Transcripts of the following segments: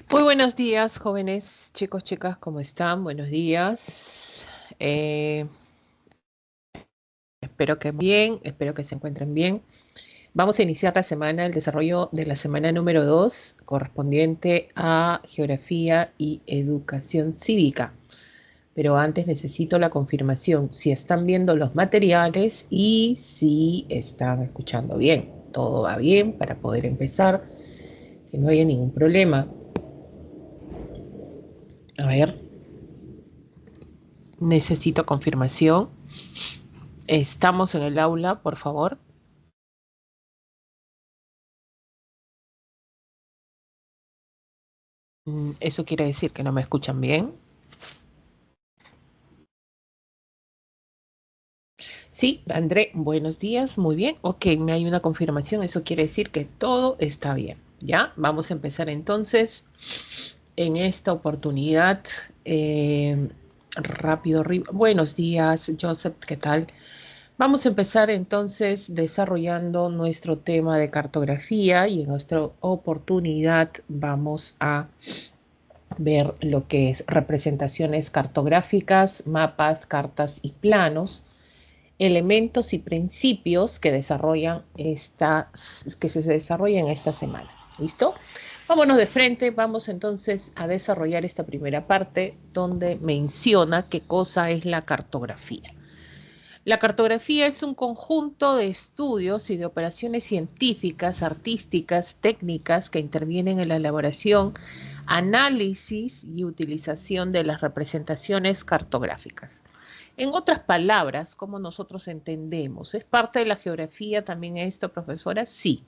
Muy buenos días, jóvenes, chicos, chicas, ¿cómo están? Buenos días. Eh, espero que bien, espero que se encuentren bien. Vamos a iniciar la semana, el desarrollo de la semana número 2, correspondiente a Geografía y Educación Cívica. Pero antes necesito la confirmación si están viendo los materiales y si están escuchando bien. Todo va bien para poder empezar, que no haya ningún problema. A ver, necesito confirmación. Estamos en el aula, por favor. Eso quiere decir que no me escuchan bien. Sí, André, buenos días, muy bien. Ok, me hay una confirmación, eso quiere decir que todo está bien. Ya, vamos a empezar entonces en esta oportunidad. eh, rápido, buenos días, Joseph, ¿qué tal? Vamos a empezar entonces desarrollando nuestro tema de cartografía y en nuestra oportunidad vamos a ver lo que es representaciones cartográficas, mapas, cartas y planos, elementos y principios que que se desarrollan esta semana. ¿Listo? Vámonos de frente, vamos entonces a desarrollar esta primera parte donde menciona qué cosa es la cartografía. La cartografía es un conjunto de estudios y de operaciones científicas, artísticas, técnicas que intervienen en la elaboración, análisis y utilización de las representaciones cartográficas. En otras palabras, ¿cómo nosotros entendemos? ¿Es parte de la geografía también esto, profesora? Sí.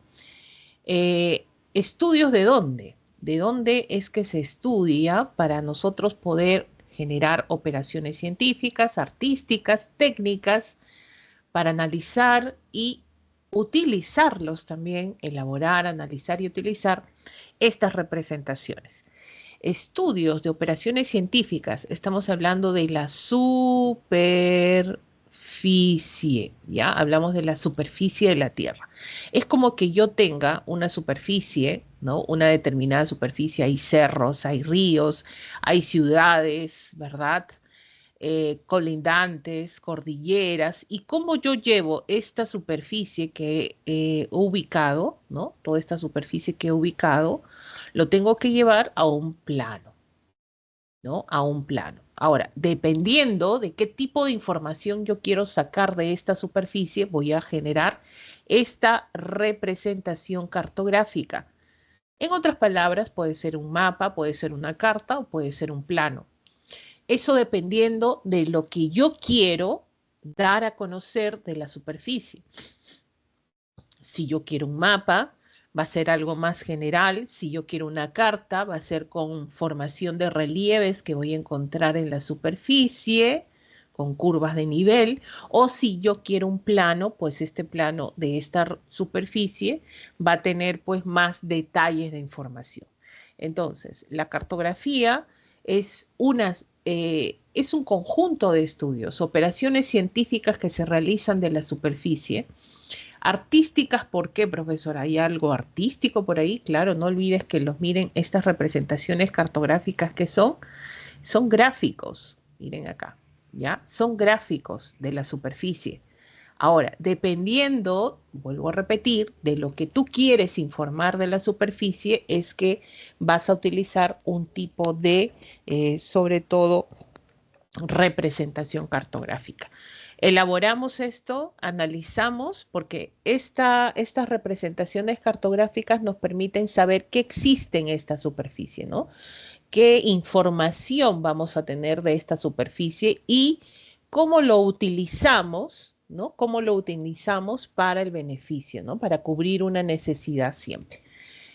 ¿Estudios de dónde? ¿De dónde es que se estudia para nosotros poder generar operaciones científicas, artísticas, técnicas, para analizar y utilizarlos también, elaborar, analizar y utilizar estas representaciones? Estudios de operaciones científicas, estamos hablando de la superficie, ¿ya? Hablamos de la superficie de la Tierra. Es como que yo tenga una superficie, ¿no? Una determinada superficie, hay cerros, hay ríos, hay ciudades, ¿verdad? Colindantes, cordilleras, y cómo yo llevo esta superficie que he ubicado, ¿no? Toda esta superficie que he ubicado, lo tengo que llevar a un plano, ¿no? A un plano. Ahora, dependiendo de qué tipo de información yo quiero sacar de esta superficie, voy a generar esta representación cartográfica. En otras palabras, puede ser un mapa, puede ser una carta o puede ser un plano. Eso dependiendo de lo que yo quiero dar a conocer de la superficie. Si yo quiero un mapa, va a ser algo más general. Si yo quiero una carta, va a ser con formación de relieves que voy a encontrar en la superficie, con curvas de nivel. O si yo quiero un plano, pues este plano de esta superficie va a tener pues más detalles de información. Entonces, la cartografía es es un conjunto de estudios, operaciones científicas que se realizan de la superficie. Artísticas, ¿por qué, profesor? ¿Hay algo artístico por ahí? Claro, no olvides que los miren, estas representaciones cartográficas que son gráficos, miren acá, ¿ya? Son gráficos de la superficie. Ahora, dependiendo, vuelvo a repetir, de lo que tú quieres informar de la superficie, es que vas a utilizar un tipo de, sobre todo, representación cartográfica. Elaboramos esto, analizamos, porque estas representaciones cartográficas nos permiten saber qué existe en esta superficie, ¿no? Qué información vamos a tener de esta superficie y cómo lo utilizamos, ¿no? Cómo lo utilizamos para el beneficio, ¿no? Para cubrir una necesidad siempre.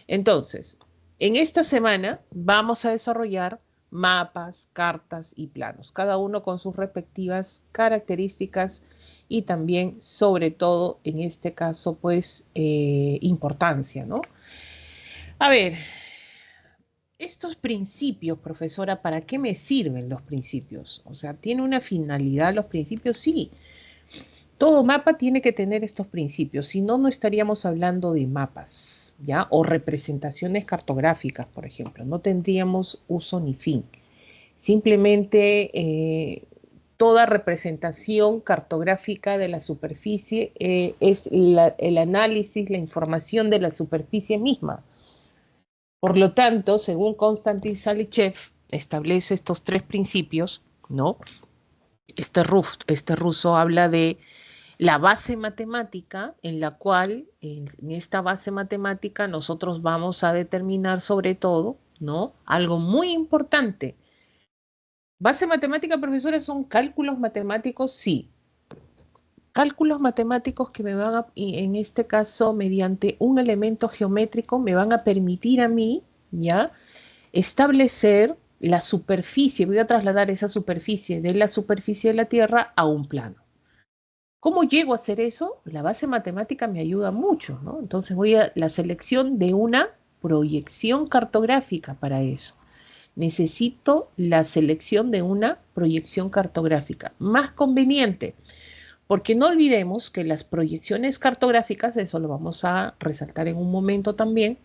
Entonces, en esta semana vamos a desarrollar mapas, cartas y planos, cada uno con sus respectivas características y también, sobre todo, en este caso, pues, importancia, ¿no? A ver, estos principios, profesora, ¿para qué me sirven los principios? O sea, ¿tiene una finalidad los principios? Sí, todo mapa tiene que tener estos principios, si no, no estaríamos hablando de mapas, ¿ya? O representaciones cartográficas, por ejemplo. No tendríamos uso ni fin. Simplemente toda representación cartográfica de la superficie es el análisis, la información de la superficie misma. Por lo tanto, según Konstantin Salichev, establece estos tres principios, ¿no? Este ruso habla de la base matemática en la cual en esta base matemática nosotros vamos a determinar sobre todo, ¿no? Algo muy importante. Base matemática, profesora, son cálculos matemáticos, sí. Cálculos matemáticos que me van a, y en este caso, mediante un elemento geométrico, me van a permitir a mí, ¿ya? Establecer la superficie, voy a trasladar esa superficie de la superficie de la Tierra a un plano. ¿Cómo llego a hacer eso? La base matemática me ayuda mucho, ¿no? Entonces voy a la selección de una proyección cartográfica para eso. Necesito la selección de una proyección cartográfica más conveniente, porque no olvidemos que las proyecciones cartográficas, eso lo vamos a resaltar en un momento también,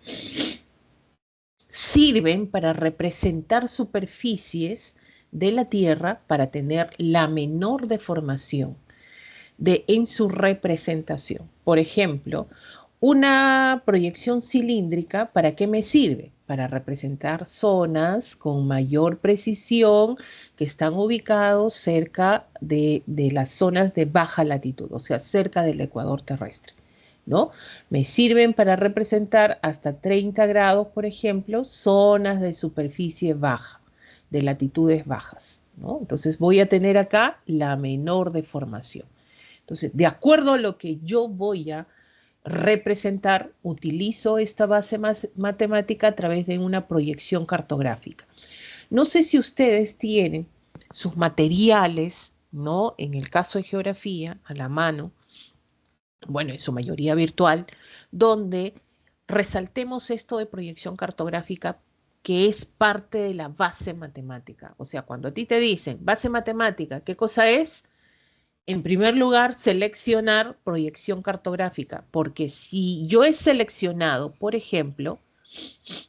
sirven para representar superficies de la Tierra para tener la menor deformación en su representación. Por ejemplo, una proyección cilíndrica, ¿para qué me sirve? Para representar zonas con mayor precisión que están ubicados cerca de las zonas de baja latitud, o sea, cerca del ecuador terrestre, ¿no? Me sirven para representar hasta 30 grados, por ejemplo, zonas de superficie baja, de latitudes bajas, ¿no? Entonces voy a tener acá la menor deformación. Entonces, de acuerdo a lo que yo voy a representar, utilizo esta base matemática a través de una proyección cartográfica. No sé si ustedes tienen sus materiales, ¿no? En el caso de geografía, a la mano, bueno, en su mayoría virtual, donde resaltemos esto de proyección cartográfica que es parte de la base matemática. O sea, cuando a ti te dicen base matemática, ¿qué cosa es? En primer lugar, seleccionar proyección cartográfica, porque si yo he seleccionado, por ejemplo,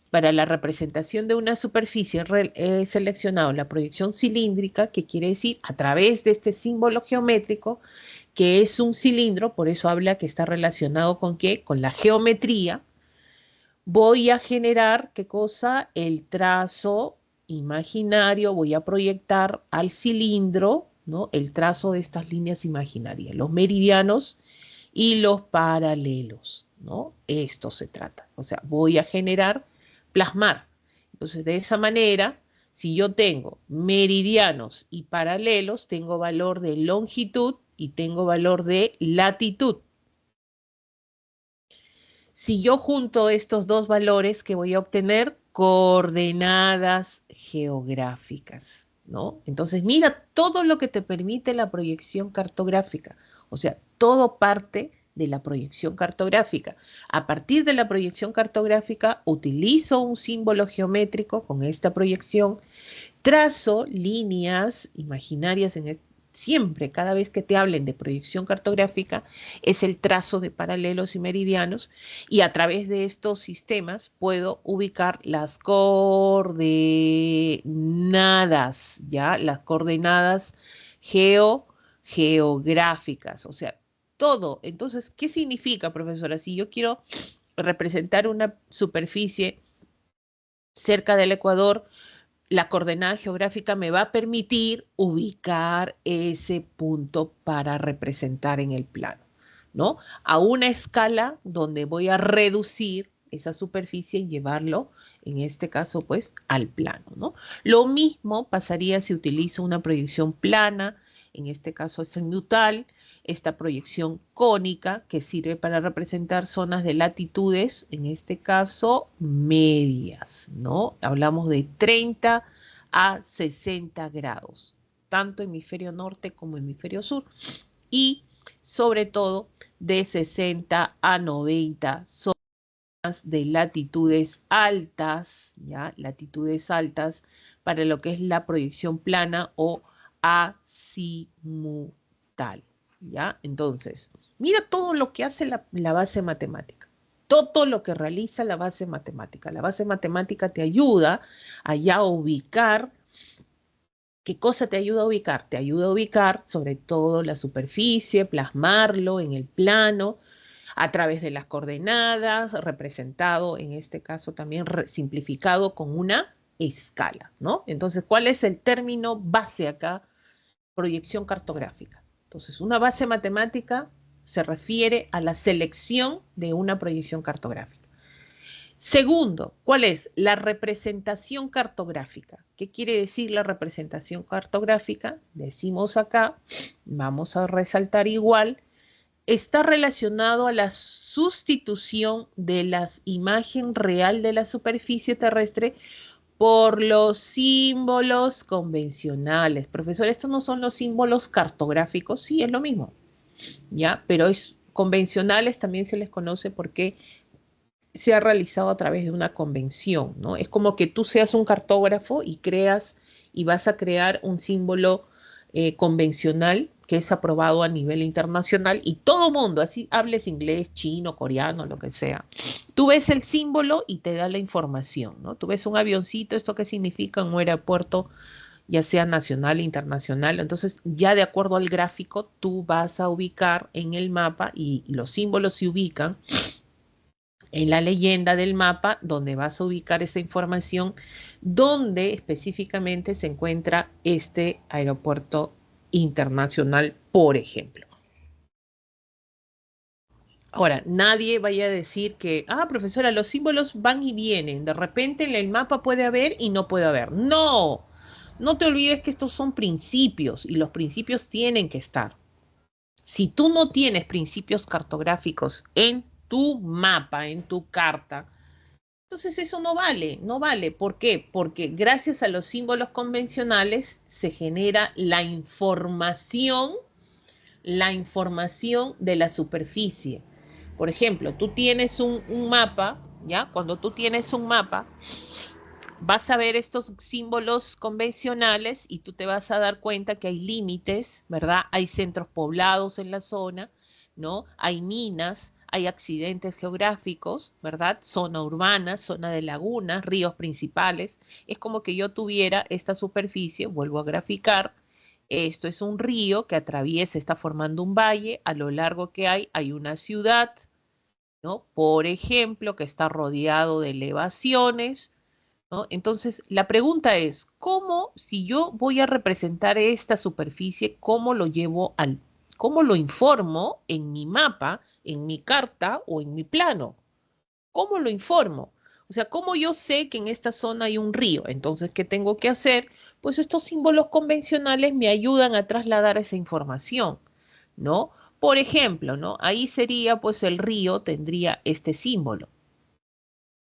para la representación de una superficie, he seleccionado la proyección cilíndrica, que quiere decir a través de este símbolo geométrico, que es un cilindro, por eso habla que está relacionado con qué, con la geometría, voy a generar, ¿qué cosa? El trazo imaginario, voy a proyectar al cilindro, ¿no? El trazo de estas líneas imaginarias, los meridianos y los paralelos, ¿no? Esto se trata. O sea, voy a generar, plasmar. Entonces, de esa manera, si yo tengo meridianos y paralelos, tengo valor de longitud y tengo valor de latitud. Si yo junto estos dos valores, que voy a obtener coordenadas geográficas, ¿no? Entonces, mira todo lo que te permite la proyección cartográfica. O sea, todo parte de la proyección cartográfica. A partir de la proyección cartográfica, utilizo un símbolo geométrico con esta proyección, trazo líneas imaginarias siempre, cada vez que te hablen de proyección cartográfica, es el trazo de paralelos y meridianos, y a través de estos sistemas puedo ubicar las coordenadas, ¿ya? Las coordenadas geográficas, o sea, todo. Entonces, ¿qué significa, profesora? Si yo quiero representar una superficie cerca del Ecuador, la coordenada geográfica me va a permitir ubicar ese punto para representar en el plano, ¿no? A una escala donde voy a reducir esa superficie y llevarlo, en este caso, pues, al plano, ¿no? Lo mismo pasaría si utilizo una proyección plana, en este caso es cenital, esta proyección cónica que sirve para representar zonas de latitudes, en este caso medias, ¿no? Hablamos de 30 a 60 grados, tanto hemisferio norte como hemisferio sur, y sobre todo de 60 a 90 zonas de latitudes altas, ¿ya? Latitudes altas para lo que es la proyección plana o azimutal. ¿Ya? Entonces, mira todo lo que hace la base matemática. todo lo que realiza la base matemática. La base matemática te ayuda a ya ubicar. ¿Qué cosa te ayuda a ubicar? Te ayuda a ubicar sobre todo la superficie, plasmarlo en el plano a través de las coordenadas, representado en este caso también simplificado con una escala, ¿no? Entonces, ¿cuál es el término base acá? Proyección cartográfica. Entonces, una base matemática se refiere a la selección de una proyección cartográfica. Segundo, ¿cuál es? La representación cartográfica. ¿Qué quiere decir la representación cartográfica? Decimos acá, vamos a resaltar igual, está relacionado a la sustitución de la imagen real de la superficie terrestre por los símbolos convencionales. Profesor, estos no son los símbolos cartográficos, sí, es lo mismo, ¿ya? Pero es convencionales, también se les conoce porque se ha realizado a través de una convención, ¿no? Es como que tú seas un cartógrafo y creas y vas a crear un símbolo convencional que es aprobado a nivel internacional y todo mundo, así hables inglés, chino, coreano, lo que sea. Tú ves el símbolo y te da la información, ¿no? Tú ves un avioncito, ¿esto qué significa? Un aeropuerto, ya sea nacional e internacional. Entonces, ya de acuerdo al gráfico, tú vas a ubicar en el mapa y los símbolos se ubican en la leyenda del mapa, donde vas a ubicar esa información, donde específicamente se encuentra este aeropuerto internacional, por ejemplo. Ahora, nadie vaya a decir que, profesora, los símbolos van y vienen, de repente en el mapa puede haber y no puede haber. No, no te olvides que estos son principios y los principios tienen que estar. Si tú no tienes principios cartográficos en tu mapa, en tu carta, entonces eso no vale, no vale. ¿Por qué? Porque gracias a los símbolos convencionales se genera la información de la superficie. Por ejemplo, tú tienes un mapa, ¿ya? Cuando tú tienes un mapa, vas a ver estos símbolos convencionales y tú te vas a dar cuenta que hay límites, ¿verdad? Hay centros poblados en la zona, ¿no? Hay minas, hay accidentes geográficos, ¿verdad? Zona urbana, zona de lagunas, ríos principales. Es como que yo tuviera esta superficie, vuelvo a graficar, esto es un río que atraviesa, está formando un valle, a lo largo que hay una ciudad, ¿no? Por ejemplo, que está rodeado de elevaciones, ¿no? Entonces, la pregunta es, ¿cómo, si yo voy a representar esta superficie, cómo lo informo en mi mapa, en mi carta o en mi plano? ¿Cómo lo informo? O sea, ¿cómo yo sé que en esta zona hay un río? Entonces, ¿qué tengo que hacer? Pues estos símbolos convencionales me ayudan a trasladar esa información, ¿no? Por ejemplo, ¿no? Ahí sería, pues el río tendría este símbolo,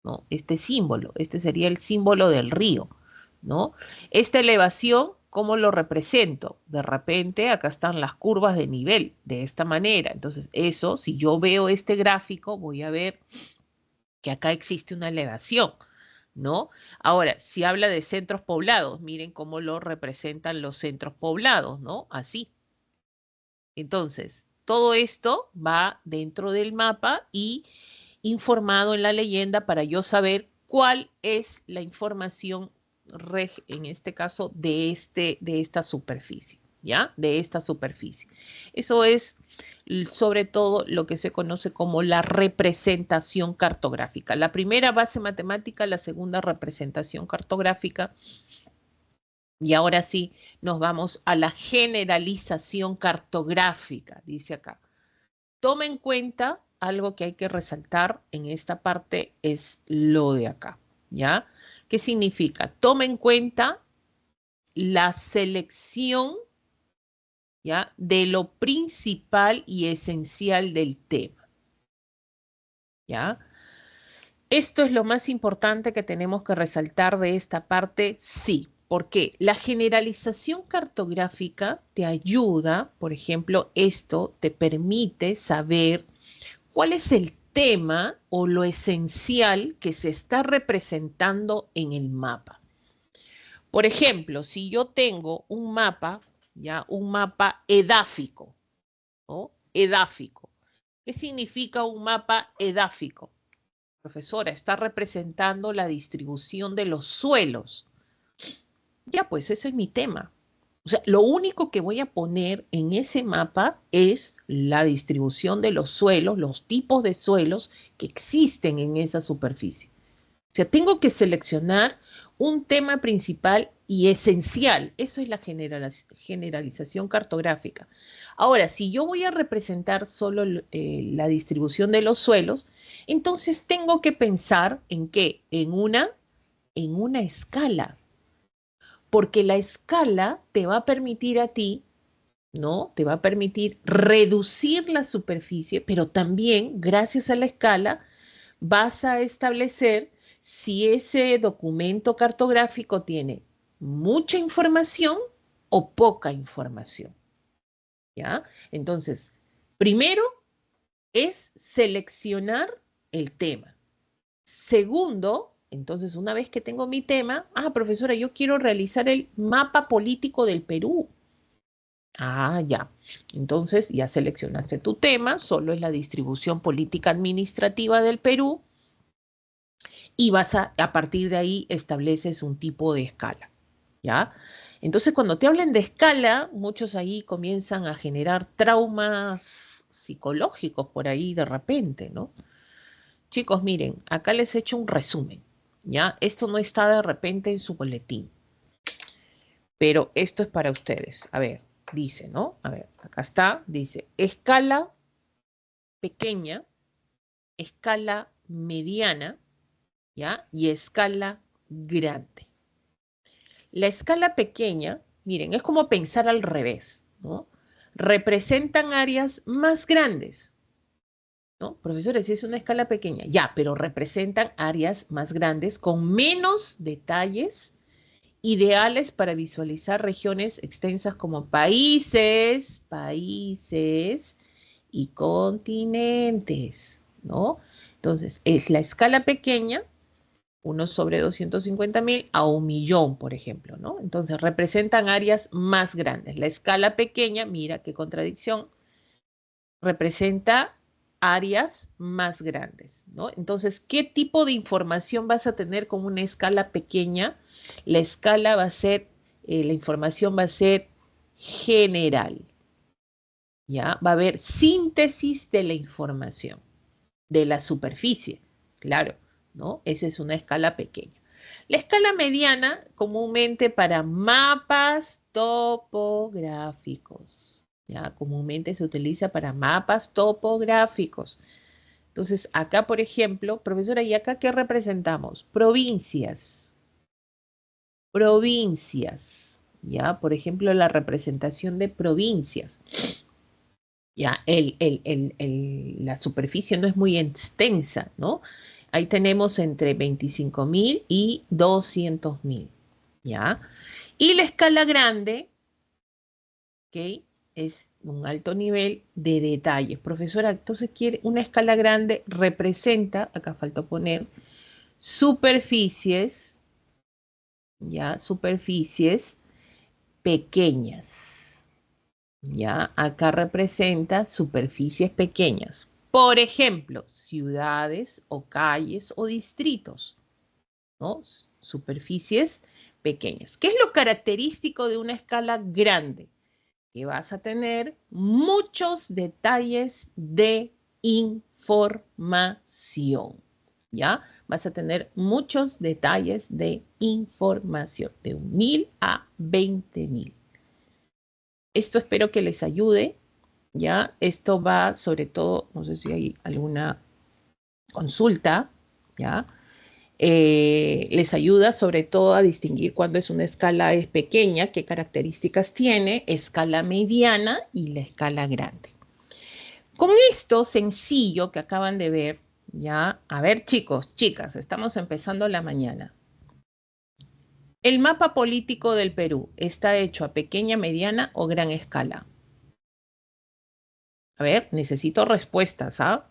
¿no? Este sería el símbolo del río, ¿no? Esta elevación, ¿cómo lo represento? De repente, acá están las curvas de nivel, de esta manera. Entonces, eso, si yo veo este gráfico, voy a ver que acá existe una elevación, ¿no? Ahora, si habla de centros poblados, miren cómo lo representan los centros poblados, ¿no? Así. Entonces, todo esto va dentro del mapa y informado en la leyenda para yo saber cuál es la información, en este caso, de esta superficie, ¿ya? De esta superficie. Eso es sobre todo lo que se conoce como la representación cartográfica. La primera base matemática, la segunda representación cartográfica. Y ahora sí, nos vamos a la generalización cartográfica, dice acá. Toma en cuenta algo que hay que resaltar en esta parte es lo de acá, ¿ya? ¿Qué significa? Toma en cuenta la selección, ¿ya? De lo principal y esencial del tema, ¿ya? Esto es lo más importante que tenemos que resaltar de esta parte, sí. ¿Por qué? La generalización cartográfica te ayuda, por ejemplo, esto te permite saber cuál es el tema o lo esencial que se está representando en el mapa. Por ejemplo, si yo tengo un mapa, ya un mapa edáfico, ¿no? Edáfico. ¿Qué significa un mapa edáfico? profesora, está representando la distribución de los suelos. Ya, pues ese es mi tema. O sea, lo único que voy a poner en ese mapa es la distribución de los suelos, los tipos de suelos que existen en esa superficie. O sea, tengo que seleccionar un tema principal y esencial. Eso es la generalización cartográfica. Ahora, si yo voy a representar solo la distribución de los suelos, entonces tengo que pensar en qué, en una escala, porque la escala te va a permitir a ti, ¿no? Te va a permitir reducir la superficie, pero también, gracias a la escala, vas a establecer si ese documento cartográfico tiene mucha información o poca información, ¿ya? Entonces, primero es seleccionar el tema. Segundo, entonces, una vez que tengo mi tema, profesora, yo quiero realizar el mapa político del Perú. Ya. Entonces, ya seleccionaste tu tema, solo es la distribución política administrativa del Perú y a partir de ahí estableces un tipo de escala, ¿ya? Entonces, cuando te hablen de escala, muchos ahí comienzan a generar traumas psicológicos por ahí de repente, ¿no? Chicos, miren, acá les he hecho un resumen, ¿ya? Esto no está de repente en su boletín, pero esto es para ustedes. A ver, dice, ¿no? A ver, acá está, dice, escala pequeña, escala mediana, ¿ya? Y escala grande. La escala pequeña, miren, es como pensar al revés, ¿no? Representan áreas más grandes, ¿no? Profesores, si es una escala pequeña, ya, pero representan áreas más grandes con menos detalles ideales para visualizar regiones extensas como países y continentes, ¿no? Entonces, es la escala pequeña, 1/250.000 a 1.000.000, por ejemplo, ¿no? Entonces, representan áreas más grandes. La escala pequeña, mira qué contradicción, representa áreas más grandes, ¿no? Entonces, ¿qué tipo de información vas a tener con una escala pequeña? La escala va a ser, la información va a ser general, ¿ya? Va a haber síntesis de la información, de la superficie, claro, ¿no? Esa es una escala pequeña. La escala mediana, comúnmente para mapas topográficos, ¿ya? Comúnmente se utiliza para mapas topográficos. Entonces, acá, por ejemplo, profesora, ¿y acá qué representamos? Provincias. Provincias, ¿ya? Por ejemplo, la representación de provincias. Ya, la superficie no es muy extensa, ¿no? Ahí tenemos entre 25.000 y 200.000, ¿ya? Y la escala grande, ¿ok? Es un alto nivel de detalles. Profesora, entonces quiere una escala grande representa, acá faltó poner, superficies, ¿ya? Superficies pequeñas, ¿ya? Acá representa superficies pequeñas. Por ejemplo, ciudades o calles o distritos, ¿no? Superficies pequeñas. ¿Qué es lo característico de una escala grande? Que vas a tener muchos detalles de información, ¿ya? Vas a tener muchos detalles de información, de 1.000 a 20.000. Esto espero que les ayude, ¿ya? Esto va sobre todo, no sé si hay alguna consulta, ¿ya? Les ayuda sobre todo a distinguir cuando es una escala es pequeña, qué características tiene, escala mediana y la escala grande. Con esto sencillo que acaban de ver, ¿ya? A ver, chicos, chicas, estamos empezando la mañana. El mapa político del Perú está hecho a pequeña, mediana o gran escala. A ver, necesito respuestas, ¿ah?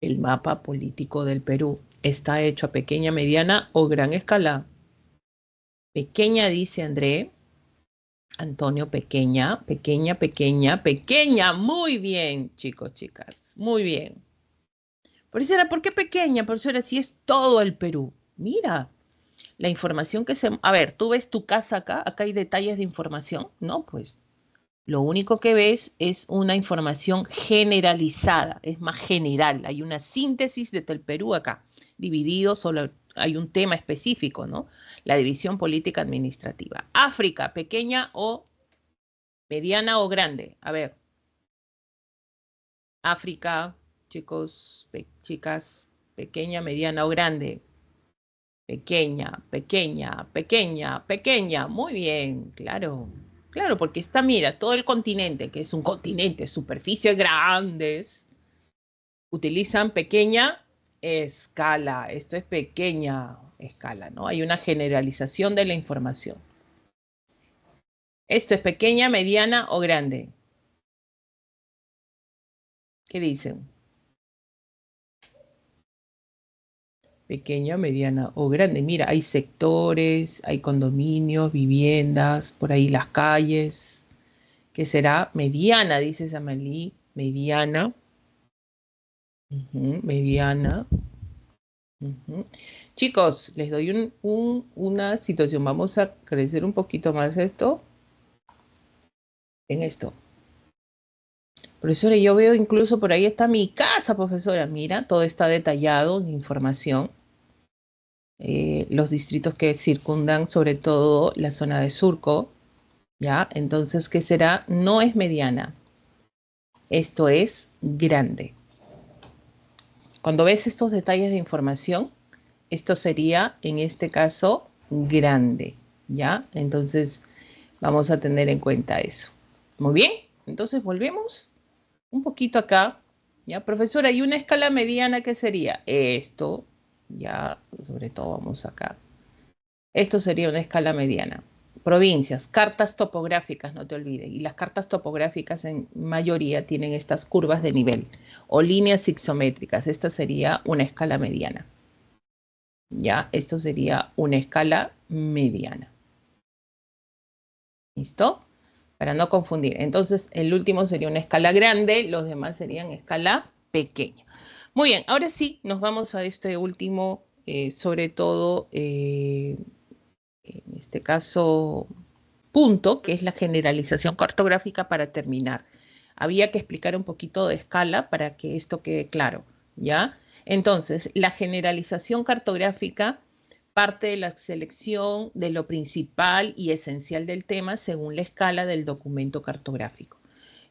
El mapa político del Perú está hecho a pequeña, mediana o gran escala. Pequeña, dice André. Antonio, pequeña, pequeña, pequeña, pequeña. Muy bien, chicos, chicas. Muy bien. Profesora, ¿por qué pequeña? Profesora, si es todo el Perú. Mira, la información que se... A ver, tú ves tu casa acá, acá hay detalles de información, ¿no? Pues lo único que ves es una información generalizada, es más general. Hay una síntesis de todo el Perú acá, dividido, solo hay un tema específico, ¿no? La división política administrativa. África, pequeña o mediana o grande. A ver, África, chicos, chicas, pequeña, mediana o grande. Pequeña, pequeña, pequeña, pequeña. Muy bien, claro. Claro, porque está, mira, todo el continente, que es un continente, superficies grandes, utilizan pequeña escala. Esto es pequeña escala, ¿no? Hay una generalización de la información. Esto es pequeña, mediana o grande. ¿Qué dicen? Pequeña, mediana o grande. Mira, hay sectores, hay condominios, viviendas, por ahí las calles, que será mediana, dice Samalí, mediana, mediana. Chicos, les doy una situación. Vamos a crecer un poquito más esto en esto. Profesora, yo veo incluso por ahí está mi casa, profesora. Mira, todo está detallado en información. Los distritos que circundan, sobre todo la zona de Surco, ¿ya? Entonces, ¿qué será? No es mediana, esto es grande. Cuando ves estos detalles de información, esto sería, en este caso, grande, ¿ya? Entonces, vamos a tener en cuenta eso. Muy bien, entonces volvemos un poquito acá, ¿ya? Profesora, ¿y una escala mediana qué sería? Esto, ya, sobre todo vamos acá. Esto sería una escala mediana. Provincias, cartas topográficas, no te olvides. Y las cartas topográficas en mayoría tienen estas curvas de nivel o líneas isométricas. Esta sería una escala mediana. Ya, esto sería una escala mediana. ¿Listo? Para no confundir. Entonces, el último sería una escala grande, los demás serían escala pequeña. Muy bien, ahora sí, nos vamos a este último, sobre todo, en este caso, punto, que es la generalización cartográfica para terminar. Había que explicar un poquito de escala para que esto quede claro, ¿ya? Entonces, la generalización cartográfica parte de la selección de lo principal y esencial del tema según la escala del documento cartográfico.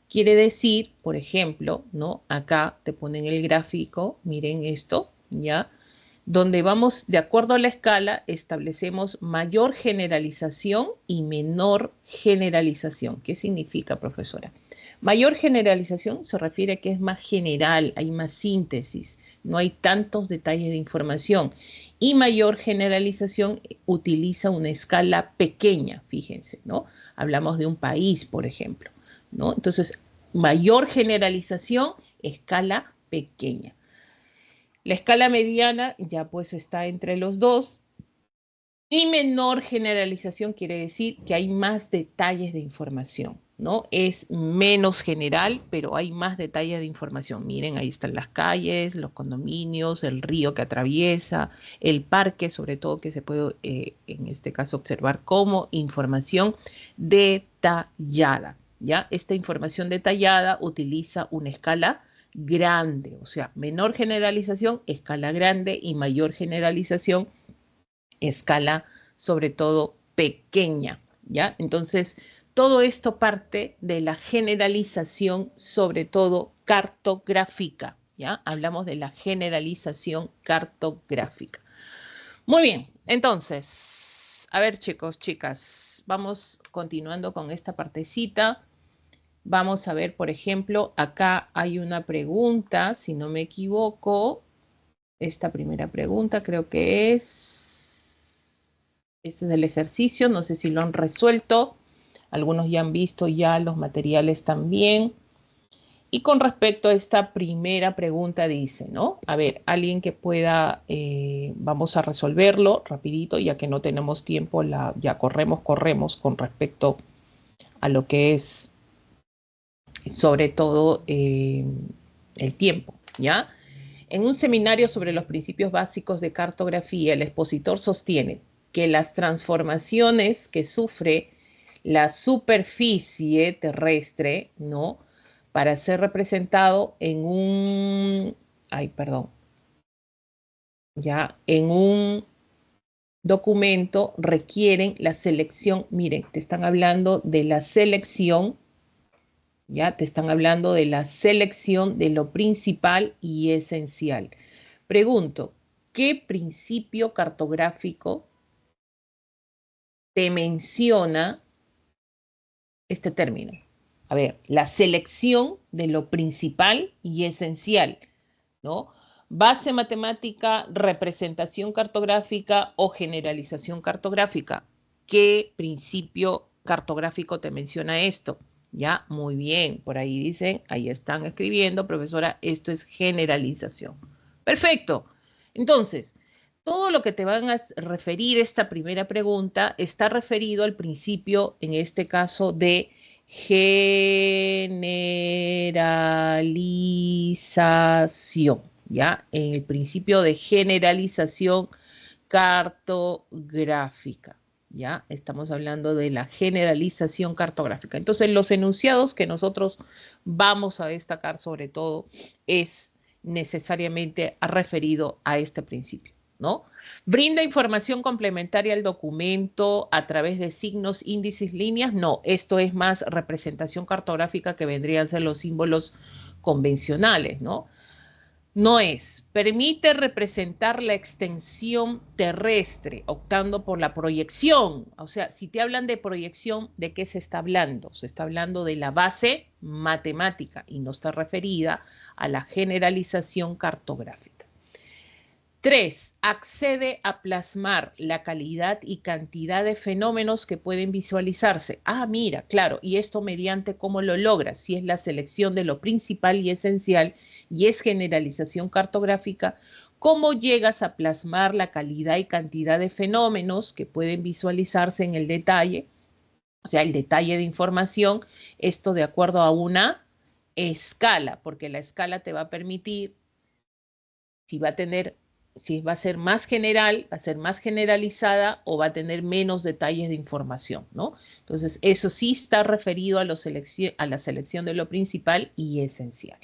Quiere decir, por ejemplo, ¿no? Acá te ponen el gráfico, miren esto, ¿ya? Donde vamos, de acuerdo a la escala, establecemos mayor generalización y menor generalización. ¿Qué significa, profesora? Mayor generalización se refiere a que es más general, hay más síntesis, no hay tantos detalles de información. Y mayor generalización utiliza una escala pequeña, fíjense, ¿no? Hablamos de un país, por ejemplo, ¿no? Entonces, mayor generalización, escala pequeña. La escala mediana ya pues está entre los dos y menor generalización quiere decir que hay más detalles de información, ¿no? Es menos general, pero hay más detalles de información. Miren, ahí están las calles, los condominios, el río que atraviesa, el parque, sobre todo que se puede en este caso observar como información detallada, ¿ya? Esta información detallada utiliza una escala grande, o sea, menor generalización, escala grande y mayor generalización, escala sobre todo pequeña, ¿ya? Entonces, todo esto parte de la generalización sobre todo cartográfica, ¿ya? Hablamos de la generalización cartográfica. Muy bien, entonces, a ver chicos, chicas, vamos continuando con esta partecita. Vamos a ver, por ejemplo, acá hay una pregunta, si no me equivoco, esta primera pregunta creo que este es el ejercicio, no sé si lo han resuelto, algunos ya han visto ya los materiales también. Y con respecto a esta primera pregunta dice, ¿no? A ver, alguien que pueda, vamos a resolverlo rapidito, ya que no tenemos tiempo, ya corremos con respecto a lo que es sobre todo el tiempo, ¿ya? En un seminario sobre los principios básicos de cartografía, el expositor sostiene que las transformaciones que sufre la superficie terrestre, ¿no? Para ser representado en un, ay, perdón, ya, en un documento requieren la selección, miren, te están hablando de la selección, ya, te están hablando de la selección de lo principal y esencial. Pregunto, ¿qué principio cartográfico te menciona este término? A ver, la selección de lo principal y esencial, ¿no? Base matemática, representación cartográfica o generalización cartográfica. ¿Qué principio cartográfico te menciona esto? Ya, muy bien, por ahí dicen, ahí están escribiendo, profesora, esto es generalización. Perfecto. Entonces, todo lo que te van a referir esta primera pregunta está referido al principio, en este caso, de generalización, ¿ya? En el principio de generalización cartográfica, ¿ya? Estamos hablando de la generalización cartográfica. Entonces, los enunciados que nosotros vamos a destacar sobre todo es necesariamente referido a este principio, ¿no? ¿Brinda información complementaria al documento a través de signos, índices, líneas? No, esto es más representación cartográfica que vendrían a ser los símbolos convencionales, ¿no? No es. Permite representar la extensión terrestre, optando por la proyección. O sea, si te hablan de proyección, ¿de qué se está hablando? Se está hablando de la base matemática y no está referida a la generalización cartográfica. 3. Accede a plasmar la calidad y cantidad de fenómenos que pueden visualizarse. Ah, mira, claro, y esto mediante cómo lo logras, si es la selección de lo principal y esencial y es generalización cartográfica, cómo llegas a plasmar la calidad y cantidad de fenómenos que pueden visualizarse en el detalle, o sea, el detalle de información, esto de acuerdo a una escala, porque la escala te va a permitir si va a tener, si va a ser más general, va a ser más generalizada o va a tener menos detalles de información, ¿no? Entonces, eso sí está referido a la selección de lo principal y esencial.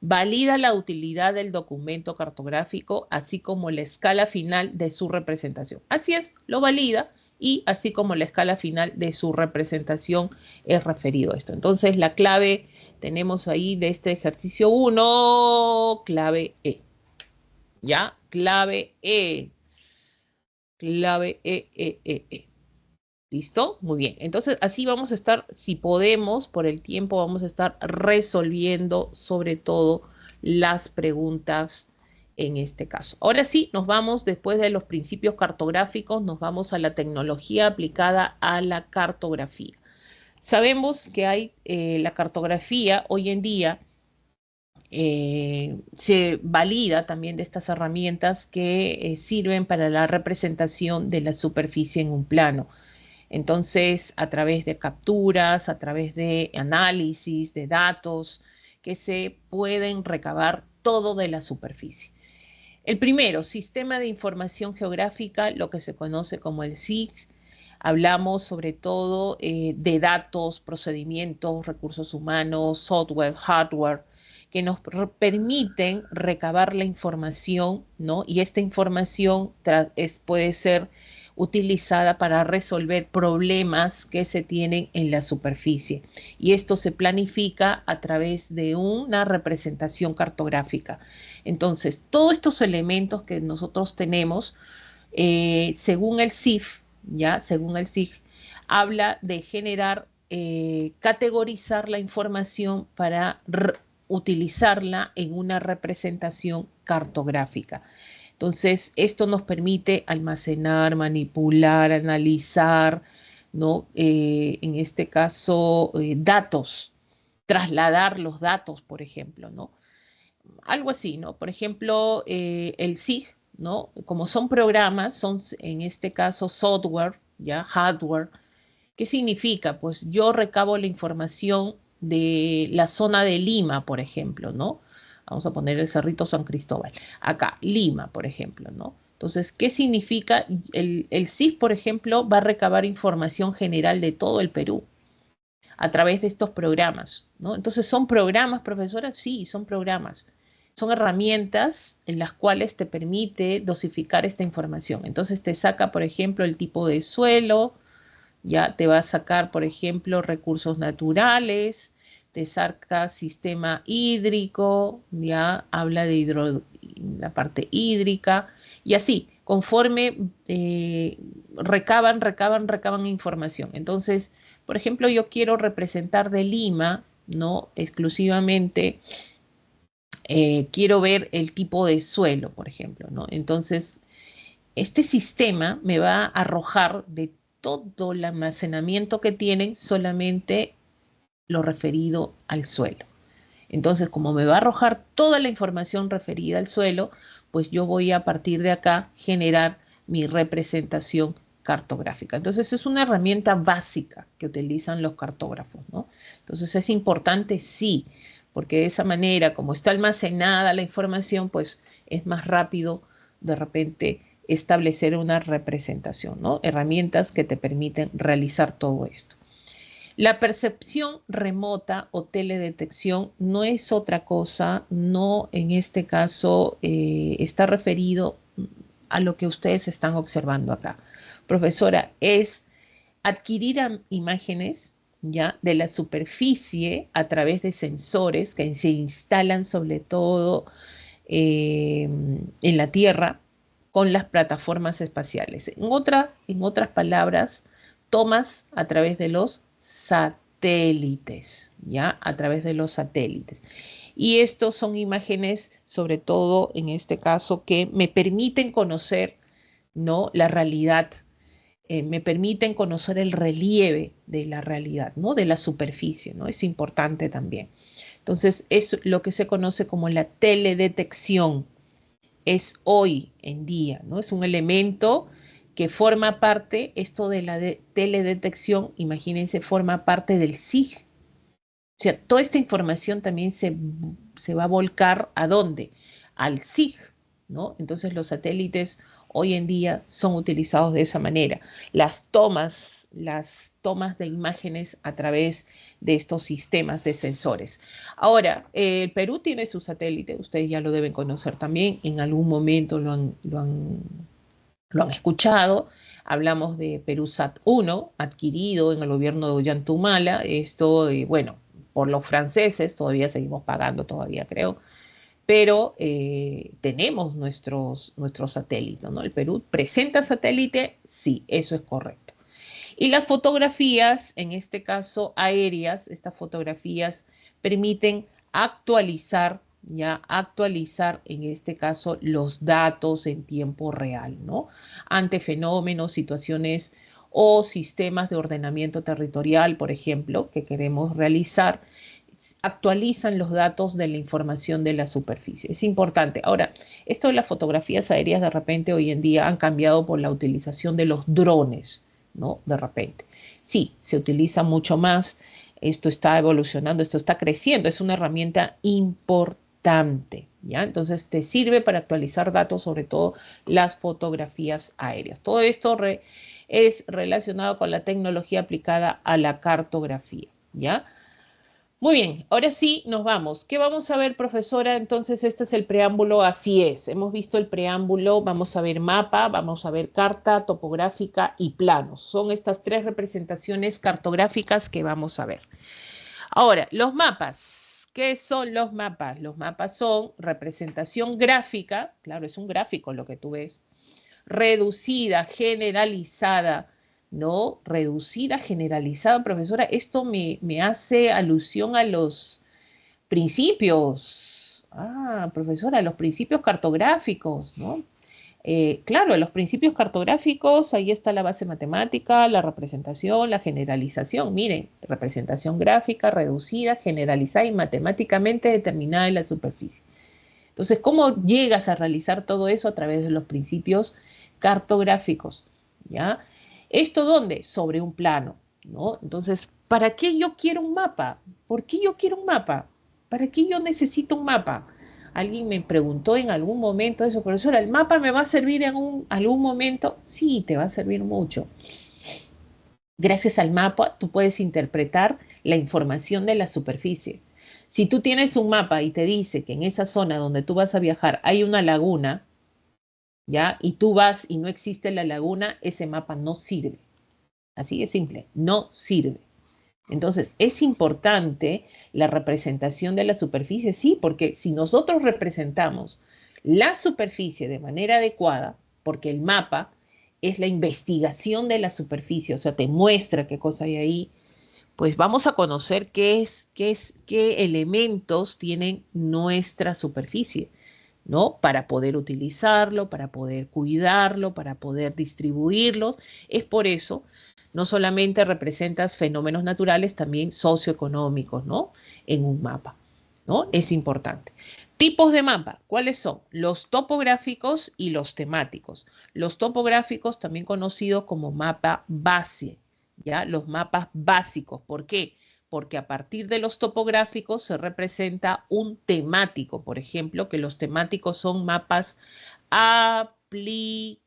Valida la utilidad del documento cartográfico, así como la escala final de su representación. Así es, lo valida y así como la escala final de su representación es referido a esto. Entonces, la clave tenemos ahí de este ejercicio 1, clave E. ¿Ya? Clave E. Clave E, E, E, E. ¿Listo? Muy bien. Entonces, así vamos a estar, si podemos, por el tiempo, vamos a estar resolviendo sobre todo las preguntas en este caso. Ahora sí, nos vamos, después de los principios cartográficos, nos vamos a la tecnología aplicada a la cartografía. Sabemos que hay la cartografía hoy en día se valida también de estas herramientas que sirven para la representación de la superficie en un plano. Entonces, a través de capturas, a través de análisis, de datos, que se pueden recabar todo de la superficie. El primero, Sistema de Información Geográfica, lo que se conoce como el SIG. Hablamos sobre todo de datos, procedimientos, recursos humanos, software, hardware, que nos permiten recabar la información, ¿no? Y esta información puede ser utilizada para resolver problemas que se tienen en la superficie. Y esto se planifica a través de una representación cartográfica. Entonces, todos estos elementos que nosotros tenemos, según el CIF, ¿ya? Según el CIF, habla de generar, categorizar la información para utilizarla en una representación cartográfica. Entonces, esto nos permite almacenar, manipular, analizar, ¿no? En este caso, datos, trasladar los datos, por ejemplo, ¿no? Algo así, ¿no? Por ejemplo, el SIG, ¿no? Como son programas, son en este caso software, ¿ya? Hardware, ¿Qué significa? Pues yo recabo la información de la zona de Lima, por ejemplo, ¿no? Vamos a poner el Cerrito San Cristóbal. Acá, Lima, por ejemplo, ¿no? Entonces, ¿qué significa? El CIS, por ejemplo, va a recabar información general de todo el Perú a través de estos programas, ¿no? Entonces, ¿son programas, profesora? Sí, son programas. Son herramientas en las cuales te permite dosificar esta información. Entonces, te saca, por ejemplo, el tipo de suelo, ya te va a sacar, por ejemplo, recursos naturales, te saca sistema hídrico, ya habla de la parte hídrica, y así, conforme recaban información. Entonces, por ejemplo, yo quiero representar de Lima, ¿no? Exclusivamente, quiero ver el tipo de suelo, por ejemplo, ¿no? Entonces, este sistema me va a arrojar de todo el almacenamiento que tienen solamente lo referido al suelo. Entonces, como me va a arrojar toda la información referida al suelo, pues yo voy a partir de acá generar mi representación cartográfica. Entonces, es una herramienta básica que utilizan los cartógrafos, ¿no? Entonces, es importante, sí, porque de esa manera, como está almacenada la información, pues es más rápido de repente establecer una representación, ¿no? Herramientas que te permiten realizar todo esto. La percepción remota o teledetección no es otra cosa, no en este caso está referido a lo que ustedes están observando acá. Profesora, es adquirir imágenes ya de la superficie a través de sensores que se instalan sobre todo en la Tierra con las plataformas espaciales. En otras palabras, tomas a través de los satélites, ¿ya? A través de los satélites. Y estos son imágenes, sobre todo en este caso, que me permiten conocer, ¿no? La realidad, me permiten conocer el relieve de la realidad, ¿no? De la superficie, ¿no? Es importante también. Entonces, es lo que se conoce como la teledetección. Es hoy en día, ¿no? Es un elemento que forma parte, esto de la teledetección, imagínense, forma parte del SIG. O sea, toda esta información también se va a volcar ¿a dónde? Al SIG, ¿no? Entonces los satélites hoy en día son utilizados de esa manera. Las tomas de imágenes a través de estos sistemas de sensores. Ahora, el Perú tiene su satélite, ustedes ya lo deben conocer también, en algún momento lo han escuchado. Hablamos de Perusat 1, adquirido en el gobierno de Ollantumala. Esto, bueno, por los franceses, todavía seguimos pagando, todavía creo, pero tenemos nuestros satélites, ¿no? El Perú presenta satélite, sí, eso es correcto. Y las fotografías, en este caso aéreas, estas fotografías permiten actualizar, ya actualizar en este caso los datos en tiempo real, ¿no? Ante fenómenos, situaciones o sistemas de ordenamiento territorial, por ejemplo, que queremos realizar, actualizan los datos de la información de la superficie. Es importante. Ahora, esto de las fotografías aéreas de repente hoy en día han cambiado por la utilización de los drones, ¿no? De repente. Sí, se utiliza mucho más. Esto está evolucionando, esto está creciendo. Es una herramienta importante, ¿ya? Entonces te sirve para actualizar datos, sobre todo las fotografías aéreas. Todo esto es relacionado con la tecnología aplicada a la cartografía, ¿ya? Muy bien, ahora sí nos vamos. ¿Qué vamos a ver, profesora? Entonces, este es el preámbulo, así es. Hemos visto el preámbulo, vamos a ver mapa, vamos a ver carta topográfica y planos. Son estas tres representaciones cartográficas que vamos a ver. Ahora, los mapas. ¿Qué son los mapas? Los mapas son representación gráfica, claro, es un gráfico lo que tú ves, reducida, generalizada, ¿no? Reducida, generalizada, profesora, esto me hace alusión a los principios, profesora, a los principios cartográficos, ¿no? Claro, los principios cartográficos, ahí está la base matemática, la representación, la generalización. Miren, representación gráfica, reducida, generalizada y matemáticamente determinada en la superficie. Entonces, ¿cómo llegas a realizar todo eso? A través de los principios cartográficos, ¿ya? ¿Esto dónde? Sobre un plano, ¿no? Entonces, ¿para qué yo quiero un mapa? ¿Por qué yo quiero un mapa? ¿Para qué yo necesito un mapa? Alguien me preguntó en algún momento eso, profesora, ¿el mapa me va a servir en algún momento? Sí, te va a servir mucho. Gracias al mapa, tú puedes interpretar la información de la superficie. Si tú tienes un mapa y te dice que en esa zona donde tú vas a viajar hay una laguna, ¿ya? Y tú vas y no existe la laguna, ese mapa no sirve. Así de simple, no sirve. Entonces, es importante la representación de la superficie, sí, porque si nosotros representamos la superficie de manera adecuada, porque el mapa es la investigación de la superficie, o sea, te muestra qué cosa hay ahí, pues vamos a conocer qué elementos tienen nuestra superficie, ¿no? Para poder utilizarlo, para poder cuidarlo, para poder distribuirlo. Es por eso, no solamente representas fenómenos naturales, también socioeconómicos, ¿no? En un mapa, ¿no? Es importante. Tipos de mapa, ¿cuáles son? Los topográficos y los temáticos. Los topográficos, también conocidos como mapa base, ¿ya? Los mapas básicos. ¿Por qué? Porque a partir de los topográficos se representa un temático, por ejemplo, que los temáticos son mapas aplicativos.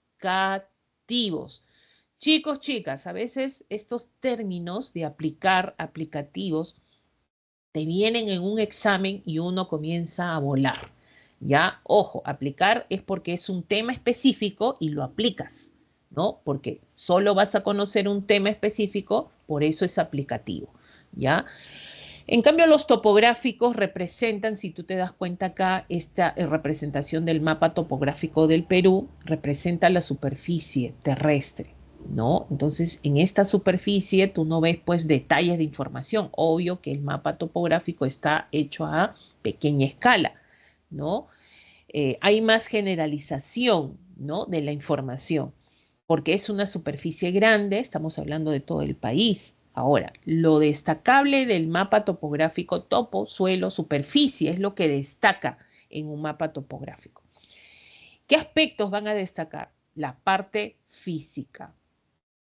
Chicos, chicas, a veces estos términos de aplicar, aplicativos, te vienen en un examen y uno comienza a volar. Ya, ojo, aplicar es porque es un tema específico y lo aplicas, ¿no? Porque solo vas a conocer un tema específico, por eso es aplicativo, ¿ya? En cambio, los topográficos representan, si tú te das cuenta acá, esta representación del mapa topográfico del Perú representa la superficie terrestre, ¿no? Entonces, en esta superficie tú no ves pues detalles de información. Obvio que el mapa topográfico está hecho a pequeña escala, ¿no? Hay más generalización, ¿no? De la información, porque es una superficie grande, estamos hablando de todo el país. Ahora, lo destacable del mapa topográfico, topo, suelo, superficie, es lo que destaca en un mapa topográfico. ¿Qué aspectos van a destacar? La parte física,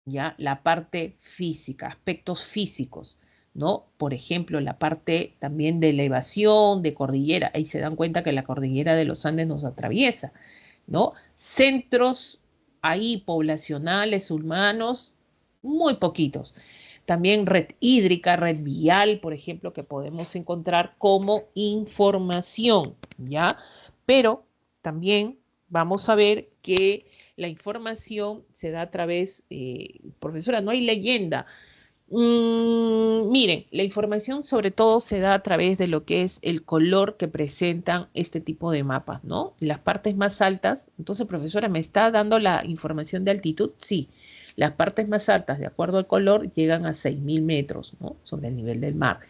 ¿ya? La parte física, aspectos físicos, ¿no? Por ejemplo, la parte también de elevación, de cordillera. Ahí se dan cuenta que la cordillera de los Andes nos atraviesa, ¿no? Centros ahí poblacionales, humanos, muy poquitos. También red hídrica, red vial, por ejemplo, que podemos encontrar como información, ¿ya? Pero también vamos a ver que la información se da a través, profesora, no hay leyenda. Miren, la información sobre todo se da a través de lo que es el color que presentan este tipo de mapas, ¿no? Las partes más altas, entonces, profesora, ¿me está dando la información de altitud? Sí, las partes más altas, de acuerdo al color, llegan a 6.000 metros, ¿no? Sobre el nivel del mar.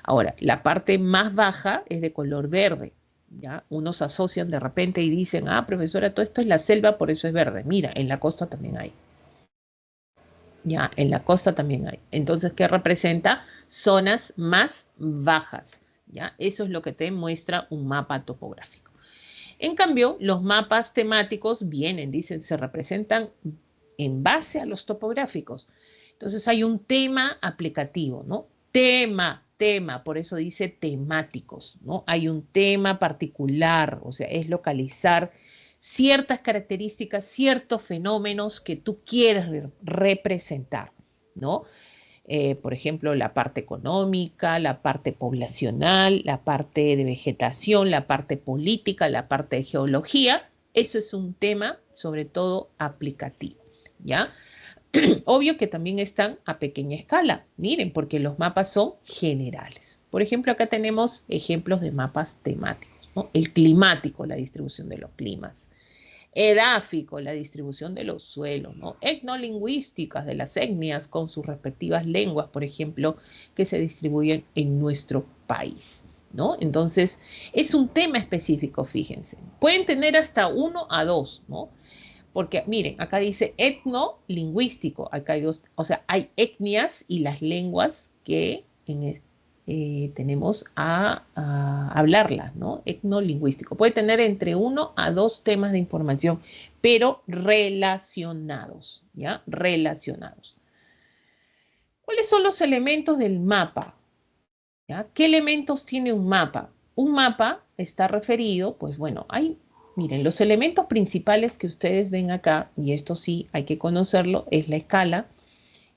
Ahora, la parte más baja es de color verde, ¿ya? Unos asocian de repente y dicen, ah, profesora, todo esto es la selva, por eso es verde. Mira, en la costa también hay. Ya, en la costa también hay. Entonces, ¿qué representa? Zonas más bajas. ¿Ya? Eso es lo que te muestra un mapa topográfico. En cambio, los mapas temáticos vienen, dicen, se representan en base a los topográficos. Entonces, hay un tema aplicativo, ¿no? Tema, por eso dice temáticos, ¿no? Hay un tema particular, o sea, es localizar ciertas características, ciertos fenómenos que tú quieres representar, ¿no? Por ejemplo, la parte económica, la parte poblacional, la parte de vegetación, la parte política, la parte de geología. Eso es un tema, sobre todo, aplicativo, ¿ya? Obvio que también están a pequeña escala, miren, porque los mapas son generales. Por ejemplo, acá tenemos ejemplos de mapas temáticos, ¿no? El climático, la distribución de los climas. Edáfico, la distribución de los suelos, ¿no? Etnolingüísticas de las etnias con sus respectivas lenguas, por ejemplo, que se distribuyen en nuestro país, ¿no? Entonces, es un tema específico, fíjense. Pueden tener hasta uno a dos, ¿no? Porque miren, acá dice etnolingüístico, acá hay dos, o sea, hay etnias y las lenguas que tenemos a hablarlas, ¿no? Etnolingüístico. Puede tener entre uno a dos temas de información, pero relacionados, ¿ya? Relacionados. ¿Cuáles son los elementos del mapa? ¿Ya? ¿Qué elementos tiene un mapa? Un mapa está referido, pues bueno, miren, los elementos principales que ustedes ven acá, y esto sí hay que conocerlo, es la escala,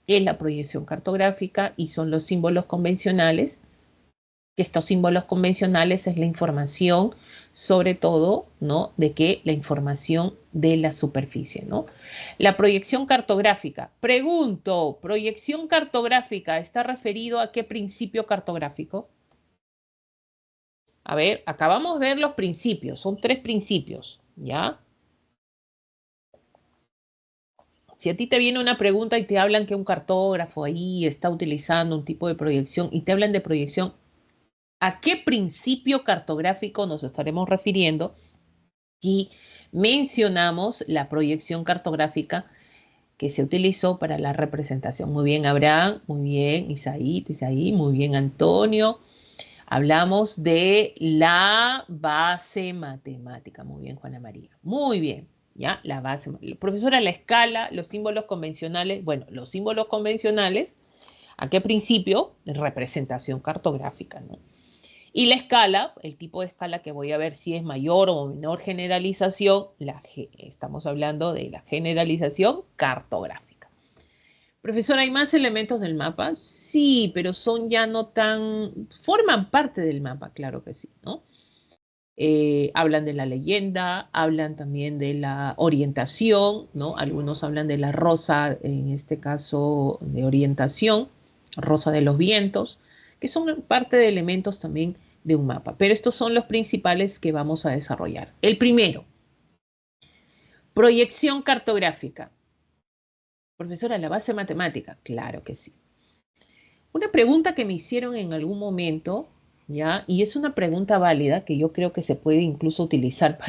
es la proyección cartográfica y son los símbolos convencionales. Estos símbolos convencionales es la información, sobre todo, ¿no? De que la información de la superficie, ¿no? La proyección cartográfica. Pregunto, ¿proyección cartográfica está referido a qué principio cartográfico? A ver, acabamos de ver los principios, son 3 principios, ¿ya? Si a ti te viene una pregunta y te hablan que un cartógrafo ahí está utilizando un tipo de proyección y te hablan de proyección, ¿a qué principio cartográfico nos estaremos refiriendo? Y mencionamos la proyección cartográfica que se utilizó para la representación. Muy bien, Abraham, muy bien, Isaí, muy bien, Antonio. Hablamos de la base matemática. Muy bien, Juana María. Muy bien, ¿ya? La base. Profesora, la escala, los símbolos convencionales. Bueno, los símbolos convencionales, ¿a qué principio? De representación cartográfica, ¿no? Y la escala, el tipo de escala que voy a ver si es mayor o menor generalización, estamos hablando de la generalización cartográfica. Profesor, ¿hay más elementos del mapa? Sí, pero son ya no tan... forman parte del mapa, claro que sí, ¿no? Hablan de la leyenda, hablan también de la orientación, ¿no? Algunos hablan de la rosa, en este caso de orientación, rosa de los vientos, que son parte de elementos también de un mapa. Pero estos son los principales que vamos a desarrollar. El primero, proyección cartográfica. Profesora, la base matemática, claro que sí. Una pregunta que me hicieron en algún momento, ¿ya? Y es una pregunta válida que yo creo que se puede incluso utilizar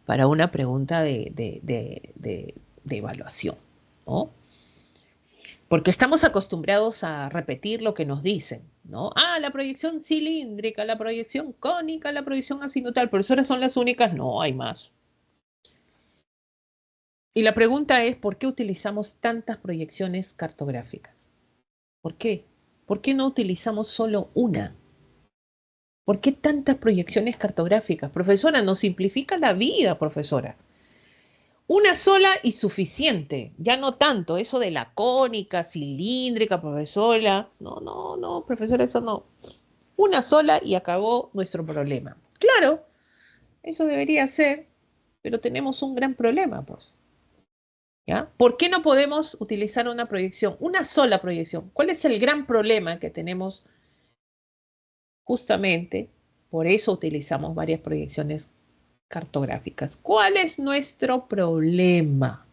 para una pregunta de evaluación, ¿no? Porque estamos acostumbrados a repetir lo que nos dicen, ¿no? Ah, la proyección cilíndrica, la proyección cónica, la proyección azimutal, profesora, ¿son las únicas? No, hay más. Y la pregunta es, ¿por qué utilizamos tantas proyecciones cartográficas? ¿Por qué? ¿Por qué no utilizamos solo una? ¿Por qué tantas proyecciones cartográficas? Profesora, nos simplifica la vida, profesora. Una sola y suficiente, ya no tanto, eso de la cónica, cilíndrica, profesora. No, no, no, profesora, eso no. Una sola y acabó nuestro problema. Claro, eso debería ser, pero tenemos un gran problema, pues. ¿Ya? ¿Por qué no podemos utilizar una proyección, una sola proyección? ¿Cuál es el gran problema que tenemos justamente? Por eso utilizamos varias proyecciones cartográficas. ¿Cuál es nuestro problema?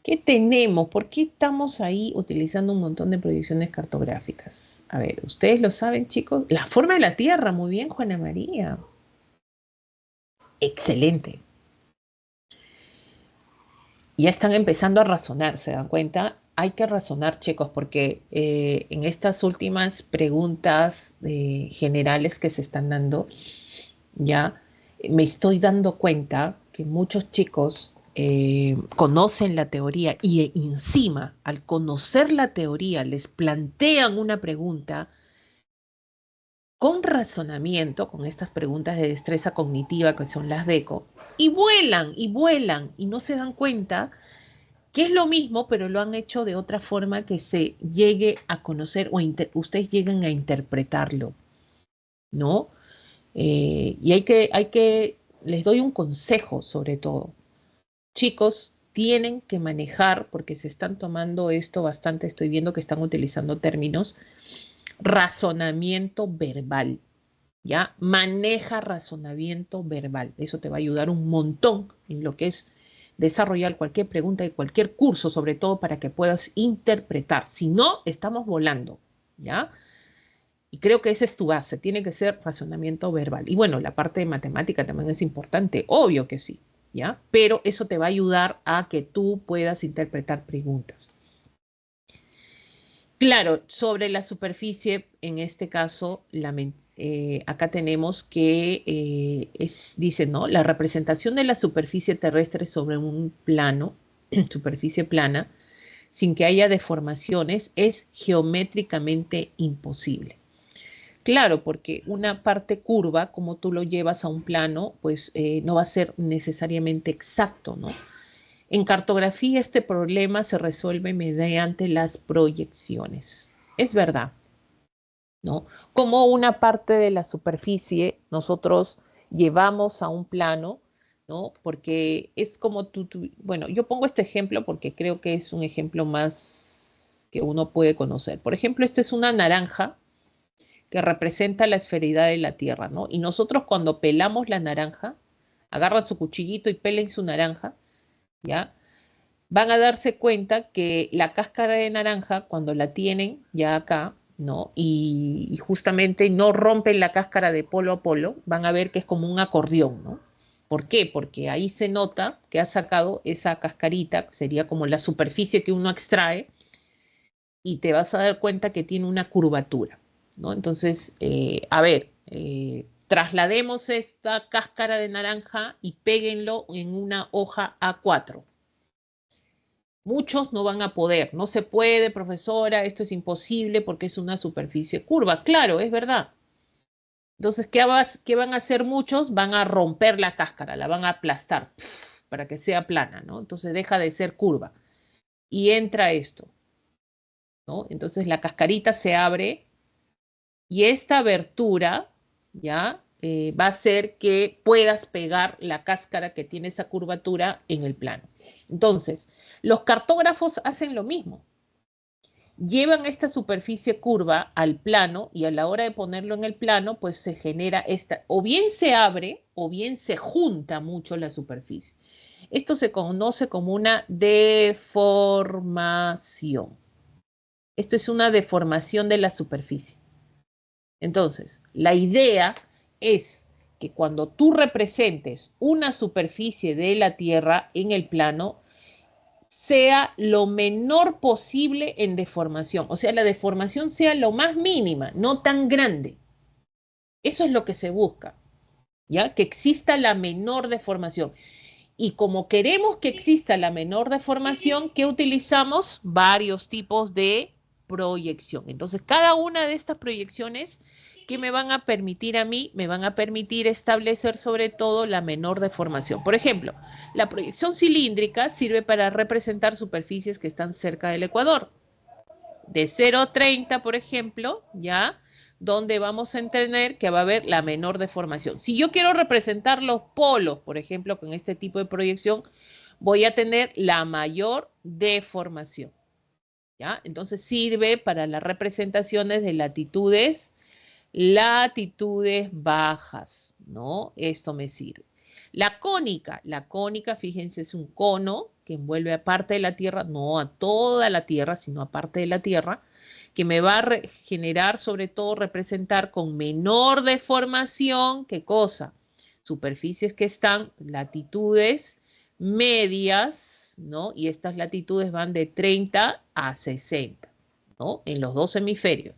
¿Qué tenemos? ¿Por qué estamos ahí utilizando un montón de proyecciones cartográficas? A ver, ¿ustedes lo saben, chicos? La forma de la Tierra, muy bien, Juana María. Excelente. Ya están empezando a razonar, ¿se dan cuenta? Hay que razonar, chicos, porque en estas últimas preguntas generales que se están dando, ya me estoy dando cuenta que muchos chicos conocen la teoría y encima, al conocer la teoría, les plantean una pregunta con razonamiento, con estas preguntas de destreza cognitiva que son las DECO, y vuelan, y no se dan cuenta que es lo mismo, pero lo han hecho de otra forma que se llegue a conocer o ustedes lleguen a interpretarlo, ¿no? Y les doy un consejo sobre todo. Chicos, tienen que manejar, porque se están tomando esto bastante, estoy viendo que están utilizando términos, razonamiento verbal, ¿ya? Maneja razonamiento verbal. Eso te va a ayudar un montón en lo que es desarrollar cualquier pregunta y cualquier curso, sobre todo para que puedas interpretar. Si no, estamos volando, ¿ya? Y creo que esa es tu base, tiene que ser razonamiento verbal. Y bueno, la parte de matemática también es importante, obvio que sí, ¿ya? Pero eso te va a ayudar a que tú puedas interpretar preguntas. Claro, sobre la superficie, en este caso, acá tenemos que, dice, ¿no? La representación de la superficie terrestre sobre un plano, superficie plana, sin que haya deformaciones es geométricamente imposible. Claro, porque una parte curva, como tú lo llevas a un plano, pues no va a ser necesariamente exacto, ¿no? En cartografía este problema se resuelve mediante las proyecciones. Es verdad, ¿no? Como una parte de la superficie nosotros llevamos a un plano, ¿no? Porque es como bueno, yo pongo este ejemplo porque creo que es un ejemplo más que uno puede conocer. Por ejemplo, esta es una naranja que representa la esferidad de la Tierra, ¿no? Y nosotros cuando pelamos la naranja, agarran su cuchillito y pelen su naranja, ¿ya? Van a darse cuenta que la cáscara de naranja, cuando la tienen ya acá, ¿no? Y justamente no rompen la cáscara de polo a polo, van a ver que es como un acordeón, ¿no? ¿Por qué? Porque ahí se nota que ha sacado esa cascarita, que sería como la superficie que uno extrae, y te vas a dar cuenta que tiene una curvatura, ¿no? Entonces, a ver, traslademos esta cáscara de naranja y péguenlo en una hoja A4. Muchos no van a poder, no se puede, profesora, esto es imposible porque es una superficie curva. Claro, es verdad. Entonces, ¿qué van a hacer muchos? Van a romper la cáscara, la van a aplastar para que sea plana, ¿no? Entonces deja de ser curva. Y entra esto, ¿no? Entonces la cascarita se abre y esta abertura, ¿ya? Va a hacer que puedas pegar la cáscara que tiene esa curvatura en el plano. Entonces, los cartógrafos hacen lo mismo. Llevan esta superficie curva al plano y a la hora de ponerlo en el plano, pues se genera esta, o bien se abre o bien se junta mucho la superficie. Esto se conoce como una deformación. Esto es una deformación de la superficie. Entonces, la idea es que cuando tú representes una superficie de la Tierra en el plano, sea lo menor posible en deformación. O sea, la deformación sea lo más mínima, no tan grande. Eso es lo que se busca, ¿ya? Que exista la menor deformación. Y como queremos que exista la menor deformación, ¿qué utilizamos? Varios tipos de proyección. Entonces, cada una de estas proyecciones que me van a permitir a mí, me van a permitir establecer sobre todo la menor deformación. Por ejemplo, la proyección cilíndrica sirve para representar superficies que están cerca del ecuador. De 0 a 30, por ejemplo, ¿ya? Donde vamos a entender que va a haber la menor deformación. Si yo quiero representar los polos, por ejemplo, con este tipo de proyección, voy a tener la mayor deformación, ¿ya? Entonces sirve para las representaciones de latitudes bajas, ¿no? Esto me sirve. La cónica, fíjense, es un cono que envuelve a parte de la Tierra, no a toda la Tierra, sino a parte de la Tierra, que me va a generar, sobre todo, representar con menor deformación, ¿qué cosa? Superficies que están latitudes medias, ¿no? Y estas latitudes van de 30 a 60, ¿no? En los dos hemisferios.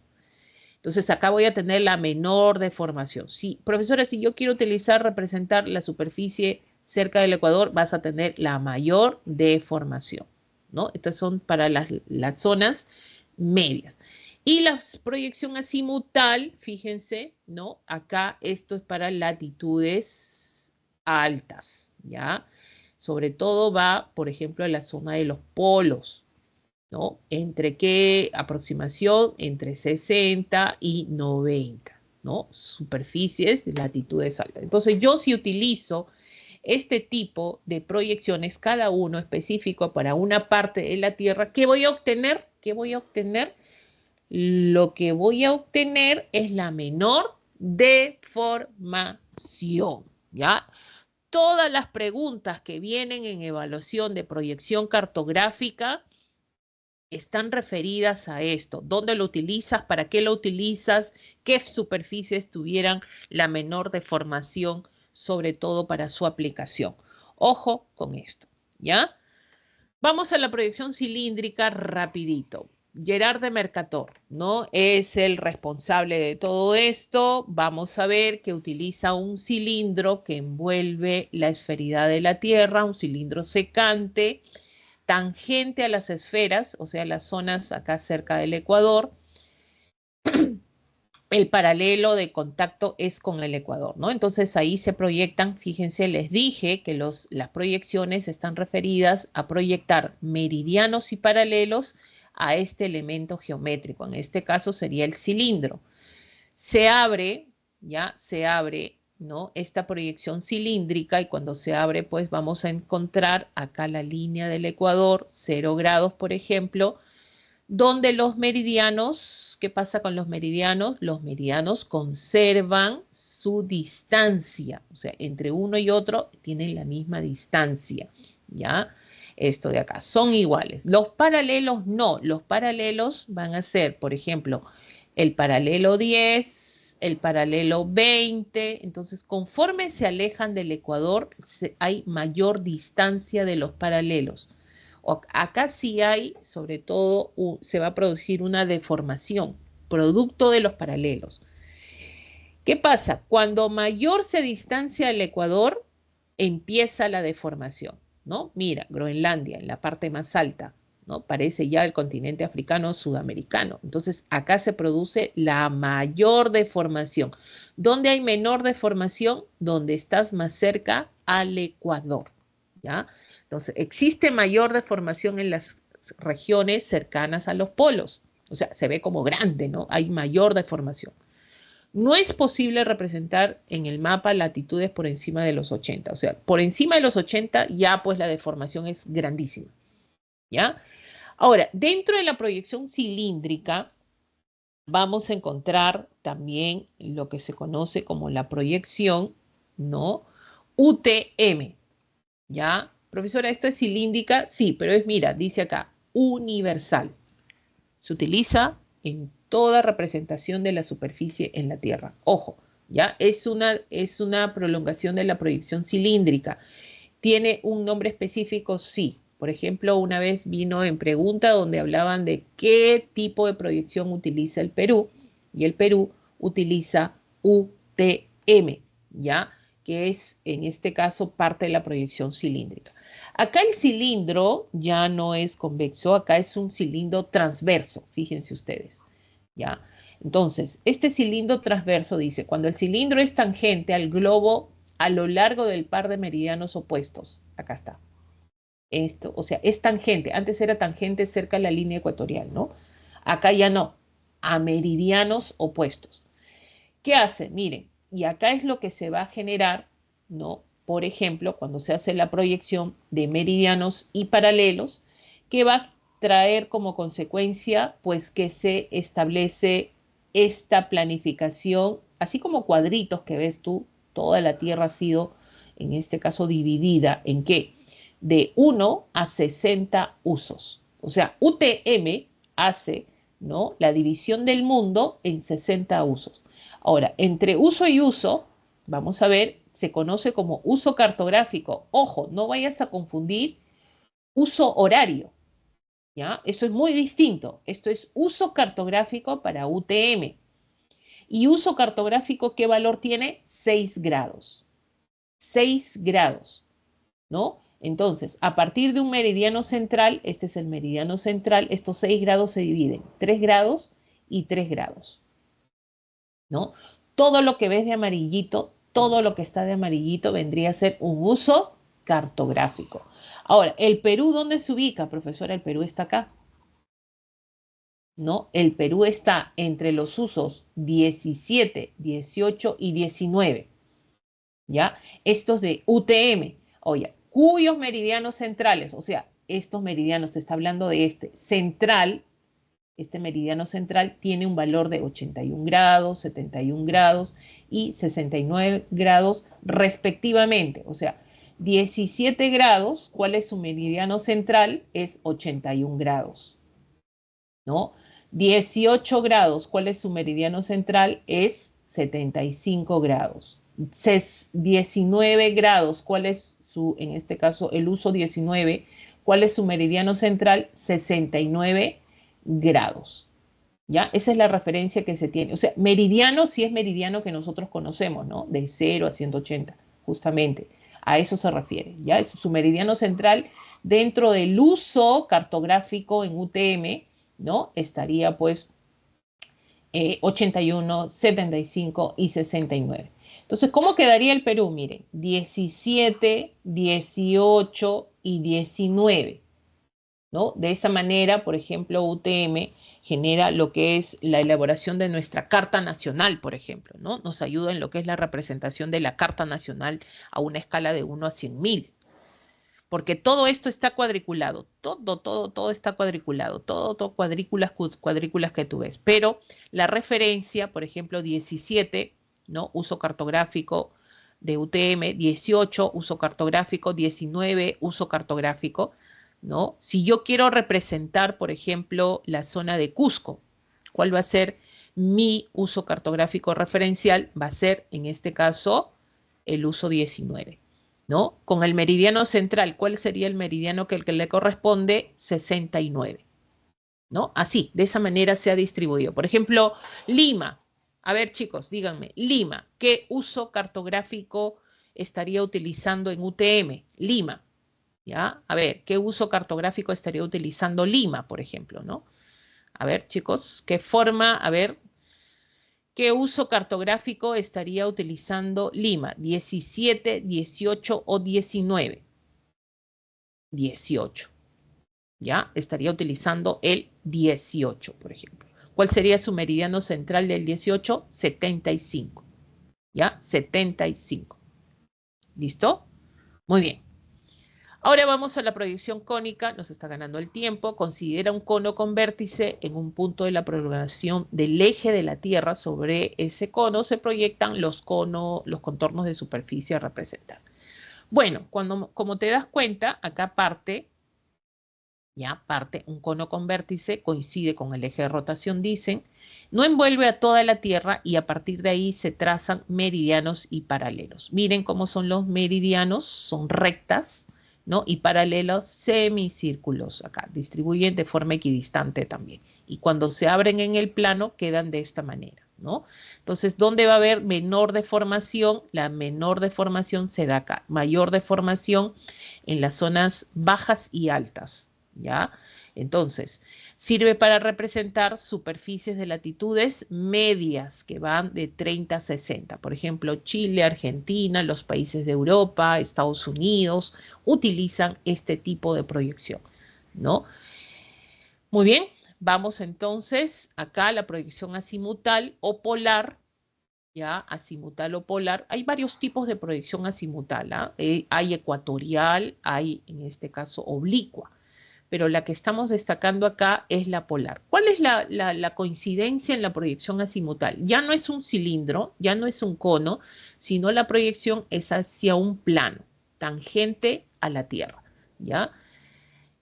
Entonces acá voy a tener la menor deformación. Sí, profesora, si yo quiero utilizar, representar la superficie cerca del ecuador, vas a tener la mayor deformación, ¿no? Estas son para las zonas medias. Y la proyección azimutal, fíjense, ¿no? Acá esto es para latitudes altas, ¿ya? Sobre todo va, por ejemplo, a la zona de los polos, ¿no? ¿Entre qué aproximación? Entre 60 y 90, ¿no? Superficies de latitudes altas. Entonces, yo si utilizo este tipo de proyecciones, cada uno específico para una parte de la Tierra, ¿qué voy a obtener? ¿Qué voy a obtener? Lo que voy a obtener es la menor deformación, ¿ya? Todas las preguntas que vienen en evaluación de proyección cartográfica están referidas a esto. ¿Dónde lo utilizas? ¿Para qué lo utilizas? ¿Qué superficies tuvieran la menor deformación, sobre todo para su aplicación? Ojo con esto, ¿ya? Vamos a la proyección cilíndrica rapidito. Gerard de Mercator, ¿no? Es el responsable de todo esto. Vamos a ver que utiliza un cilindro que envuelve la esferidad de la Tierra, un cilindro secante, tangente a las esferas, o sea, las zonas acá cerca del ecuador, el paralelo de contacto es con el ecuador, ¿no? Entonces ahí se proyectan, fíjense, les dije que las proyecciones están referidas a proyectar meridianos y paralelos a este elemento geométrico. En este caso sería el cilindro. Se abre, ya, se abre, ¿no? Esta proyección cilíndrica y cuando se abre, pues vamos a encontrar acá la línea del ecuador, 0 grados, por ejemplo, donde los meridianos, ¿qué pasa con los meridianos? Los meridianos conservan su distancia, o sea, entre uno y otro tienen la misma distancia, ¿ya? Esto de acá, son iguales. Los paralelos no, los paralelos van a ser, por ejemplo, el paralelo 10, el paralelo 20, entonces conforme se alejan del ecuador, hay mayor distancia de los paralelos. Acá sí hay, sobre todo, se va a producir una deformación, producto de los paralelos. ¿Qué pasa? Cuando mayor se distancia el ecuador, empieza la deformación, ¿no? Mira, Groenlandia, en la parte más alta, ¿no? Parece ya el continente africano sudamericano. Entonces, acá se produce la mayor deformación. ¿Dónde hay menor deformación? Donde estás más cerca al ecuador, ¿ya? Entonces, existe mayor deformación en las regiones cercanas a los polos. O sea, se ve como grande, ¿no? Hay mayor deformación. No es posible representar en el mapa latitudes por encima de los 80. O sea, por encima de los 80 ya pues la deformación es grandísima. ¿Ya? Ahora, dentro de la proyección cilíndrica vamos a encontrar también lo que se conoce como la proyección, ¿no? UTM. ¿Ya? Profesora, ¿esto es cilíndrica? Sí, pero es, mira, dice acá, universal. Se utiliza en toda representación de la superficie en la Tierra. Ojo, ¿ya? Es una prolongación de la proyección cilíndrica. ¿Tiene un nombre específico? Sí. Por ejemplo, una vez vino en pregunta donde hablaban de qué tipo de proyección utiliza el Perú, y el Perú utiliza UTM, ¿ya? Que es, en este caso, parte de la proyección cilíndrica. Acá el cilindro ya no es convexo, acá es un cilindro transverso, fíjense ustedes, ¿ya? Entonces, este cilindro transverso dice, cuando el cilindro es tangente al globo a lo largo del par de meridianos opuestos, acá está, esto, o sea, es tangente, antes era tangente cerca de la línea ecuatorial, ¿no? Acá ya no, a meridianos opuestos. ¿Qué hace? Miren, y acá es lo que se va a generar, ¿no? Por ejemplo, cuando se hace la proyección de meridianos y paralelos, que va a traer como consecuencia, pues que se establece esta planificación, así como cuadritos que ves tú, toda la Tierra ha sido, en este caso, dividida en qué? De 1 a 60 usos. O sea, UTM hace, ¿no? La división del mundo en 60 usos. Ahora, entre uso y uso, vamos a ver, se conoce como uso cartográfico. Ojo, no vayas a confundir uso horario, ¿ya? Esto es muy distinto. Esto es uso cartográfico para UTM. Y uso cartográfico, ¿qué valor tiene? 6 grados. 6 grados, ¿no? Entonces, a partir de un meridiano central, este es el meridiano central, estos 6 grados se dividen, 3 grados y 3 grados, ¿no? Todo lo que ves de amarillito, todo lo que está de amarillito vendría a ser un uso cartográfico. Ahora, ¿el Perú dónde se ubica, profesora? El Perú está acá, ¿no? El Perú está entre los usos 17, 18 y 19, ¿ya? Estos de UTM, oye, cuyos meridianos centrales, o sea, estos meridianos, te está hablando de este central, este meridiano central tiene un valor de 81 grados, 71 grados y 69 grados respectivamente. O sea, 17 grados, ¿cuál es su meridiano central? Es 81 grados, ¿no? 18 grados, ¿cuál es su meridiano central? Es 75 grados. 19 grados, ¿cuál es su, en este caso, el uso 19? ¿Cuál es su meridiano central? 69 grados. ¿Ya? Esa es la referencia que se tiene. O sea, meridiano sí es meridiano que nosotros conocemos, ¿no? De 0 a 180, justamente. A eso se refiere, ¿ya? Su meridiano central dentro del uso cartográfico en UTM, ¿no? Estaría pues 81, 75 y 69. Entonces, ¿cómo quedaría el Perú? Miren, 17, 18 y 19, ¿no? De esa manera, por ejemplo, UTM genera lo que es la elaboración de nuestra Carta Nacional, por ejemplo, ¿no? Nos ayuda en lo que es la representación de la Carta Nacional a una escala de 1 a 100.000, porque todo esto está cuadriculado, todo está cuadriculado, todo cuadrículas que tú ves, pero la referencia, por ejemplo, 17, ¿no? Uso cartográfico de UTM, 18, uso cartográfico, 19, uso cartográfico, ¿no? Si yo quiero representar, por ejemplo, la zona de Cusco, ¿cuál va a ser mi uso cartográfico referencial? Va a ser, en este caso, el uso 19. ¿No? Con el meridiano central, ¿cuál sería el meridiano que le corresponde? 69, ¿no? Así, de esa manera se ha distribuido. Por ejemplo, Lima. A ver, chicos, díganme, Lima, ¿qué uso cartográfico estaría utilizando en UTM? Lima, ¿ya? A ver, ¿qué uso cartográfico estaría utilizando Lima, por ejemplo, ¿no? A ver, chicos, ¿qué forma? A ver, ¿qué uso cartográfico estaría utilizando Lima? 17, 18 o 19. 18, ¿ya? Estaría utilizando el 18, por ejemplo. ¿Cuál sería su meridiano central del 18? 75, ¿ya? 75. ¿Listo? Muy bien. Ahora vamos a la proyección cónica, nos está ganando el tiempo. Considera un cono con vértice en un punto de la prolongación del eje de la Tierra. Sobre ese cono se proyectan los contornos de superficie a representar. Bueno, como te das cuenta, acá parte un cono con vértice, coincide con el eje de rotación, dicen, no envuelve a toda la Tierra y a partir de ahí se trazan meridianos y paralelos. Miren cómo son los meridianos, son rectas, ¿no? Y paralelos semicírculos acá, distribuyen de forma equidistante también. Y cuando se abren en el plano quedan de esta manera, ¿no? Entonces, ¿dónde va a haber menor deformación? La menor deformación se da acá, mayor deformación en las zonas bajas y altas. ¿Ya? Entonces, sirve para representar superficies de latitudes medias que van de 30 a 60. Por ejemplo, Chile, Argentina, los países de Europa, Estados Unidos, utilizan este tipo de proyección, ¿no? Muy bien, vamos entonces acá a la proyección azimutal o polar, ¿ya? Azimutal o polar. Hay varios tipos de proyección azimutal, ¿ah? Hay ecuatorial, hay en este caso oblicua, pero la que estamos destacando acá es la polar. ¿Cuál es la coincidencia en la proyección azimutal? Ya no es un cilindro, ya no es un cono, sino la proyección es hacia un plano, tangente a la Tierra, ¿ya?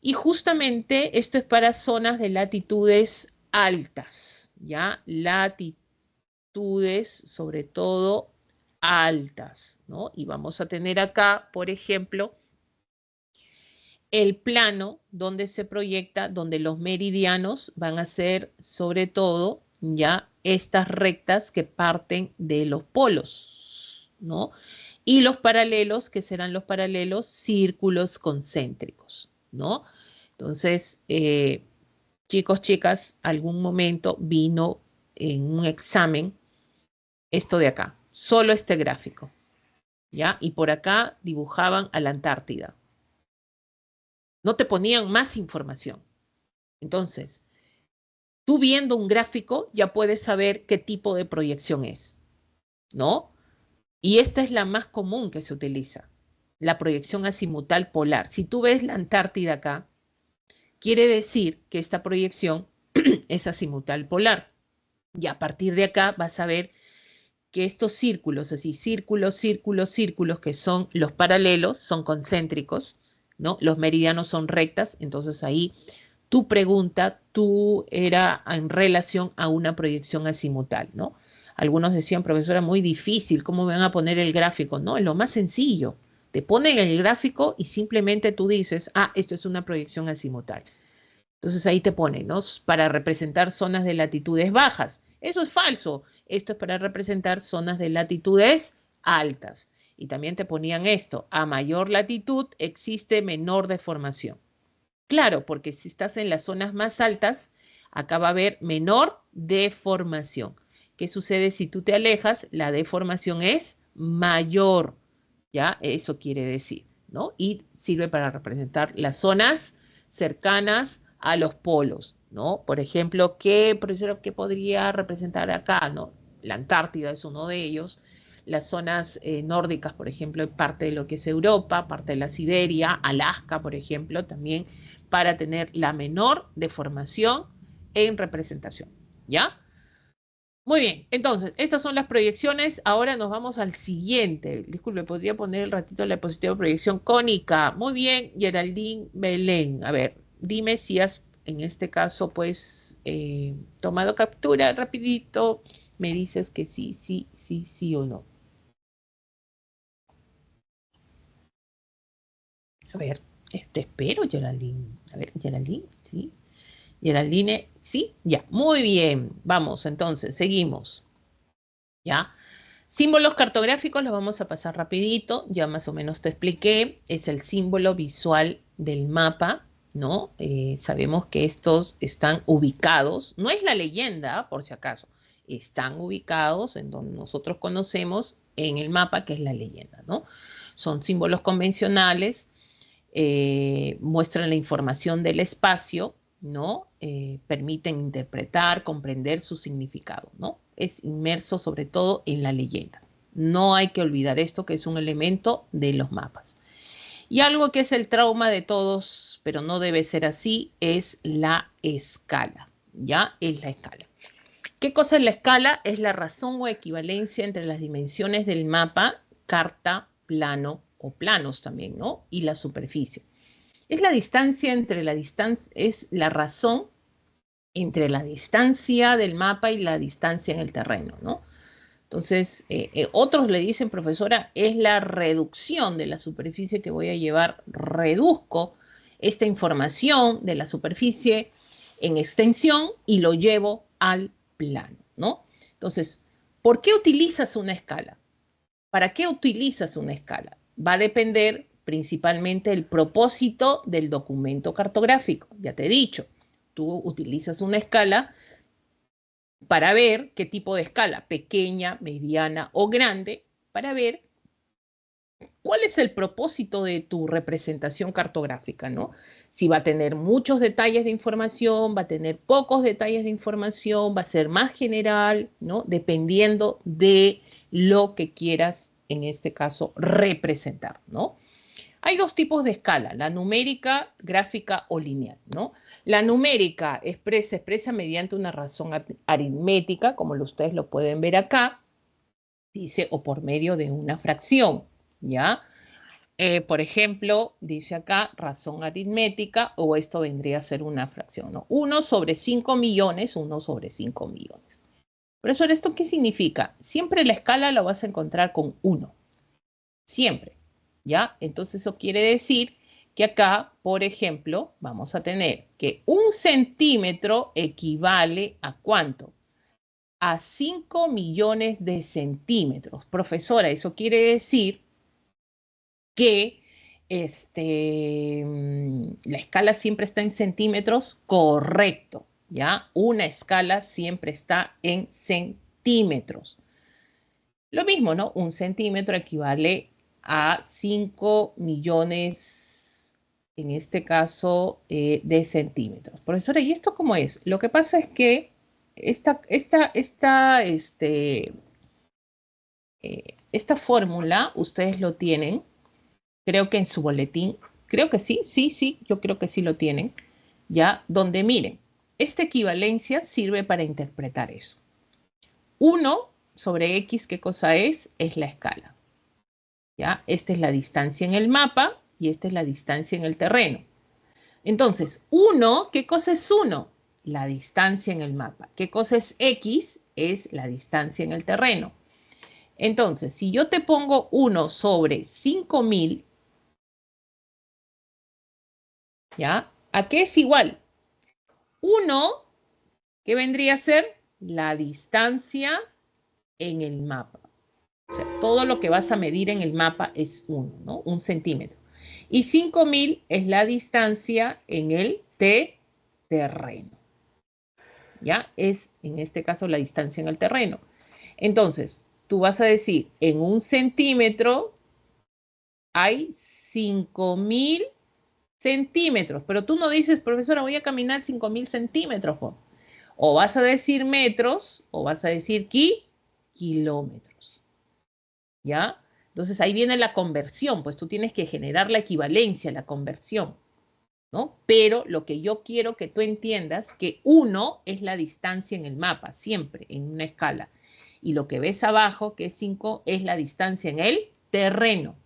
Y justamente esto es para zonas de latitudes altas, ¿ya? Latitudes, sobre todo, altas, ¿no? Y vamos a tener acá, por ejemplo, el plano donde se proyecta, donde los meridianos van a ser sobre todo ya estas rectas que parten de los polos, ¿no? Y los paralelos, que serán los paralelos círculos concéntricos, ¿no? Entonces, chicos, chicas, algún momento vino en un examen esto de acá, solo este gráfico, ¿ya? Y por acá dibujaban a la Antártida. No te ponían más información. Entonces, tú viendo un gráfico ya puedes saber qué tipo de proyección es, ¿no? Y esta es la más común que se utiliza, la proyección azimutal polar. Si tú ves la Antártida acá, quiere decir que esta proyección es azimutal polar. Y a partir de acá vas a ver que estos círculos, así, círculos, círculos, círculos, que son los paralelos, son concéntricos, ¿no? Los meridianos son rectas, entonces ahí tu pregunta, era en relación a una proyección azimutal, ¿no? Algunos decían, profesora, muy difícil, ¿cómo me van a poner el gráfico? No, es lo más sencillo. Te ponen el gráfico y simplemente tú dices, ah, esto es una proyección azimutal. Entonces ahí te pone, ¿no? Para representar zonas de latitudes bajas. Eso es falso. Esto es para representar zonas de latitudes altas. Y también te ponían esto, a mayor latitud existe menor deformación. Claro, porque si estás en las zonas más altas, acá va a haber menor deformación. ¿Qué sucede si tú te alejas? La deformación es mayor, ¿ya? Eso quiere decir, ¿no? Y sirve para representar las zonas cercanas a los polos, ¿no? Por ejemplo, profesora, qué podría representar acá, ¿no? La Antártida es uno de ellos. Las zonas nórdicas, por ejemplo, parte de lo que es Europa, parte de la Siberia, Alaska, por ejemplo, también para tener la menor deformación en representación, ¿ya? Muy bien, entonces, estas son las proyecciones. Ahora nos vamos al siguiente. Disculpe, podría poner el ratito la diapositiva de proyección cónica. Muy bien, Geraldine Belén. A ver, dime si has, en este caso, pues, tomado captura rapidito. Me dices que sí, sí, sí, sí o no. A ver, te espero, Geraldine. A ver, Geraldine, sí. Geraldine, sí, ya, muy bien. Vamos, entonces, seguimos, ¿ya? Símbolos cartográficos los vamos a pasar rapidito, ya más o menos te expliqué, es el símbolo visual del mapa, ¿no? Sabemos que estos están ubicados, no es la leyenda, por si acaso, están ubicados en donde nosotros conocemos en el mapa, que es la leyenda, ¿no? Son símbolos convencionales, muestran la información del espacio, ¿no? Permiten interpretar, comprender su significado, ¿no? Es inmerso sobre todo en la leyenda. No hay que olvidar esto, que es un elemento de los mapas. Y algo que es el trauma de todos, pero no debe ser así, es la escala, ¿ya? Es la escala. ¿Qué cosa es la escala? Es la razón o equivalencia entre las dimensiones del mapa, carta, plano o planos también, ¿no? Y la superficie. Es la distancia entre la distancia, es la razón entre la distancia del mapa y la distancia en el terreno, ¿no? Entonces, otros le dicen, profesora, es la reducción de la superficie que voy a llevar, reduzco esta información de la superficie en extensión y lo llevo al plano, ¿no? Entonces, ¿por qué utilizas una escala? ¿Para qué utilizas una escala? Va a depender principalmente del propósito del documento cartográfico. Ya te he dicho, tú utilizas una escala para ver qué tipo de escala, pequeña, mediana o grande, para ver cuál es el propósito de tu representación cartográfica, ¿no? Si va a tener muchos detalles de información, va a tener pocos detalles de información, va a ser más general, ¿no? Dependiendo de lo que quieras, en este caso, representar, ¿no? Hay dos tipos de escala, la numérica, gráfica o lineal, ¿no? La numérica se expresa mediante una razón aritmética, como ustedes lo pueden ver acá, dice, o por medio de una fracción, ¿ya? Por ejemplo, dice acá razón aritmética, o esto vendría a ser una fracción, ¿no? 1 sobre 5 millones, 1 sobre 5 millones. Profesor, ¿esto qué significa? Siempre la escala la vas a encontrar con 1, siempre, ¿ya? Entonces eso quiere decir que acá, por ejemplo, vamos a tener que 1 centímetro equivale a ¿cuánto? A 5 millones de centímetros. Profesora, eso quiere decir que la escala siempre está en centímetros, correcto, ¿ya? Una escala siempre está en centímetros. Lo mismo, ¿no? 1 centímetro equivale a 5 millones, en este caso, de centímetros. Profesora, ¿y esto cómo es? Lo que pasa es que esta fórmula ustedes lo tienen, creo que en su boletín, creo que sí, sí, sí, yo creo que sí lo tienen, ya, donde miren, esta equivalencia sirve para interpretar eso. 1 sobre X, ¿qué cosa es? Es la escala. ¿Ya? Esta es la distancia en el mapa y esta es la distancia en el terreno. Entonces, 1, ¿qué cosa es 1? La distancia en el mapa. ¿Qué cosa es X? Es la distancia en el terreno. Entonces, si yo te pongo 1 sobre 5000, ¿ya? ¿A qué es igual? 1, ¿qué vendría a ser? La distancia en el mapa. O sea, todo lo que vas a medir en el mapa es 1, ¿no? 1 centímetro. Y 5000 es la distancia en el terreno. ¿Ya? Es, en este caso, la distancia en el terreno. Entonces, tú vas a decir, en 1 centímetro hay 5000 centímetros, pero tú no dices, profesora, voy a caminar 5000 centímetros. O vas a decir metros o vas a decir kilómetros. ¿Ya? Entonces ahí viene la conversión, pues tú tienes que generar la equivalencia, la conversión, ¿no? Pero lo que yo quiero que tú entiendas, que 1 es la distancia en el mapa, siempre en una escala. Y lo que ves abajo, que es 5, es la distancia en el terreno.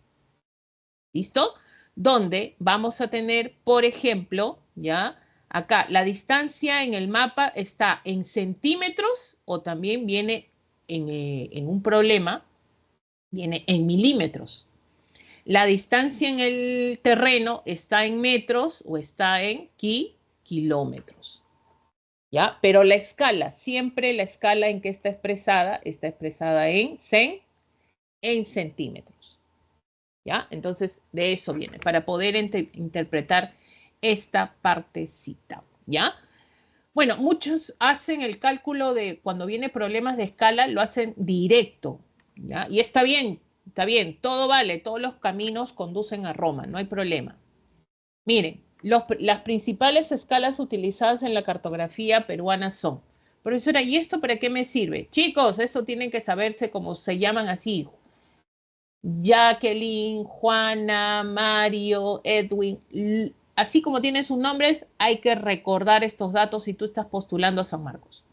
¿Listo? Donde vamos a tener, por ejemplo, ¿ya? Acá, la distancia en el mapa está en centímetros o también viene en un problema, viene en milímetros. La distancia en el terreno está en metros o está en kilómetros. ¿Ya? Pero la escala, siempre la escala en que está expresada en centímetros. ¿Ya? Entonces, de eso viene, para poder interpretar esta partecita, ¿ya? Bueno, muchos hacen el cálculo de cuando viene problemas de escala, lo hacen directo, ¿ya? Y está bien, todo vale, todos los caminos conducen a Roma, no hay problema. Miren, las principales escalas utilizadas en la cartografía peruana son, profesora, ¿y esto para qué me sirve? Chicos, esto tienen que saberse cómo se llaman así, Jacqueline, Juana, Mario, Edwin, así como tienen sus nombres, hay que recordar estos datos si tú estás postulando a San Marcos.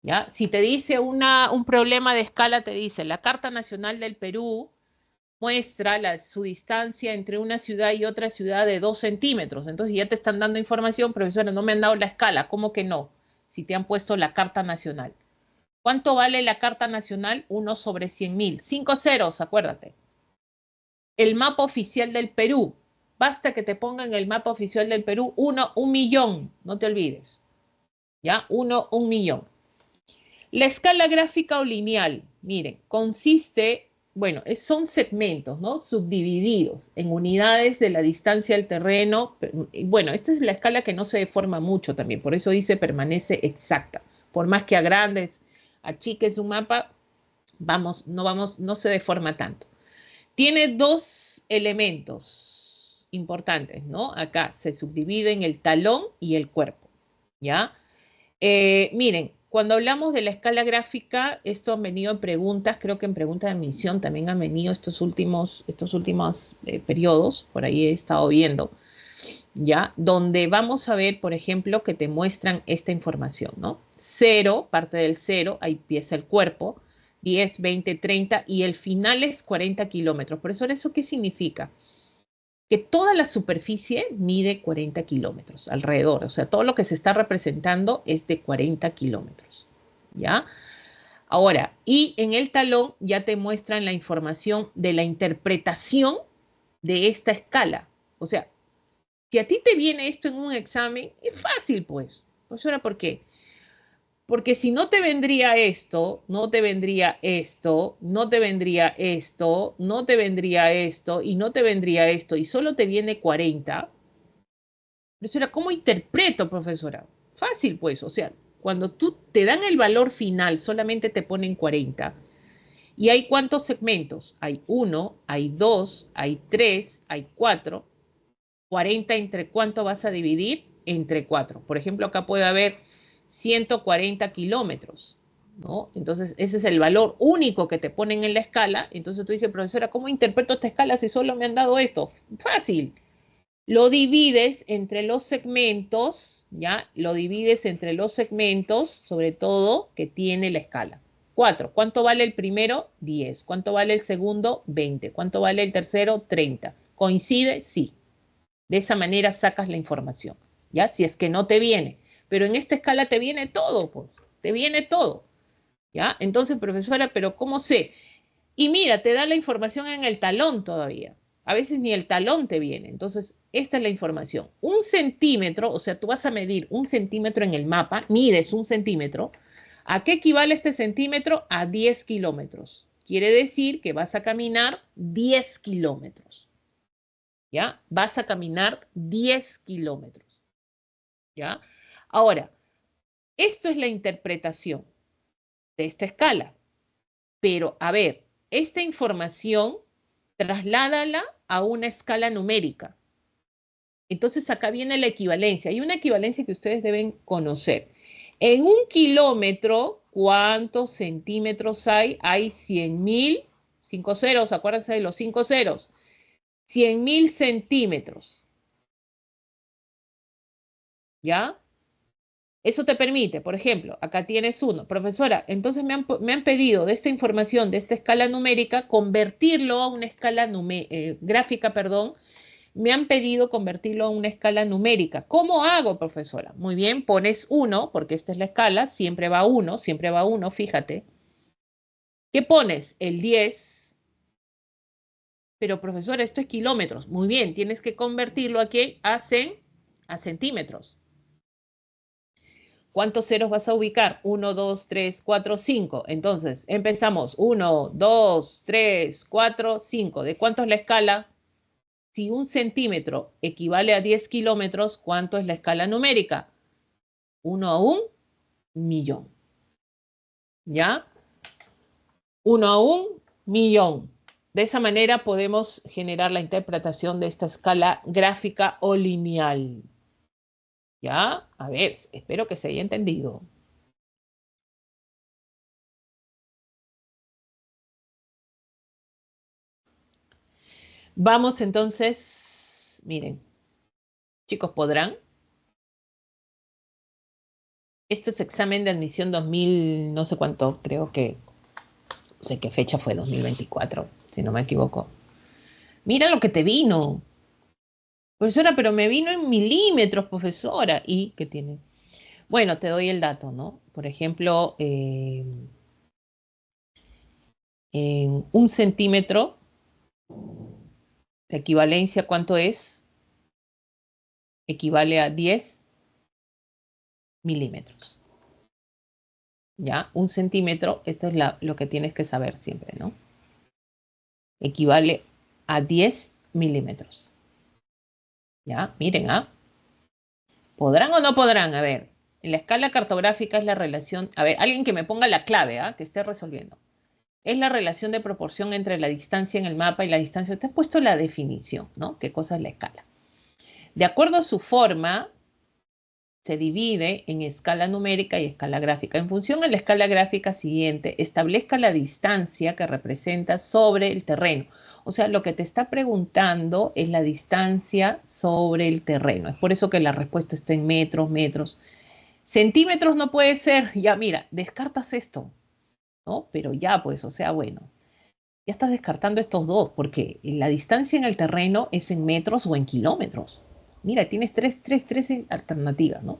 ¿Ya? Si te dice un problema de escala, te dice, la Carta Nacional del Perú muestra su distancia entre una ciudad y otra ciudad de 2 centímetros. Entonces ya te están dando información, profesora, no me han dado la escala. ¿Cómo que no? Si te han puesto la Carta Nacional. ¿Cuánto vale la Carta Nacional? 1 sobre 100.000. 5 ceros, acuérdate. El mapa oficial del Perú. Basta que te pongan el mapa oficial del Perú, 1 millón, no te olvides. ¿Ya? 1 millón. La escala gráfica o lineal, miren, consiste, bueno, son segmentos, ¿no? Subdivididos en unidades de la distancia del terreno. Bueno, esta es la escala que no se deforma mucho también, por eso dice permanece exacta. Por más que agrandes, achiques un mapa, no se deforma tanto. Tiene dos elementos importantes, ¿no? Acá se subdivide en el talón y el cuerpo, ¿ya? Miren, cuando hablamos de la escala gráfica, esto han venido en preguntas, creo que en preguntas de admisión también han venido estos últimos periodos, por ahí he estado viendo, ¿ya? Donde vamos a ver, por ejemplo, que te muestran esta información, ¿no? 0, parte del 0, ahí empieza el cuerpo, 10, 20, 30 y el final es 40 kilómetros. Profesor, ¿eso qué significa? Que toda la superficie mide 40 kilómetros alrededor, o sea, todo lo que se está representando es de 40 kilómetros, ¿ya? Ahora, y en el talón ya te muestran la información de la interpretación de esta escala. O sea, si a ti te viene esto en un examen, es fácil, pues. Profesora, ¿por qué? Porque si no te vendría esto, no te vendría esto, no te vendría esto, no te vendría esto y no te vendría esto y solo te viene 40. Profesora, ¿cómo interpreto, profesora? Fácil, pues, o sea, cuando tú te dan el valor final, solamente te ponen 40. ¿Y hay cuántos segmentos? Hay 1, hay 2, hay 3, hay 4. 40 entre cuánto vas a dividir? Entre 4. Por ejemplo, acá puede haber 140 kilómetros, ¿no? Entonces, ese es el valor único que te ponen en la escala. Entonces tú dices, profesora, ¿cómo interpreto esta escala si solo me han dado esto? Fácil. Lo divides entre los segmentos, ¿ya? Lo divides entre los segmentos, sobre todo, que tiene la escala. 4. ¿Cuánto vale el primero? 10. ¿Cuánto vale el segundo? 20. ¿Cuánto vale el tercero? 30. ¿Coincide? Sí. De esa manera sacas la información, ¿ya? Si es que no te viene. Pero en esta escala te viene todo, pues. Te viene todo, ¿ya? Entonces, profesora, ¿pero cómo sé? Y mira, te da la información en el talón todavía. A veces ni el talón te viene. Entonces, esta es la información. 1 centímetro, o sea, tú vas a medir 1 centímetro en el mapa, mides 1 centímetro. ¿A qué equivale este centímetro? A 10 kilómetros. quiere decir que vas a caminar 10 kilómetros. ¿Ya? Vas a caminar 10 kilómetros. ¿Ya? Ahora, esto es la interpretación de esta escala. Pero, a ver, esta información, trasládala a una escala numérica. Entonces, acá viene la equivalencia. Hay una equivalencia que ustedes deben conocer. En un kilómetro, ¿cuántos centímetros hay? Hay 100.000, 5 ceros, acuérdense de los 5 ceros. 100.000 centímetros. ¿Ya? Eso te permite, por ejemplo, acá tienes uno. Profesora, entonces me han pedido de esta información, de esta escala numérica, convertirlo a una escala gráfica, perdón. Me han pedido convertirlo a una escala numérica. ¿Cómo hago, profesora? Muy bien, pones uno, porque esta es la escala, siempre va uno, fíjate. ¿Qué pones? El 10. Pero, profesora, esto es kilómetros. Muy bien, tienes que convertirlo aquí a centímetros. ¿Cuántos ceros vas a ubicar? 1, 2, 3, 4, 5. Entonces, empezamos. 1, 2, 3, 4, 5. ¿De cuánto es la escala? Si un centímetro equivale a 10 kilómetros, ¿cuánto es la escala numérica? 1 a un millón. ¿Ya? 1 a un millón. De esa manera podemos generar la interpretación de esta escala gráfica o lineal. ¿Ya? A ver, espero que se haya entendido. Vamos entonces, miren, chicos, ¿podrán? Esto es examen de admisión 2000, no sé cuánto, creo que, no sé qué fecha fue, 2024, si no me equivoco. Mira lo que te vino. Profesora, pero me vino en milímetros, profesora. ¿Y qué tiene? Bueno, te doy el dato, ¿no? Por ejemplo, en un centímetro, la equivalencia, ¿cuánto es? Equivale a 10 milímetros. ¿Ya? Un centímetro, esto es lo que tienes que saber siempre, ¿no? Equivale a 10 milímetros. ¿Ya? Miren, ¿ah? ¿Podrán o no podrán? A ver, en la escala cartográfica es la relación, a ver, alguien que me ponga la clave, ¿ah? Que esté resolviendo. Es la relación de proporción entre la distancia en el mapa y la distancia. Te has puesto la definición, ¿no? ¿Qué cosa es la escala? De acuerdo a su forma, se divide en escala numérica y escala gráfica. En función de la escala gráfica siguiente, establezca la distancia que representa sobre el terreno. O sea, lo que te está preguntando es la distancia sobre el terreno. Es por eso que la respuesta está en metros, metros. Centímetros no puede ser. Ya, mira, descartas esto, ¿no? Pero ya, pues, o sea, bueno, ya estás descartando estos dos, porque la distancia en el terreno es en metros o en kilómetros. Mira, tienes tres alternativas, ¿no?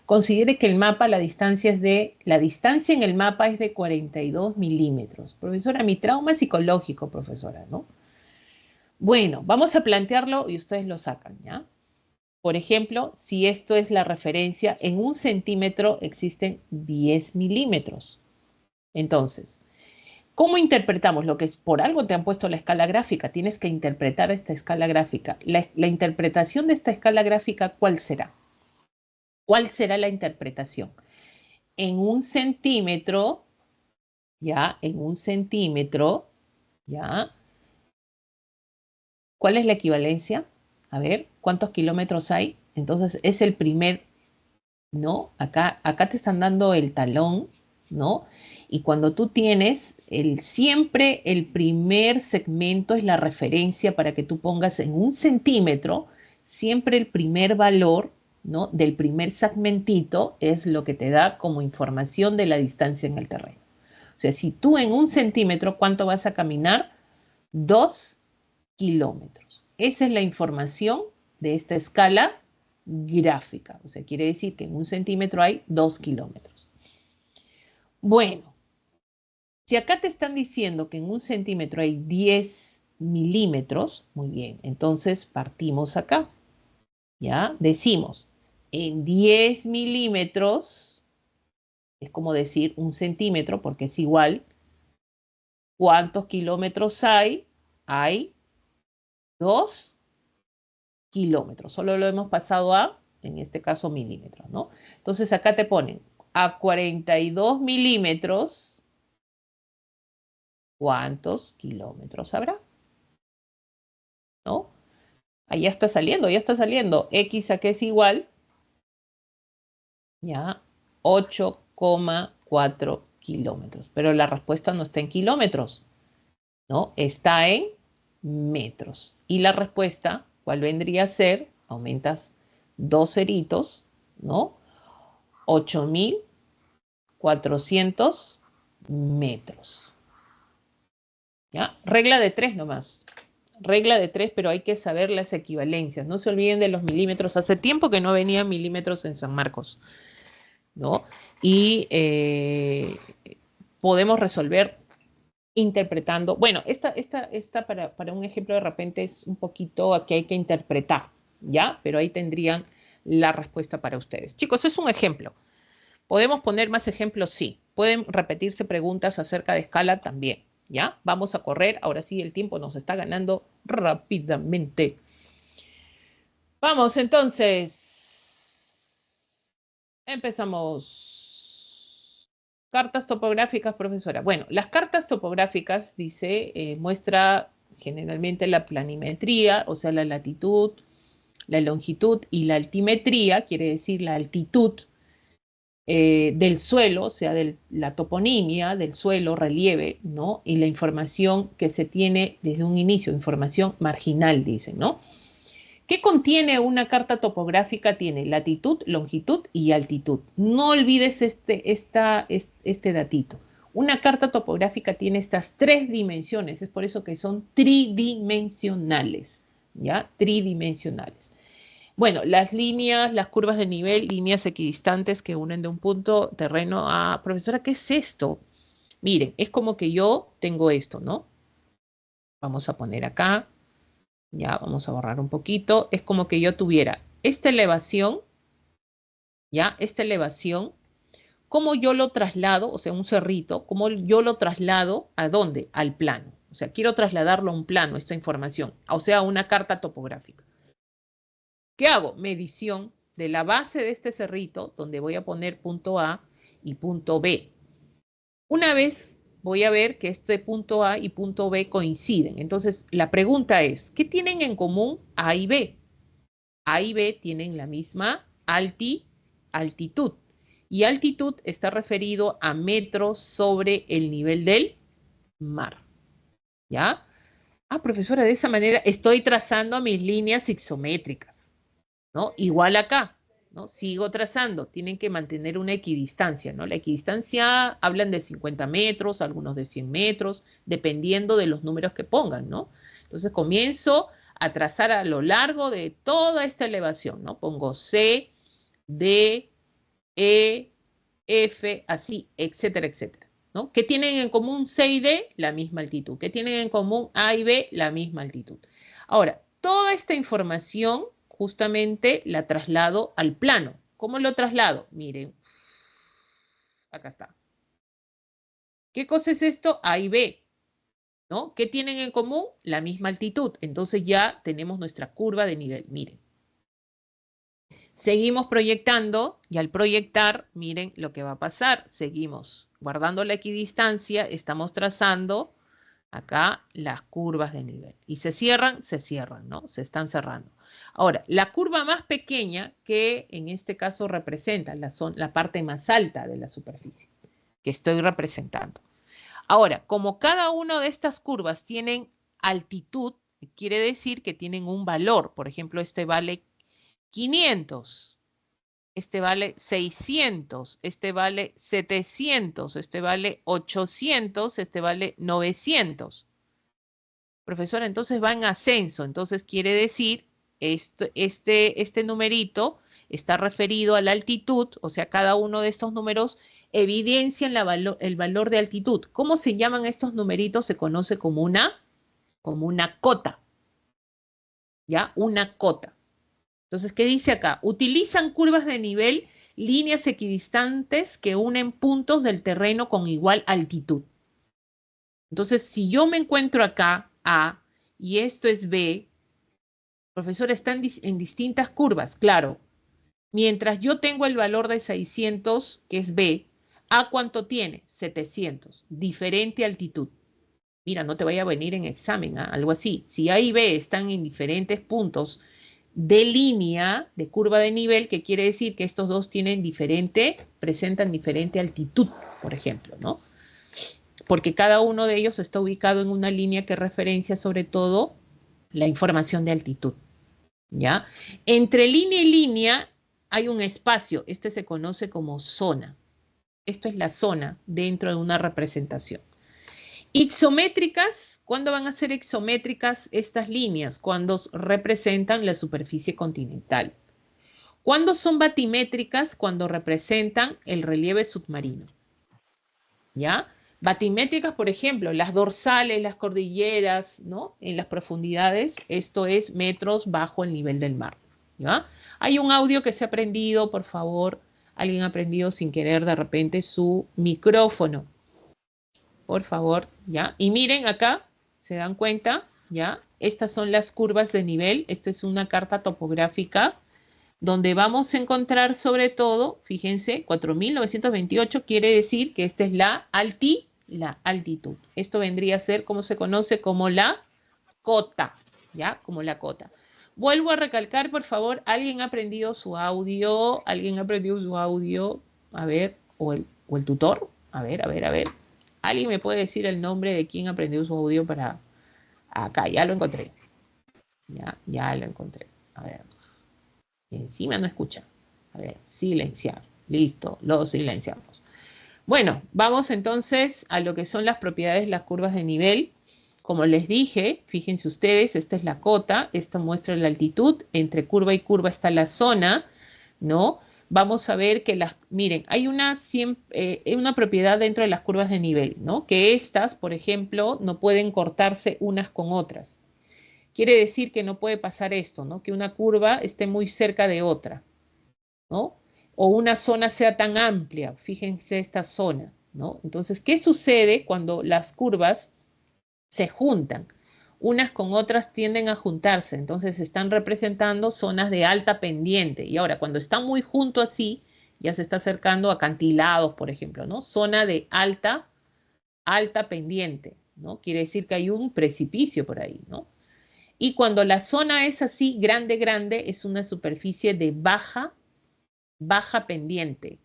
Considere que el mapa, la distancia en el mapa es de 42 milímetros. Profesora, mi trauma es psicológico, profesora, ¿no? Bueno, vamos a plantearlo y ustedes lo sacan, ¿ya? Por ejemplo, si esto es la referencia, en un centímetro existen 10 milímetros. Entonces, ¿cómo interpretamos lo que es? Por algo te han puesto la escala gráfica, tienes que interpretar esta escala gráfica. La interpretación de esta escala gráfica, ¿cuál será? ¿Cuál será la interpretación? En un centímetro, ya, en un centímetro, ya, ¿cuál es la equivalencia? A ver, ¿cuántos kilómetros hay? Entonces es el primer, ¿no? Acá te están dando el talón, ¿no? Y cuando tú tienes siempre el primer segmento es la referencia para que tú pongas en un centímetro, siempre el primer valor, ¿no? Del primer segmentito es lo que te da como información de la distancia en el terreno. O sea, si tú en un centímetro, ¿cuánto vas a caminar? 2 kilómetros. Esa es la información de esta escala gráfica. O sea, quiere decir que en un centímetro hay 2 kilómetros. Bueno, si acá te están diciendo que en un centímetro hay 10 milímetros, muy bien, entonces partimos acá. ¿Ya? Decimos, en 10 milímetros, es como decir un centímetro porque es igual ¿Cuántos kilómetros hay? Hay 2 kilómetros. Solo lo hemos pasado a, en este caso, milímetros, ¿no? Entonces acá te ponen a 42 milímetros, ¿cuántos kilómetros habrá? ¿No? Ahí ya está saliendo, ya está saliendo. X a que es igual, ya, 8,4 kilómetros. Pero la respuesta no está en kilómetros, ¿no? Está en metros. Y la respuesta, ¿cuál vendría a ser? Aumentas dos ceritos, ¿no? 8.400 metros. ¿Ya? Regla de tres nomás. Regla de tres, pero hay que saber las equivalencias. No se olviden de los milímetros. Hace tiempo que no venían milímetros en San Marcos, ¿no? Y podemos resolver interpretando. Bueno, esta para un ejemplo de repente es un poquito que hay que interpretar, ¿ya? Pero ahí tendrían la respuesta para ustedes. Chicos, es un ejemplo. ¿Podemos poner más ejemplos? Sí. ¿Pueden repetirse preguntas acerca de escala? También, ¿ya? Vamos a correr. Ahora sí, el tiempo nos está ganando rápidamente. Vamos, entonces. Empezamos. Cartas topográficas, profesora. Bueno, las cartas topográficas, dice, muestra generalmente la planimetría, o sea, la latitud, la longitud y la altimetría, quiere decir la altitud del suelo, o sea, de la toponimia del suelo, relieve, ¿no? Y la información que se tiene desde un inicio, información marginal, dicen, ¿no? ¿Qué contiene una carta topográfica? Tiene latitud, longitud y altitud. No olvides este datito. Una carta topográfica tiene estas tres dimensiones, es por eso que son tridimensionales, ¿ya? Tridimensionales. Bueno, las líneas, las curvas de nivel, líneas equidistantes que unen de un punto terreno a... Profesora, ¿qué es esto? Miren, es como que yo tengo esto, ¿no? Vamos a poner acá, ya vamos a borrar un poquito. Es como que yo tuviera esta elevación, ¿ya? Esta elevación, ¿cómo yo lo traslado? O sea, un cerrito, ¿cómo yo lo traslado? ¿A dónde? Al plano. O sea, quiero trasladarlo a un plano, esta información, o sea, a una carta topográfica. ¿Qué hago? Medición de la base de este cerrito, donde voy a poner punto A y punto B. Una vez voy a ver que este punto A y punto B coinciden. Entonces, la pregunta es, ¿qué tienen en común A y B? A y B tienen la misma altitud. Y altitud está referido a metros sobre el nivel del mar. ¿Ya? Ah, profesora, de esa manera estoy trazando mis líneas isométricas, ¿no? Igual acá, ¿no? Sigo trazando, tienen que mantener una equidistancia, ¿no? La equidistancia hablan de 50 metros, algunos de 100 metros, dependiendo de los números que pongan, ¿no? Entonces comienzo a trazar a lo largo de toda esta elevación, ¿no? Pongo C, D, E, F, así, etcétera, etcétera, ¿no? ¿Qué tienen en común C y D? La misma altitud. ¿Qué tienen en común A y B? La misma altitud. Ahora, toda esta información justamente la traslado al plano. ¿Cómo lo traslado? Miren, acá está. ¿Qué cosa es esto? A y B, ¿no? ¿Qué tienen en común? La misma altitud. Entonces ya tenemos nuestra curva de nivel. Miren. Seguimos proyectando y al proyectar, miren lo que va a pasar. Seguimos guardando la equidistancia, estamos trazando acá las curvas de nivel. Y se cierran, ¿no? Se están cerrando. Ahora, la curva más pequeña que en este caso representa la parte más alta de la superficie que estoy representando. Ahora, como cada una de estas curvas tienen altitud, quiere decir que tienen un valor. Por ejemplo, este vale 500, este vale 600, este vale 700, este vale 800, este vale 900. Profesora, entonces va en ascenso, entonces quiere decir, este numerito está referido a la altitud, o sea, cada uno de estos números evidencian el valor de altitud. ¿Cómo se llaman estos numeritos? Se conoce como una cota, ¿ya? Una cota. Entonces, ¿qué dice acá? Utilizan curvas de nivel, líneas equidistantes que unen puntos del terreno con igual altitud. Entonces, si yo me encuentro acá, A, y esto es B, profesor, están en distintas curvas, claro. Mientras yo tengo el valor de 600, que es B, ¿A cuánto tiene? 700, diferente altitud. Mira, no te vaya a venir en examen, ¿ah? Algo así. Si A y B están en diferentes puntos de línea, de curva de nivel, que quiere decir que estos dos presentan diferente altitud, por ejemplo, ¿no? Porque cada uno de ellos está ubicado en una línea que referencia sobre todo la información de altitud, ¿ya? Entre línea y línea hay un espacio, este se conoce como zona. Esto es la zona dentro de una representación. Isométricas, ¿cuándo van a ser isométricas estas líneas? Cuando representan la superficie continental. ¿Cuándo son batimétricas? Cuando representan el relieve submarino. ¿Ya? Batimétricas, por ejemplo, las dorsales, las cordilleras, ¿no? En las profundidades, esto es metros bajo el nivel del mar. ¿Ya? Hay un audio que se ha prendido, por favor. Alguien ha prendido sin querer de repente su micrófono. Por favor, ¿ya? Y miren acá, ¿se dan cuenta? ¿Ya? Estas son las curvas de nivel. Esta es una carta topográfica donde vamos a encontrar sobre todo, fíjense, 4.928 quiere decir que esta es la altitud. Esto vendría a ser como se conoce como la cota, ¿ya? Como la cota. Vuelvo a recalcar, por favor, ¿alguien ha aprendido su audio? ¿Alguien ha aprendido su audio? A ver, o el tutor. A ver, a ver, a ver. ¿Alguien me puede decir el nombre de quién aprendió su audio para... Acá, ya lo encontré. Ya lo encontré. A ver. Encima no escucha. A ver, silenciar. Listo, lo silenciamos. Bueno, vamos entonces a lo que son las propiedades de las curvas de nivel. Como les dije, fíjense ustedes, esta es la cota, esta muestra la altitud, entre curva y curva está la zona, ¿no? Vamos a ver que miren, hay una propiedad dentro de las curvas de nivel, ¿no? Que estas, por ejemplo, no pueden cortarse unas con otras. Quiere decir que no puede pasar esto, ¿no? Que una curva esté muy cerca de otra, ¿no? O una zona sea tan amplia, fíjense esta zona, ¿no? Entonces, ¿qué sucede cuando las curvas se juntan? Unas con otras tienden a juntarse, entonces están representando zonas de alta pendiente. Y ahora, cuando están muy junto así, ya se está acercando a acantilados, por ejemplo, ¿no? Zona de alta pendiente, ¿no? Quiere decir que hay un precipicio por ahí, ¿no? Y cuando la zona es así, grande, grande, es una superficie de baja pendiente.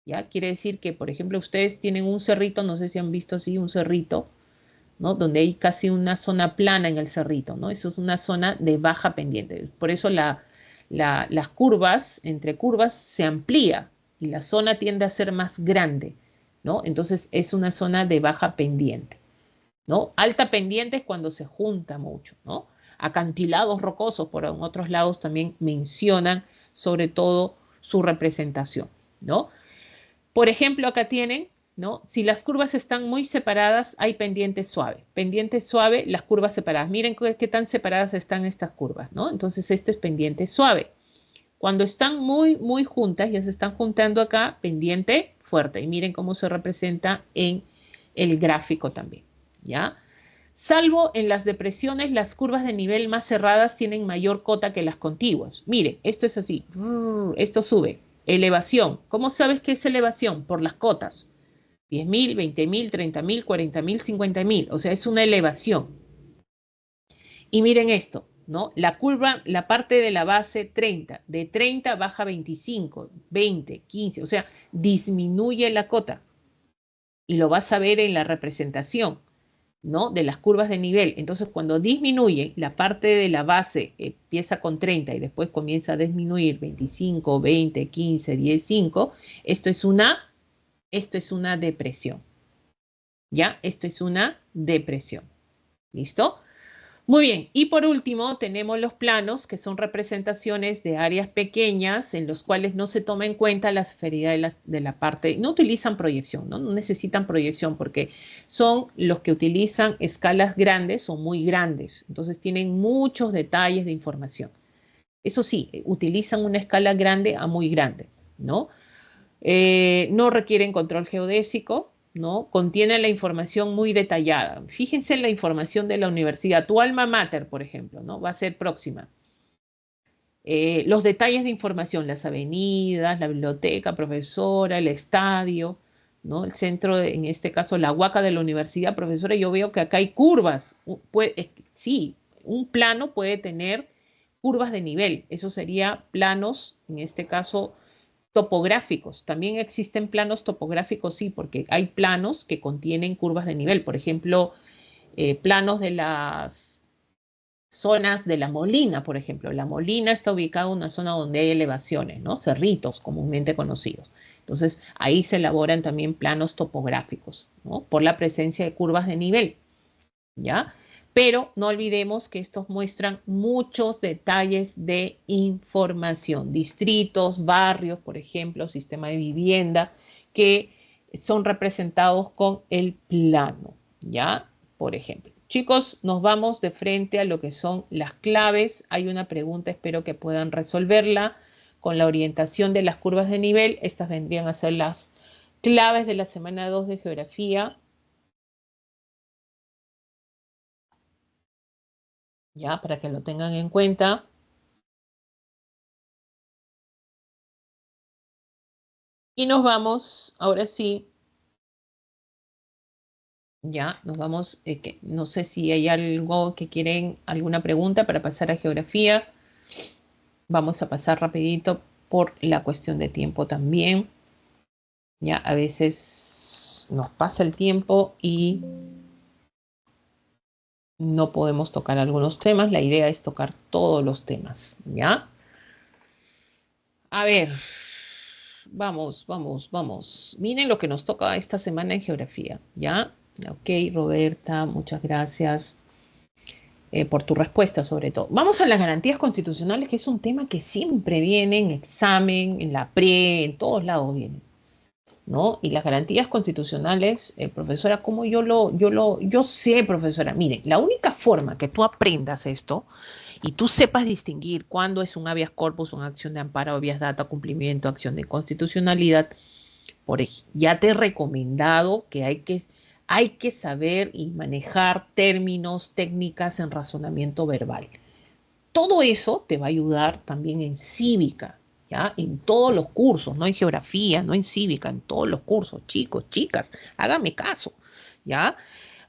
¿Ya? Quiere decir que, por ejemplo, ustedes tienen un cerrito, no sé si han visto así un cerrito, ¿no? Donde hay casi una zona plana en el cerrito, ¿no? Eso es una zona de baja pendiente. Por eso las curvas, entre curvas, se amplía y la zona tiende a ser más grande, ¿no? Entonces es una zona de baja pendiente, ¿no? Alta pendiente es cuando se junta mucho, ¿no? Acantilados rocosos, por otros lados también mencionan sobre todo su representación, ¿no? Por ejemplo, acá tienen, ¿no? Si las curvas están muy separadas, hay pendiente suave. Pendiente suave, las curvas separadas. Miren qué tan separadas están estas curvas, ¿no? Entonces, esto es pendiente suave. Cuando están muy, muy juntas, ya se están juntando acá, pendiente fuerte. Y miren cómo se representa en el gráfico también, ¿ya? Salvo en las depresiones, las curvas de nivel más cerradas tienen mayor cota que las contiguas. Mire, esto es así. Esto sube. Elevación. ¿Cómo sabes qué es elevación? Por las cotas. 10.000, 20.000, 30.000, 40.000, 50.000. O sea, es una elevación. Y miren esto, ¿no? La curva, la parte de la base 30. De 30 baja 25, 20, 15. O sea, disminuye la cota. Y lo vas a ver en la representación, ¿no? De las curvas de nivel. Entonces, cuando disminuye, la parte de la base empieza con 30 y después comienza a disminuir 25, 20, 15, 10, 5, esto es una depresión. ¿Ya? Esto es una depresión. ¿Listo? Muy bien, y por último tenemos los planos, que son representaciones de áreas pequeñas en los cuales no se toma en cuenta la esferidad de la parte, no utilizan proyección, ¿no? No necesitan proyección porque son los que utilizan escalas grandes o muy grandes, entonces tienen muchos detalles de información. Eso sí, utilizan una escala grande a muy grande, ¿no? No requieren control geodésico, ¿no? Contiene la información muy detallada. Fíjense en la información de la universidad. Tu alma mater, por ejemplo, ¿no? Va a ser próxima. Los detalles de información, las avenidas, la biblioteca, profesora, el estadio, ¿no? El centro, en este caso, la huaca de la universidad, profesora, yo veo que acá hay curvas. Sí, un plano puede tener curvas de nivel. Eso sería planos, en este caso, topográficos. También existen planos topográficos, sí, porque hay planos que contienen curvas de nivel. Por ejemplo, planos de las zonas de La Molina, por ejemplo. La Molina está ubicada en una zona donde hay elevaciones, ¿no? Cerritos, comúnmente conocidos. Entonces, ahí se elaboran también planos topográficos, ¿no? Por la presencia de curvas de nivel, ¿ya? Pero no olvidemos que estos muestran muchos detalles de información, distritos, barrios, por ejemplo, sistema de vivienda, que son representados con el plano, ¿ya? Por ejemplo. Chicos, nos vamos de frente a lo que son las claves. Hay una pregunta, espero que puedan resolverla con la orientación de las curvas de nivel. Estas vendrían a ser las claves de la semana 2 de geografía. Ya, para que lo tengan en cuenta. Y nos vamos, ahora sí, ya, nos vamos, no sé si hay algo que quieren, alguna pregunta para pasar a geografía. Vamos a pasar rapidito por la cuestión de tiempo también. Ya, a veces nos pasa el tiempo y no podemos tocar algunos temas. La idea es tocar todos los temas, ¿ya? A ver, vamos. Miren lo que nos toca esta semana en geografía, ¿ya? Ok, Roberta, muchas gracias por tu respuesta sobre todo. Vamos a las garantías constitucionales, que es un tema que siempre viene en examen, en la pre, en todos lados viene, ¿no? Y las garantías constitucionales, profesora, como yo sé, profesora, mire, la única forma que tú aprendas esto y tú sepas distinguir cuándo es un habeas corpus, una acción de amparo, habeas data, cumplimiento, acción de constitucionalidad, ya te he recomendado que hay que saber y manejar términos, técnicas en razonamiento verbal. Todo eso te va a ayudar también en cívica, ¿ya? En todos los cursos, no en geografía, no en cívica, en todos los cursos, chicos, chicas, hágame caso, ¿ya?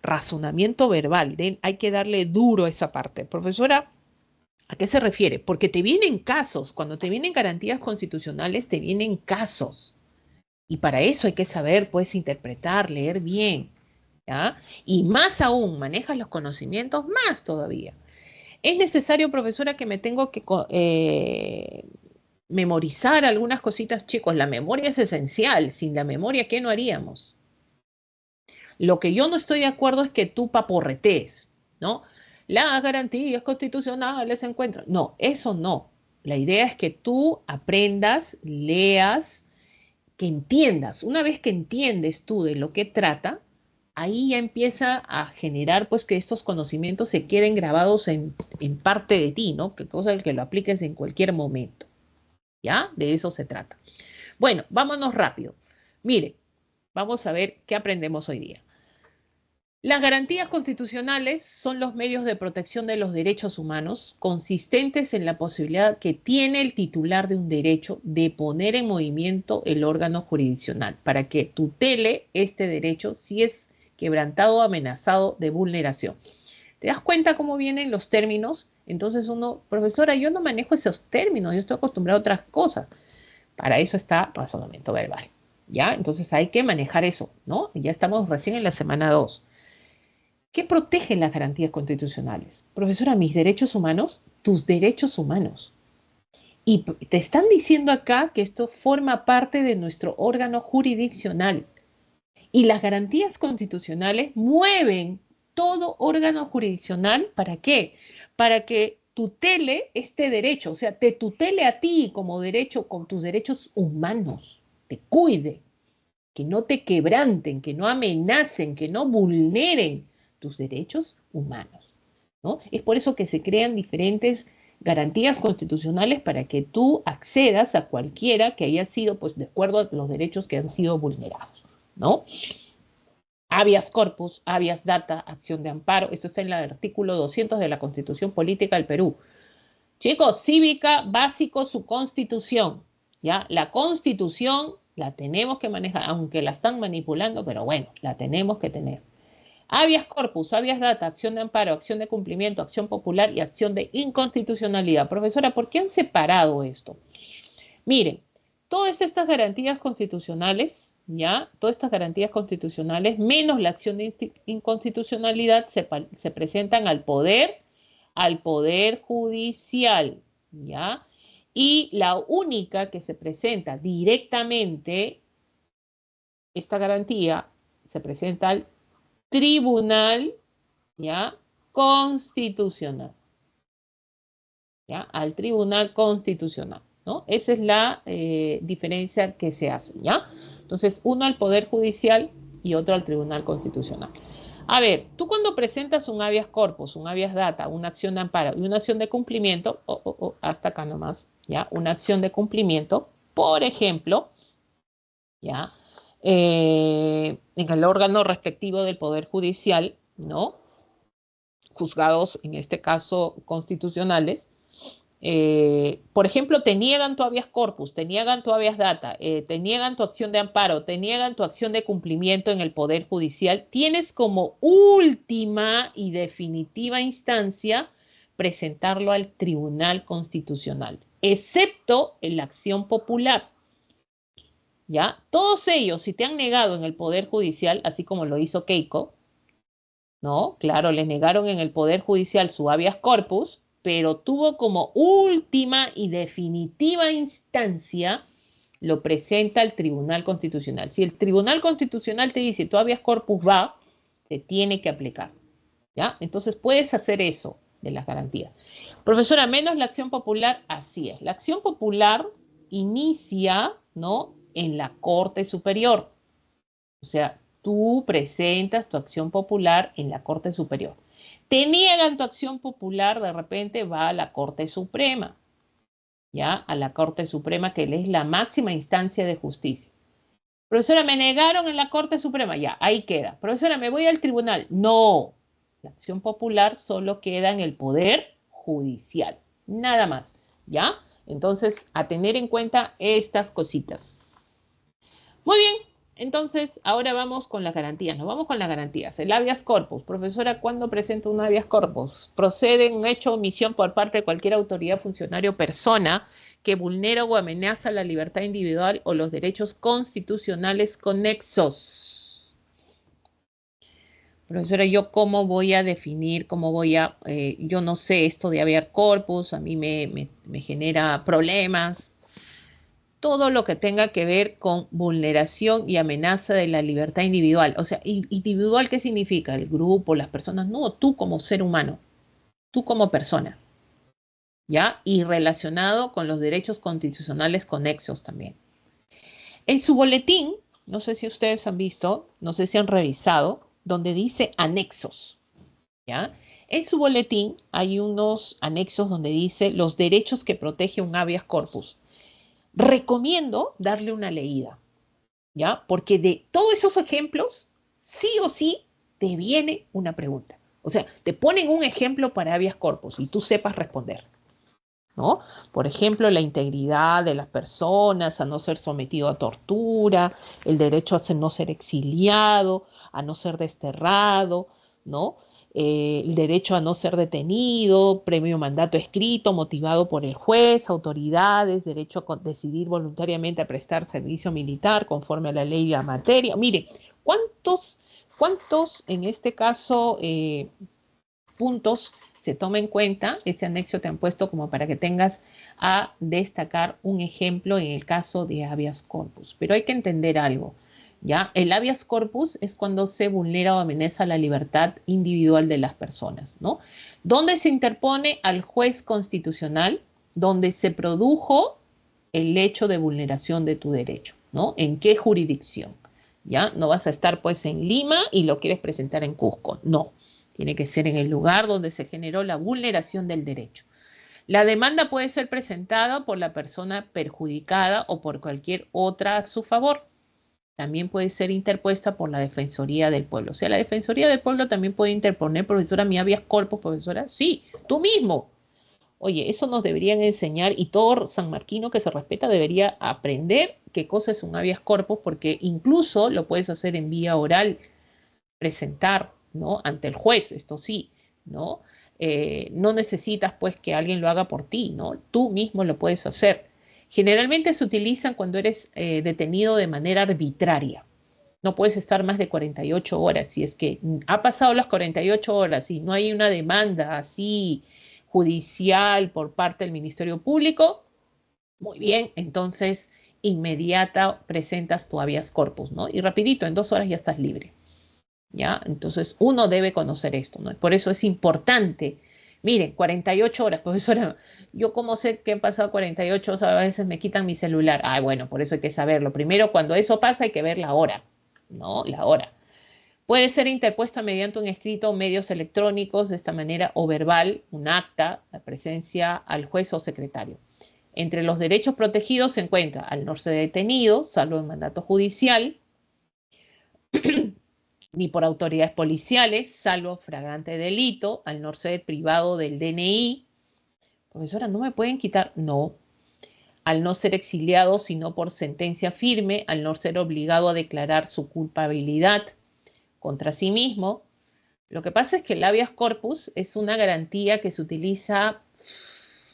Razonamiento verbal, hay que darle duro a esa parte. Profesora, ¿a qué se refiere? Porque te vienen casos, cuando te vienen garantías constitucionales, te vienen casos. Y para eso hay que saber, pues, interpretar, leer bien, ¿ya? Y más aún, manejas los conocimientos, más todavía. Es necesario, profesora, que me tengo que memorizar algunas cositas, chicos. La memoria es esencial. Sin la memoria, ¿qué no haríamos? Lo que yo no estoy de acuerdo es que tú paporretees, ¿no? Las garantías constitucionales se encuentran. No, eso no. La idea es que tú aprendas, leas, que entiendas. Una vez que entiendes tú de lo que trata, ahí ya empieza a generar pues que estos conocimientos se queden grabados en parte de ti, ¿no? Que cosa que lo apliques en cualquier momento. ¿Ya? De eso se trata. Bueno, vámonos rápido. Mire, vamos a ver qué aprendemos hoy día. Las garantías constitucionales son los medios de protección de los derechos humanos consistentes en la posibilidad que tiene el titular de un derecho de poner en movimiento el órgano jurisdiccional para que tutele este derecho si es quebrantado o amenazado de vulneración. ¿Te das cuenta cómo vienen los términos? Entonces uno, profesora, yo no manejo esos términos, yo estoy acostumbrado a otras cosas. Para eso está razonamiento verbal. ¿Ya? Entonces hay que manejar eso, ¿no? Ya estamos recién en la semana 2. ¿Qué protegen las garantías constitucionales? Profesora, mis derechos humanos, tus derechos humanos. Y te están diciendo acá que esto forma parte de nuestro órgano jurisdiccional. Y las garantías constitucionales mueven todo órgano jurisdiccional. ¿Para qué? Para que tutele este derecho, o sea, te tutele a ti como derecho, con tus derechos humanos, te cuide, que no te quebranten, que no amenacen, que no vulneren tus derechos humanos, ¿no? Es por eso que se crean diferentes garantías constitucionales para que tú accedas a cualquiera que haya sido, pues, de acuerdo a los derechos que han sido vulnerados, ¿no? Habeas corpus, habeas data, acción de amparo. Esto está en el artículo 200 de la Constitución Política del Perú. Chicos, cívica, básico, su constitución. ¿Ya? La constitución la tenemos que manejar, aunque la están manipulando, pero bueno, la tenemos que tener. Habeas corpus, habeas data, acción de amparo, acción de cumplimiento, acción popular y acción de inconstitucionalidad. Profesora, ¿por qué han separado esto? Miren, todas estas garantías constitucionales, ¿ya? Todas estas garantías constitucionales, menos la acción de inconstitucionalidad, se presentan al poder judicial, ¿ya? Y la única que se presenta directamente, esta garantía, se presenta al tribunal, ¿ya? Constitucional, ¿ya? Al tribunal constitucional, ¿no? Esa es la diferencia que se hace, ¿ya? Entonces, uno al Poder Judicial y otro al Tribunal Constitucional. A ver, tú cuando presentas un habeas corpus, un habeas data, una acción de amparo y una acción de cumplimiento, hasta acá nomás, ¿ya? Una acción de cumplimiento, por ejemplo, ¿ya? En el órgano respectivo del Poder Judicial, ¿no? Juzgados, en este caso, constitucionales, por ejemplo, te niegan tu habeas corpus, te niegan tu habeas data, te niegan tu acción de amparo, te niegan tu acción de cumplimiento en el Poder Judicial, tienes como última y definitiva instancia presentarlo al Tribunal Constitucional, excepto en la acción popular. ¿Ya? Todos ellos, si te han negado en el Poder Judicial, así como lo hizo Keiko, ¿no? Claro, le negaron en el Poder Judicial su habeas corpus, pero tuvo como última y definitiva instancia, lo presenta al Tribunal Constitucional. Si el Tribunal Constitucional te dice tu habeas corpus va, te tiene que aplicar, ¿ya? Entonces puedes hacer eso de las garantías. Profesora, menos la acción popular, así es. La acción popular inicia, ¿no? En la Corte Superior. O sea, tú presentas tu acción popular en la Corte Superior. Te niegan tu acción popular, de repente va a la Corte Suprema, ¿ya? A la Corte Suprema, que es la máxima instancia de justicia. Profesora, me negaron en la Corte Suprema, ya, ahí queda. Profesora, me voy al tribunal. No, la acción popular solo queda en el Poder Judicial, nada más, ¿ya? Entonces, a tener en cuenta estas cositas. Muy bien, entonces ahora vamos con las garantías. Nos vamos con las garantías. El habeas corpus. Profesora, ¿cuándo presenta un habeas corpus? Procede un hecho o omisión por parte de cualquier autoridad, funcionario o persona que vulnera o amenaza la libertad individual o los derechos constitucionales conexos. Profesora, ¿yo cómo voy a definir, yo no sé esto de habeas corpus, a mí me genera problemas? Todo lo que tenga que ver con vulneración y amenaza de la libertad individual. O sea, individual, ¿qué significa? El grupo, las personas. No, tú como ser humano, tú como persona, ¿ya? Y relacionado con los derechos constitucionales conexos también. En su boletín, no sé si ustedes han visto, no sé si han revisado, donde dice anexos, ¿ya? En su boletín hay unos anexos donde dice los derechos que protege un habeas corpus. Recomiendo darle una leída, ¿ya? Porque de todos esos ejemplos, sí o sí, te viene una pregunta. O sea, te ponen un ejemplo para habeas corpus y tú sepas responder, ¿no? Por ejemplo, la integridad de las personas, a no ser sometido a tortura, el derecho a no ser exiliado, a no ser desterrado, ¿no? El derecho a no ser detenido, premio mandato escrito, motivado por el juez, autoridades, derecho a decidir voluntariamente a prestar servicio militar conforme a la ley de la materia. Mire, ¿cuántos en este caso puntos se toma en cuenta? Ese anexo te han puesto como para que tengas a destacar un ejemplo en el caso de habeas corpus. Pero hay que entender algo, ¿ya? El habeas corpus es cuando se vulnera o amenaza la libertad individual de las personas, ¿no? ¿Dónde se interpone al juez constitucional? Donde se produjo el hecho de vulneración de tu derecho, ¿no? ¿En qué jurisdicción? ¿Ya? No vas a estar pues en Lima y lo quieres presentar en Cusco, no. Tiene que ser en el lugar donde se generó la vulneración del derecho. La demanda puede ser presentada por la persona perjudicada o por cualquier otra a su favor. también puede ser interpuesta por la Defensoría del Pueblo. O sea, la Defensoría del Pueblo también puede interponer, profesora, mi habeas corpus, profesora. Sí, tú mismo. Oye, eso nos deberían enseñar y todo sanmarquino que se respeta debería aprender qué cosa es un habeas corpus, porque incluso lo puedes hacer en vía oral, presentar, ¿no? Ante el juez, esto sí, ¿no? No necesitas pues que alguien lo haga por ti, ¿no? Tú mismo lo puedes hacer. Generalmente se utilizan cuando eres detenido de manera arbitraria. No puedes estar más de 48 horas. Si es que ha pasado las 48 horas y no hay una demanda así judicial por parte del Ministerio Público, muy bien, entonces inmediata presentas tu habeas corpus, ¿no? Y rapidito, en 2 horas ya estás libre. ¿Ya? Entonces uno debe conocer esto, ¿no? Por eso es importante. Miren, 48 horas, profesora, yo como sé que han pasado 48 horas, a veces me quitan mi celular. Ah, bueno, por eso hay que saberlo. Primero, cuando eso pasa, hay que ver la hora, ¿no? La hora. Puede ser interpuesta mediante un escrito o medios electrónicos, de esta manera, o verbal, un acta, la presencia al juez o secretario. Entre los derechos protegidos se encuentra al no ser detenido, salvo en mandato judicial, ni por autoridades policiales, salvo flagrante delito, al no ser privado del DNI. Profesora, ¿no me pueden quitar? No. Al no ser exiliado, sino por sentencia firme, al no ser obligado a declarar su culpabilidad contra sí mismo. Lo que pasa es que el habeas corpus es una garantía que se utiliza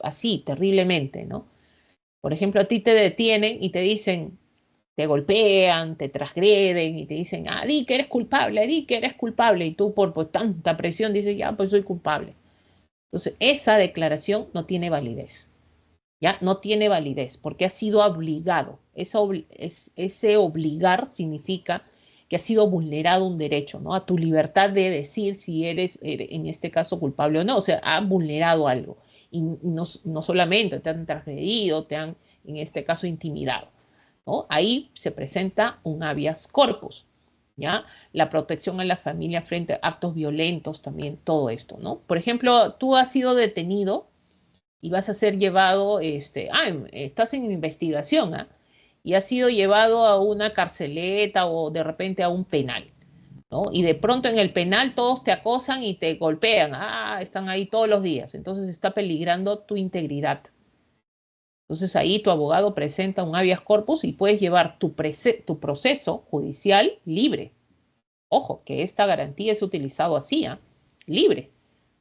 así, terriblemente, ¿no? Por ejemplo, a ti te detienen y te dicen, te golpean, te transgreden y te dicen, ah, di que eres culpable, y tú por tanta presión dices, ya, pues soy culpable. Entonces, esa declaración no tiene validez, ¿ya? No tiene validez porque ha sido obligado. Ese obligar significa que ha sido vulnerado un derecho, ¿no? A tu libertad de decir si eres en este caso, culpable o no. O sea, ha vulnerado algo. Y no solamente te han transgredido, te han, en este caso, intimidado. ¿No? Ahí se presenta un habeas corpus, ¿ya? La protección a la familia frente a actos violentos, también todo esto, ¿no? Por ejemplo, tú has sido detenido y vas a ser llevado, estás en investigación, ¿ah? Y has sido llevado a una carceleta o de repente a un penal, ¿no? Y de pronto en el penal todos te acosan y te golpean, están ahí todos los días, entonces está peligrando tu integridad. Entonces ahí tu abogado presenta un habeas corpus y puedes llevar tu proceso judicial libre. Ojo, que esta garantía es utilizado así, ¿eh? Libre,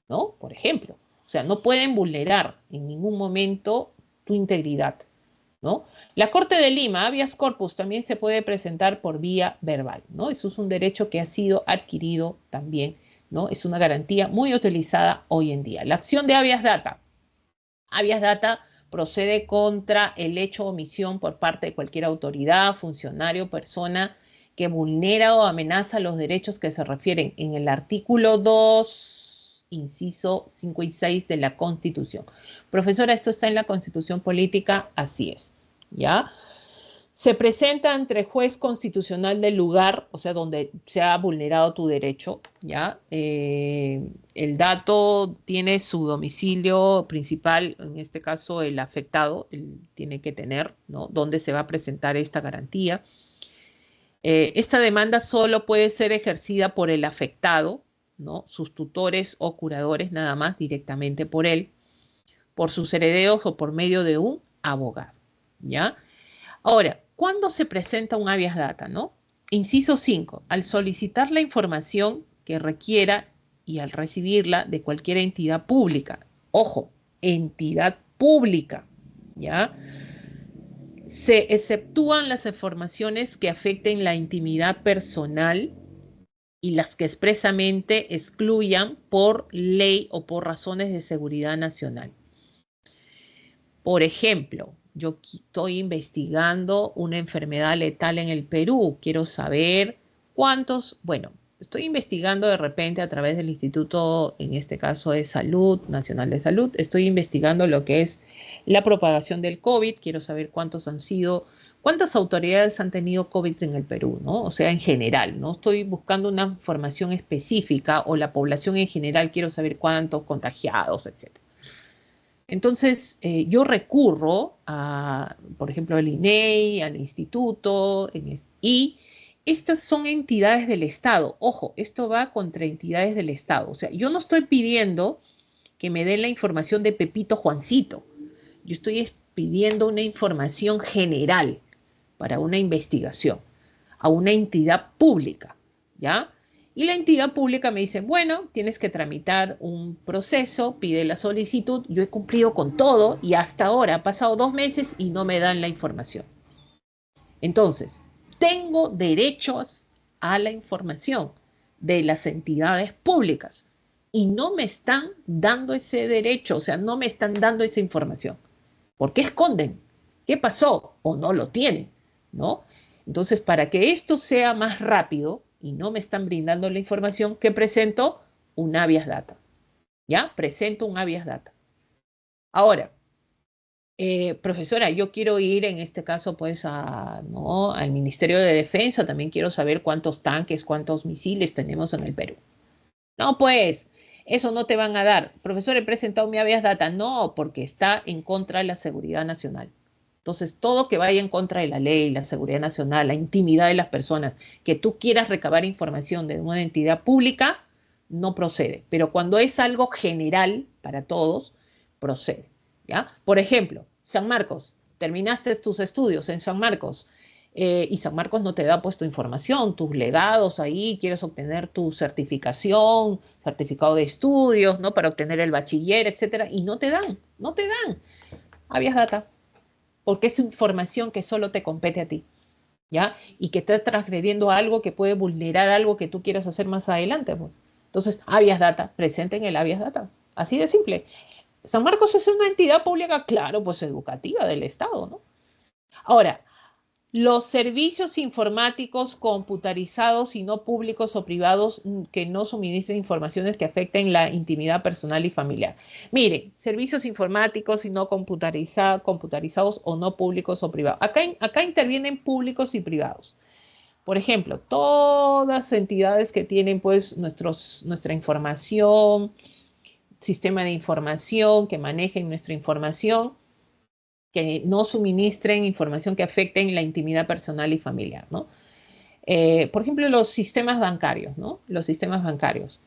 ¿no? Por ejemplo. O sea, no pueden vulnerar en ningún momento tu integridad, ¿no? La Corte de Lima, habeas corpus, también se puede presentar por vía verbal, ¿no? Eso es un derecho que ha sido adquirido también, ¿no? Es una garantía muy utilizada hoy en día. La acción de habeas data. Habeas data procede contra el hecho o omisión por parte de cualquier autoridad, funcionario, persona que vulnera o amenaza los derechos que se refieren en el artículo 2, inciso 5 y 6 de la Constitución. Profesora, esto está en la Constitución Política, así es, ¿ya? Se presenta ante el juez constitucional del lugar, o sea, donde se ha vulnerado tu derecho, ¿ya? El dato tiene su domicilio principal, en este caso el afectado, él tiene que tener, ¿no? Dónde se va a presentar esta garantía. Esta demanda solo puede ser ejercida por el afectado, ¿no? Sus tutores o curadores, nada más directamente por él, por sus herederos o por medio de un abogado, ¿ya? Ahora, ¿cuándo se presenta un habeas data, no? Inciso 5. Al solicitar la información que requiera y al recibirla de cualquier entidad pública. Ojo, entidad pública, ¿ya? Se exceptúan las informaciones que afecten la intimidad personal y las que expresamente excluyan por ley o por razones de seguridad nacional. Por ejemplo, yo estoy investigando una enfermedad letal en el Perú. Quiero saber bueno, estoy investigando de repente a través del Instituto, en este caso de Salud, Nacional de Salud, estoy investigando lo que es la propagación del COVID. Quiero saber cuántas autoridades han tenido COVID en el Perú, ¿no? O sea, en general, ¿no? Estoy buscando una información específica o la población en general, quiero saber cuántos contagiados, etcétera. Entonces, yo recurro a, por ejemplo, al INEI, al instituto, y estas son entidades del Estado. Ojo, esto va contra entidades del Estado. O sea, yo no estoy pidiendo que me den la información de Pepito Juancito. Yo estoy pidiendo una información general para una investigación a una entidad pública, ¿ya? Y la entidad pública me dice, bueno, tienes que tramitar un proceso, pide la solicitud, yo he cumplido con todo y hasta ahora ha pasado 2 meses y no me dan la información. Entonces, tengo derechos a la información de las entidades públicas y no me están dando ese derecho, o sea, no me están dando esa información. ¿Por qué esconden? ¿Qué pasó? ¿O no lo tienen? ¿No? Entonces, para que esto sea más rápido y no me están brindando la información, ¿qué presento? Un habeas data. ¿Ya? Presento un habeas data. Ahora, profesora, yo quiero ir en este caso pues ¿no? al Ministerio de Defensa, también quiero saber cuántos tanques, cuántos misiles tenemos en el Perú. No, pues, eso no te van a dar. Profesor, he presentado mi habeas data. No, porque está en contra de la seguridad nacional. Entonces, todo que vaya en contra de la ley, la seguridad nacional, la intimidad de las personas, que tú quieras recabar información de una entidad pública, no procede. Pero cuando es algo general para todos, procede. ¿Ya? Por ejemplo, San Marcos, terminaste tus estudios en San Marcos y San Marcos no te da pues tu información, tus legados ahí, quieres obtener tu certificación, certificado de estudios, ¿no? Para obtener el bachiller, etcétera, y no te dan. Habeas data, porque es información que solo te compete a ti, ¿ya? Y que estás transgrediendo algo que puede vulnerar algo que tú quieras hacer más adelante, pues. Entonces, habeas data, presenten el habeas data. Así de simple. San Marcos es una entidad pública, claro, pues educativa del Estado, ¿no? Ahora, los servicios informáticos computarizados y no públicos o privados que no suministren informaciones que afecten la intimidad personal y familiar. Miren, servicios informáticos y no computarizados o no públicos o privados. Acá intervienen públicos y privados. Por ejemplo, todas entidades que tienen pues nuestra información, sistema de información, que manejen nuestra información, que no suministren información que afecte en la intimidad personal y familiar, ¿no? Por ejemplo, los sistemas bancarios, ¿no? Los sistemas bancarios.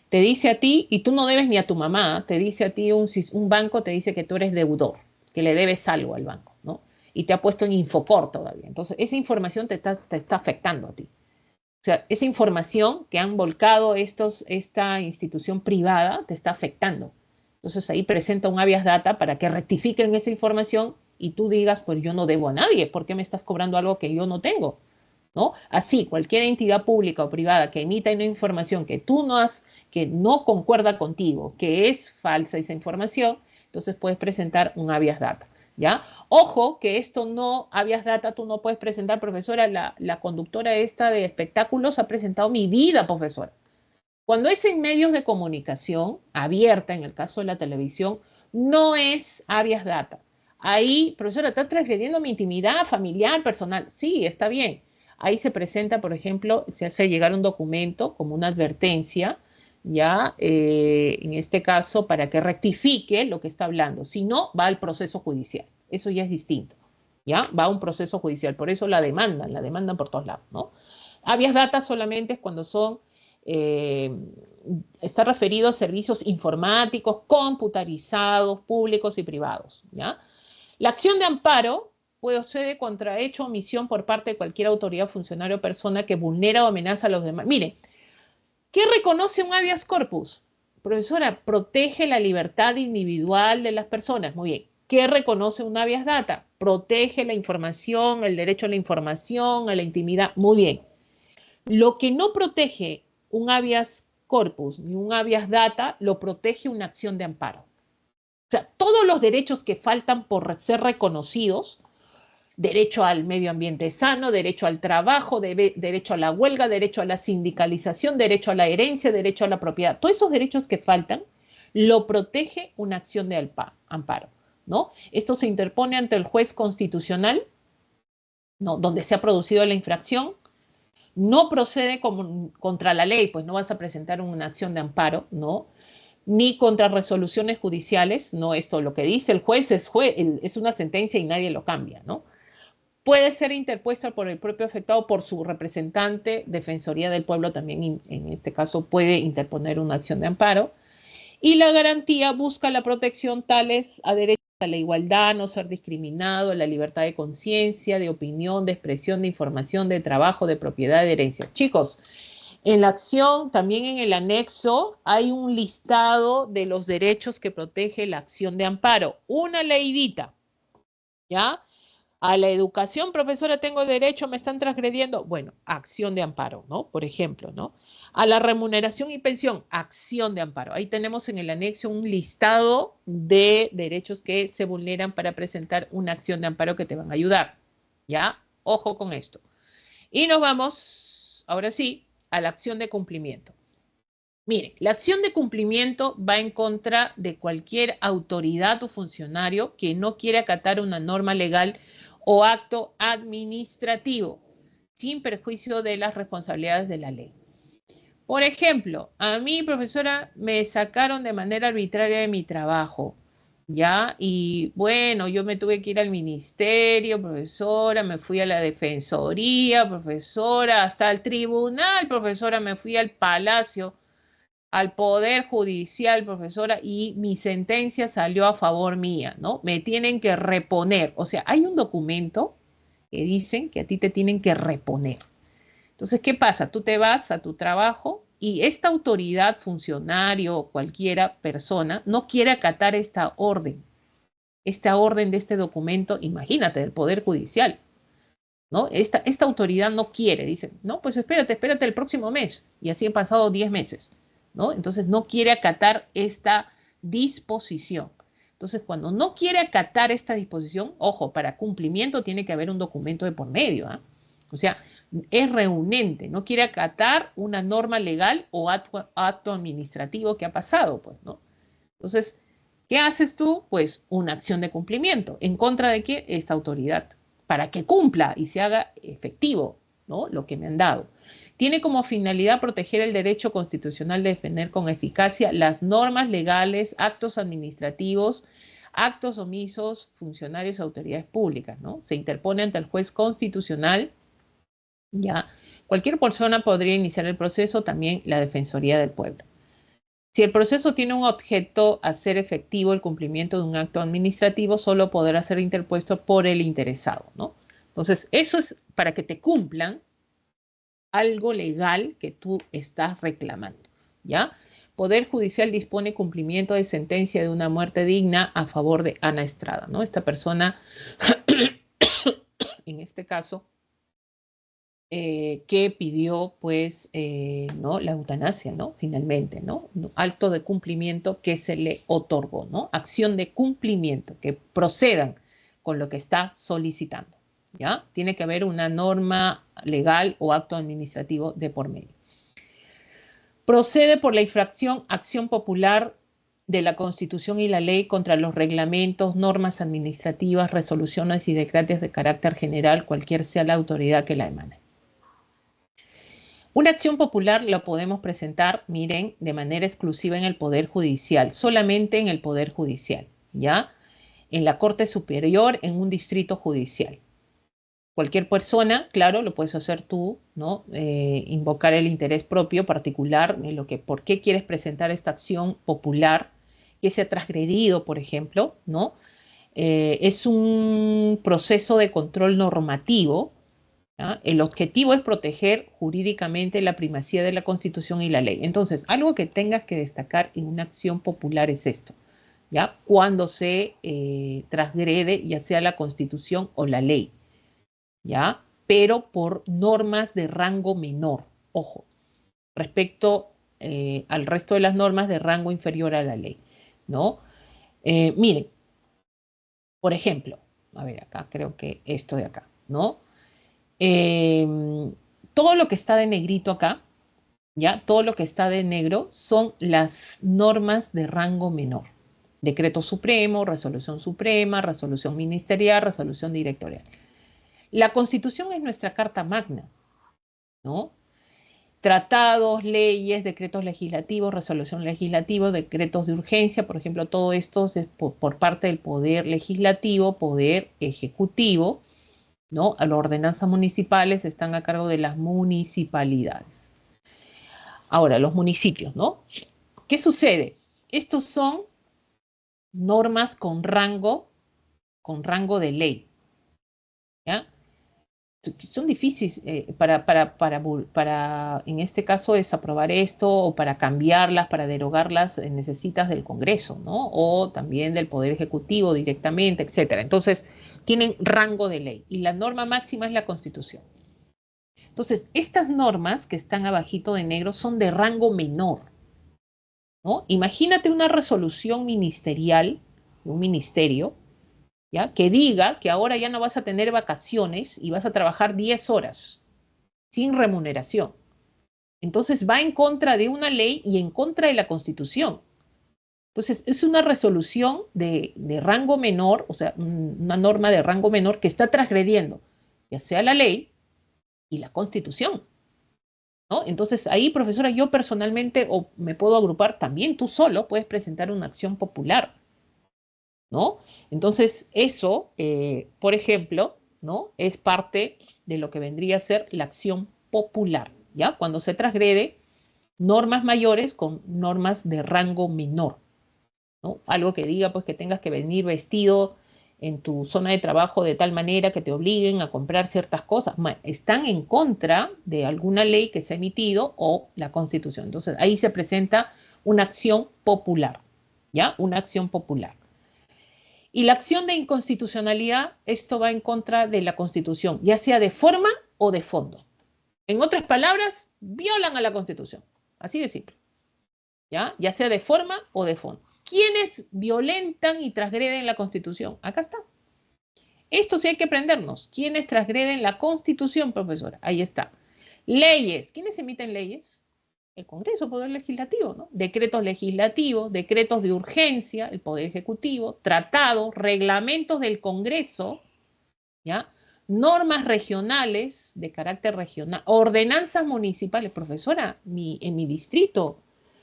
Te dice a ti, y tú no debes ni a tu mamá, te dice a ti un banco, te dice que tú eres deudor, que le debes algo al banco, ¿no? Y te ha puesto en Infocor todavía. Entonces, esa información te está afectando a ti. O sea, esa información que han volcado esta institución privada te está afectando. Entonces ahí presenta un habeas data para que rectifiquen esa información y tú digas, pues yo no debo a nadie, ¿por qué me estás cobrando algo que yo no tengo? ¿No? Así, cualquier entidad pública o privada que emita una información que tú no has, que no concuerda contigo, que es falsa esa información, entonces puedes presentar un habeas data. ¿Ya? Ojo que esto no, habeas data, tú no puedes presentar, profesora, la conductora esta de espectáculos ha presentado mi vida, profesora. Cuando es en medios de comunicación abierta, en el caso de la televisión, no es habeas data. Ahí, profesora, está transgrediendo mi intimidad familiar, personal. Sí, está bien. Ahí se presenta, por ejemplo, se hace llegar un documento como una advertencia, ya, en este caso, para que rectifique lo que está hablando. Si no, va al proceso judicial. Eso ya es distinto. ¿Ya? Va a un proceso judicial. Por eso la demandan por todos lados, ¿no? Habeas data solamente es cuando son eh, está referido a servicios informáticos, computarizados, públicos y privados. ¿Ya? La acción de amparo procede contra hecho o omisión por parte de cualquier autoridad, funcionario o persona que vulnera o amenaza a los demás. Mire, ¿qué reconoce un habeas corpus? Profesora, protege la libertad individual de las personas. Muy bien. ¿Qué reconoce un habeas data? Protege la información, el derecho a la información, a la intimidad. Muy bien. Lo que no protege un habeas corpus ni un habeas data, lo protege una acción de amparo. O sea, todos los derechos que faltan por ser reconocidos, derecho al medio ambiente sano, derecho al trabajo, derecho a la huelga, derecho a la sindicalización, derecho a la herencia, derecho a la propiedad, todos esos derechos que faltan, lo protege una acción de amparo, ¿no? Esto se interpone ante el juez constitucional, ¿no? Donde se ha producido la infracción, no procede contra la ley, pues no vas a presentar una acción de amparo, ¿no? Ni contra resoluciones judiciales, ¿no? Esto lo que dice el juez es una sentencia y nadie lo cambia, ¿no? puede ser interpuesta por el propio afectado, por su representante, Defensoría del Pueblo también en este caso puede interponer una acción de amparo. Y la garantía busca la protección tales a derechos a la igualdad, no ser discriminado, a la libertad de conciencia, de opinión, de expresión, de información, de trabajo, de propiedad, de herencia. Chicos, en la acción, también en el anexo, hay un listado de los derechos que protege la acción de amparo. Una leidita, ¿ya? A la educación, profesora, tengo derecho, me están transgrediendo. Bueno, acción de amparo, ¿no? Por ejemplo, ¿no? A la remuneración y pensión, acción de amparo. Ahí tenemos en el anexo un listado de derechos que se vulneran para presentar una acción de amparo que te van a ayudar. ¿Ya? Ojo con esto. Y nos vamos, ahora sí, a la acción de cumplimiento. Mire, la acción de cumplimiento va en contra de cualquier autoridad o funcionario que no quiera acatar una norma legal o acto administrativo, sin perjuicio de las responsabilidades de la ley. Por ejemplo, a mí, profesora, me sacaron de manera arbitraria de mi trabajo, ¿ya? Y bueno, yo me tuve que ir al ministerio, profesora, me fui a la defensoría, profesora, hasta el tribunal, profesora, me fui al palacio, al Poder Judicial, profesora, y mi sentencia salió a favor mía, ¿no? Me tienen que reponer. O sea, hay un documento que dicen que a ti te tienen que reponer. Entonces, ¿qué pasa? Tú te vas a tu trabajo y esta autoridad, funcionario o cualquiera persona, no quiere acatar esta orden de este documento, imagínate, del Poder Judicial, ¿no? Esta autoridad no quiere, dicen, no, pues espérate el próximo mes. Y así han pasado 10 meses, ¿no? Entonces no quiere acatar esta disposición. Entonces, cuando no quiere acatar esta disposición, ojo, para cumplimiento tiene que haber un documento de por medio, ¿eh? O sea, es reunente, no quiere acatar una norma legal o acto administrativo que ha pasado, pues, ¿no? Entonces, ¿qué haces tú? Pues una acción de cumplimiento. ¿En contra de qué? Esta autoridad, para que cumpla y se haga efectivo, ¿no? Lo que me han dado. Tiene como finalidad proteger el derecho constitucional de defender con eficacia las normas legales, actos administrativos, actos omisos, funcionarios, autoridades públicas, ¿no? Se interpone ante el juez constitucional, ¿ya? Cualquier persona podría iniciar el proceso, también la Defensoría del Pueblo. Si el proceso tiene un objeto a ser efectivo el cumplimiento de un acto administrativo, solo podrá ser interpuesto por el interesado, ¿no? Entonces, eso es para que te cumplan algo legal que tú estás reclamando, ¿ya? Poder Judicial dispone cumplimiento de sentencia de una muerte digna a favor de Ana Estrada, ¿no? Esta persona, en este caso, que pidió, pues, ¿no? La eutanasia, ¿no? Finalmente, ¿no? Acto de cumplimiento que se le otorgó, ¿no? Acción de cumplimiento, que procedan con lo que está solicitando, ¿ya? Tiene que haber una norma legal o acto administrativo de por medio. Procede por la infracción, acción popular de la Constitución y la ley contra los reglamentos, normas administrativas, resoluciones y decretos de carácter general, cualquier sea la autoridad que la emane. Una acción popular la podemos presentar, miren, de manera exclusiva en el Poder Judicial, solamente en el Poder Judicial, ¿ya? En la Corte Superior, en un distrito judicial. Cualquier persona, claro, lo puedes hacer tú, ¿no? Invocar el interés propio particular en lo que, por qué quieres presentar esta acción popular que se ha transgredido, por ejemplo, ¿no? Es un proceso de control normativo. ¿Ah? El objetivo es proteger jurídicamente la primacía de la Constitución y la ley. Entonces, algo que tengas que destacar en una acción popular es esto, ¿ya? Cuando se transgrede ya sea la Constitución o la ley, ¿ya? Pero por normas de rango menor, ojo, respecto al resto de las normas de rango inferior a la ley, ¿no? Miren, por ejemplo, a ver, acá creo que esto de acá, ¿no? Eh, todo lo que está de negrito acá, ¿ya? Todo lo que está de negro son las normas de rango menor. Decreto supremo, resolución ministerial, resolución directorial. La Constitución es nuestra carta magna, ¿no? Tratados, leyes, decretos legislativos, resolución legislativa, decretos de urgencia, por ejemplo, todo esto es por parte del poder legislativo, poder ejecutivo, ¿no? Las ordenanzas municipales están a cargo de las municipalidades. Ahora, los municipios, ¿no? ¿Qué sucede? Estos son normas con rango de ley, ¿ya? Son difíciles en este caso, desaprobar esto o para cambiarlas, para derogarlas, necesitas del Congreso, ¿no? O también del Poder Ejecutivo directamente, etcétera. Entonces, tienen rango de ley y la norma máxima es la Constitución. Entonces, estas normas que están abajito de negro son de rango menor, ¿no? Imagínate una resolución ministerial de un ministerio, ¿ya? Que diga que ahora ya no vas a tener vacaciones y vas a trabajar 10 horas sin remuneración. Entonces va en contra de una ley y en contra de la Constitución. Entonces es una resolución de rango menor, o sea, una norma de rango menor que está transgrediendo ya sea la ley y la Constitución, ¿no? Entonces ahí, profesora, yo personalmente o me puedo agrupar también, tú solo puedes presentar una acción popular, ¿no? Entonces eso, por ejemplo, ¿no? Es parte de lo que vendría a ser la acción popular, ¿ya? Cuando se transgrede normas mayores con normas de rango menor, ¿no? Algo que diga pues que tengas que venir vestido en tu zona de trabajo de tal manera que te obliguen a comprar ciertas cosas. Están en contra de alguna ley que se ha emitido o la Constitución. Entonces ahí se presenta una acción popular, ¿ya? Una acción popular. Y la acción de inconstitucionalidad, esto va en contra de la Constitución, ya sea de forma o de fondo. En otras palabras, violan a la Constitución. Así de simple. ¿Ya? Ya sea de forma o de fondo. ¿Quiénes violentan y transgreden la Constitución? Acá está. Esto sí hay que aprendernos. ¿Quiénes transgreden la Constitución, profesora? Ahí está. Leyes. ¿Quiénes emiten leyes? El Congreso, Poder Legislativo, ¿no? Decretos legislativos, decretos de urgencia, el Poder Ejecutivo, tratados, reglamentos del Congreso, ¿ya? Normas regionales de carácter regional, ordenanzas municipales. Profesora, en mi distrito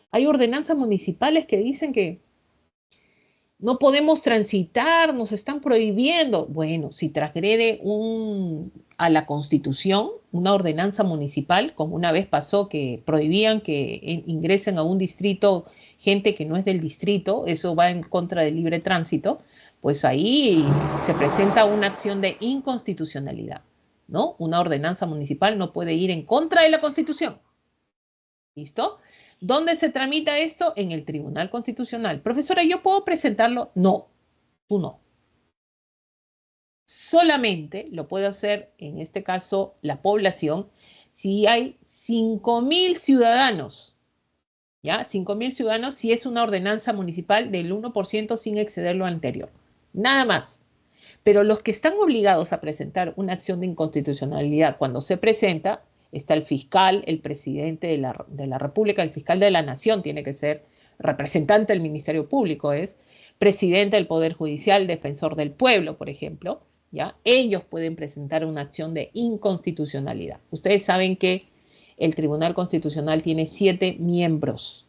hay ordenanzas municipales que dicen que no podemos transitar, nos están prohibiendo. Bueno, si transgrede a la Constitución, una ordenanza municipal, como una vez pasó que prohibían que ingresen a un distrito gente que no es del distrito, eso va en contra del libre tránsito, pues ahí se presenta una acción de inconstitucionalidad, ¿no? Una ordenanza municipal no puede ir en contra de la Constitución. ¿Listo? ¿Dónde se tramita esto? En el Tribunal Constitucional. Profesora, ¿yo puedo presentarlo? No, tú no. Solamente lo puede hacer, en este caso, la población, si hay 5.000 ciudadanos, ¿ya? 5.000 ciudadanos si es una ordenanza municipal del 1% sin exceder lo anterior. Nada más. Pero los que están obligados a presentar una acción de inconstitucionalidad cuando se presenta, está el fiscal, el presidente de la República, el fiscal de la Nación tiene que ser representante del Ministerio Público, es presidente del Poder Judicial, defensor del pueblo, por ejemplo, ¿ya? Ellos pueden presentar una acción de inconstitucionalidad. Ustedes saben que el Tribunal Constitucional tiene 7 miembros.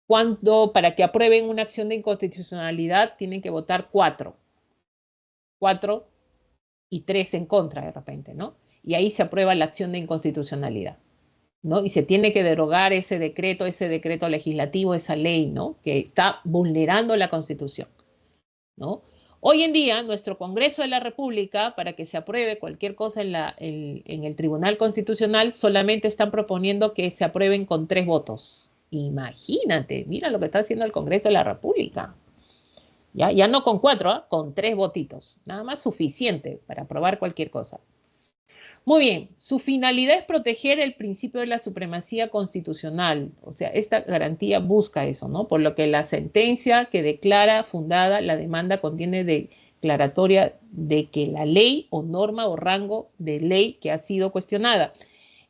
Cuando para que aprueben una acción de inconstitucionalidad tienen que votar 4. 4 y 3 en contra de repente, ¿no? Y ahí se aprueba la acción de inconstitucionalidad, ¿no? Y se tiene que derogar ese decreto legislativo, esa ley, ¿no? Que está vulnerando la Constitución, ¿no? Hoy en día, nuestro Congreso de la República, para que se apruebe cualquier cosa en el Tribunal Constitucional, solamente están proponiendo que se aprueben con 3 votos. Imagínate, mira lo que está haciendo el Congreso de la República. Ya no con 4, ¿eh? Con 3 votitos. Nada más suficiente para aprobar cualquier cosa. Muy bien, su finalidad es proteger el principio de la supremacía constitucional. O sea, esta garantía busca eso, ¿no? Por lo que la sentencia que declara fundada la demanda contiene declaratoria de que la ley o norma o rango de ley que ha sido cuestionada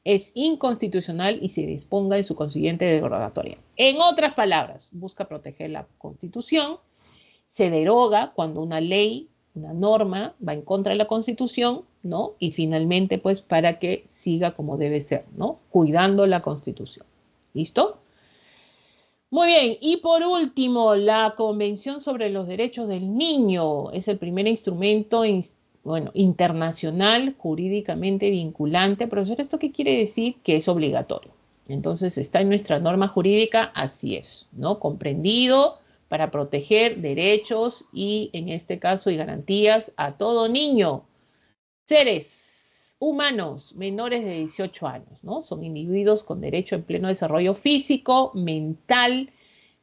es inconstitucional y se disponga en su consiguiente derogatoria. En otras palabras, busca proteger la Constitución, se deroga cuando una ley, una norma va en contra de la Constitución, ¿no? Y finalmente, pues, para que siga como debe ser, ¿no? Cuidando la Constitución. ¿Listo? Muy bien, y por último, la Convención sobre los Derechos del Niño es el primer instrumento bueno, internacional, jurídicamente vinculante. Profesor, ¿esto qué quiere decir? Que es obligatorio. Entonces está en nuestra norma jurídica, así es, ¿no? Comprendido para proteger derechos y, en este caso, y garantías a todo niño, seres humanos menores de 18 años, ¿no? Son individuos con derecho en pleno desarrollo físico, mental,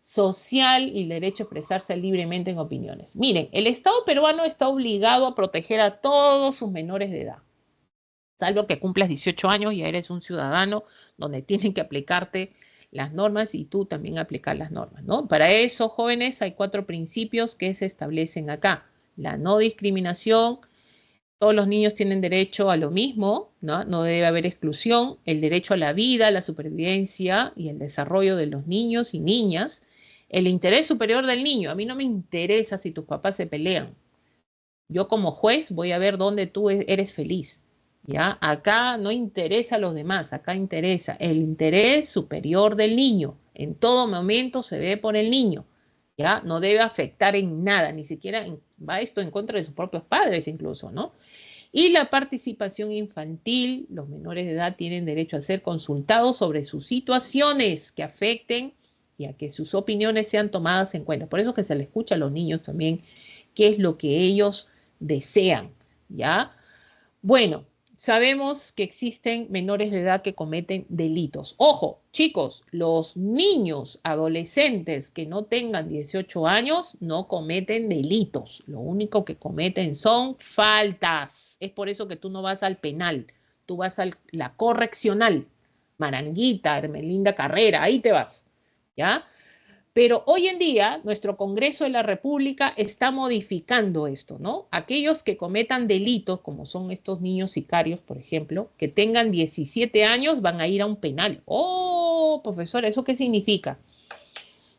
social y el derecho a expresarse libremente en opiniones. Miren, el Estado peruano está obligado a proteger a todos sus menores de edad, salvo que cumplas 18 años, ya eres un ciudadano donde tienen que aplicarte las normas y tú también aplicar las normas, ¿no? Para eso, jóvenes, hay 4 principios que se establecen acá. La no discriminación, todos los niños tienen derecho a lo mismo, ¿no? No debe haber exclusión, el derecho a la vida, la supervivencia y el desarrollo de los niños y niñas, el interés superior del niño. A mí no me interesa si tus papás se pelean. Yo como juez voy a ver dónde tú eres feliz. ¿Ya? Acá no interesa a los demás, acá interesa el interés superior del niño. En todo momento se ve por el niño. ¿Ya? No debe afectar en nada, ni siquiera va esto en contra de sus propios padres incluso, ¿no? Y la participación infantil, los menores de edad tienen derecho a ser consultados sobre sus situaciones que afecten y a que sus opiniones sean tomadas en cuenta. Por eso que se le escucha a los niños también qué es lo que ellos desean, ¿ya? Bueno, sabemos que existen menores de edad que cometen delitos. Ojo, chicos, los niños adolescentes que no tengan 18 años no cometen delitos. Lo único que cometen son faltas. Es por eso que tú no vas al penal, tú vas a la correccional. Maranguita, Hermelinda Carrera, ahí te vas, ¿ya? Pero hoy en día nuestro Congreso de la República está modificando esto, ¿no? Aquellos que cometan delitos, como son estos niños sicarios, por ejemplo, que tengan 17 años, van a ir a un penal. Oh, profesora, ¿eso qué significa?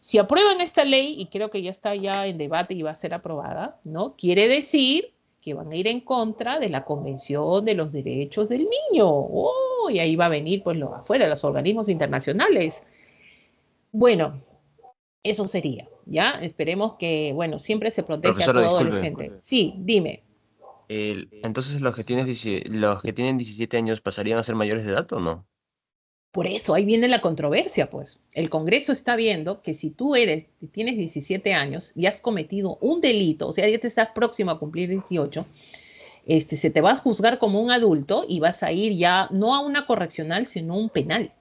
Si aprueban esta ley, y creo que ya está ya en debate y va a ser aprobada, ¿no? Quiere decir que van a ir en contra de la Convención de los Derechos del Niño. Oh, y ahí va a venir, pues, afuera, los organismos internacionales. Bueno, eso sería, ¿ya? Esperemos que, bueno, siempre se protege a Profesora, todo disculpe. adolescente. Sí, dime. Entonces, los que tienen 17 años pasarían a ser mayores de edad o no? Por eso, ahí viene la controversia, pues. El Congreso está viendo que si tú tienes 17 años y has cometido un delito, o sea, ya te estás próximo a cumplir 18, se te va a juzgar como un adulto y vas a ir ya no a una correccional, sino a un penal.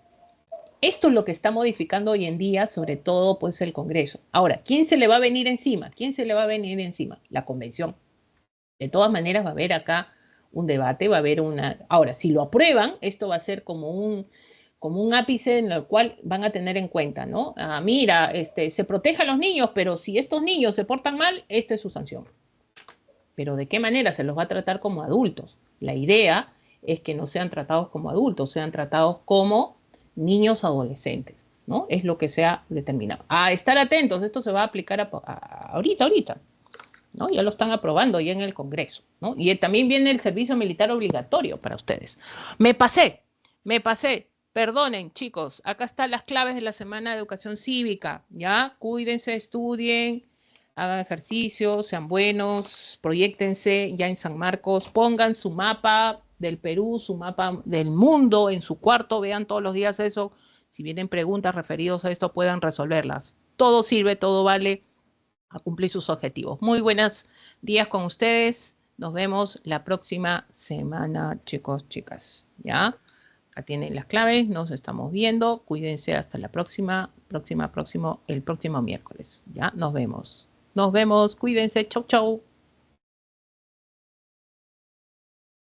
Esto es lo que está modificando hoy en día, sobre todo, pues, el Congreso. Ahora, ¿quién se le va a venir encima? ¿Quién se le va a venir encima? La Convención. De todas maneras va a haber acá un debate, va a haber una... Ahora, si lo aprueban, esto va a ser como un ápice en el cual van a tener en cuenta, ¿no? Ah, mira, se protege a los niños, pero si estos niños se portan mal, esta es su sanción. Pero ¿de qué manera se los va a tratar como adultos? La idea es que no sean tratados como adultos, sean tratados como niños adolescentes, ¿no? Es lo que se ha determinado. A estar atentos, esto se va a aplicar ahorita, ¿no? Ya lo están aprobando ya en el Congreso, ¿no? Y también viene el servicio militar obligatorio para ustedes. Me pasé, me pasé. Perdonen, chicos, acá están las claves de la Semana de Educación Cívica, ¿ya? Cuídense, estudien, hagan ejercicio, sean buenos, proyéctense ya en San Marcos, pongan su mapa del Perú, su mapa del mundo en su cuarto, vean todos los días eso. Si vienen preguntas referidas a esto, puedan resolverlas. Todo sirve, todo vale a cumplir sus objetivos. Muy buenos días con ustedes. Nos vemos la próxima semana, chicos, chicas. ¿Ya? Acá tienen las claves, nos estamos viendo. Cuídense hasta la el próximo miércoles. ¿Ya? Nos vemos. Nos vemos, cuídense. Chau, chau.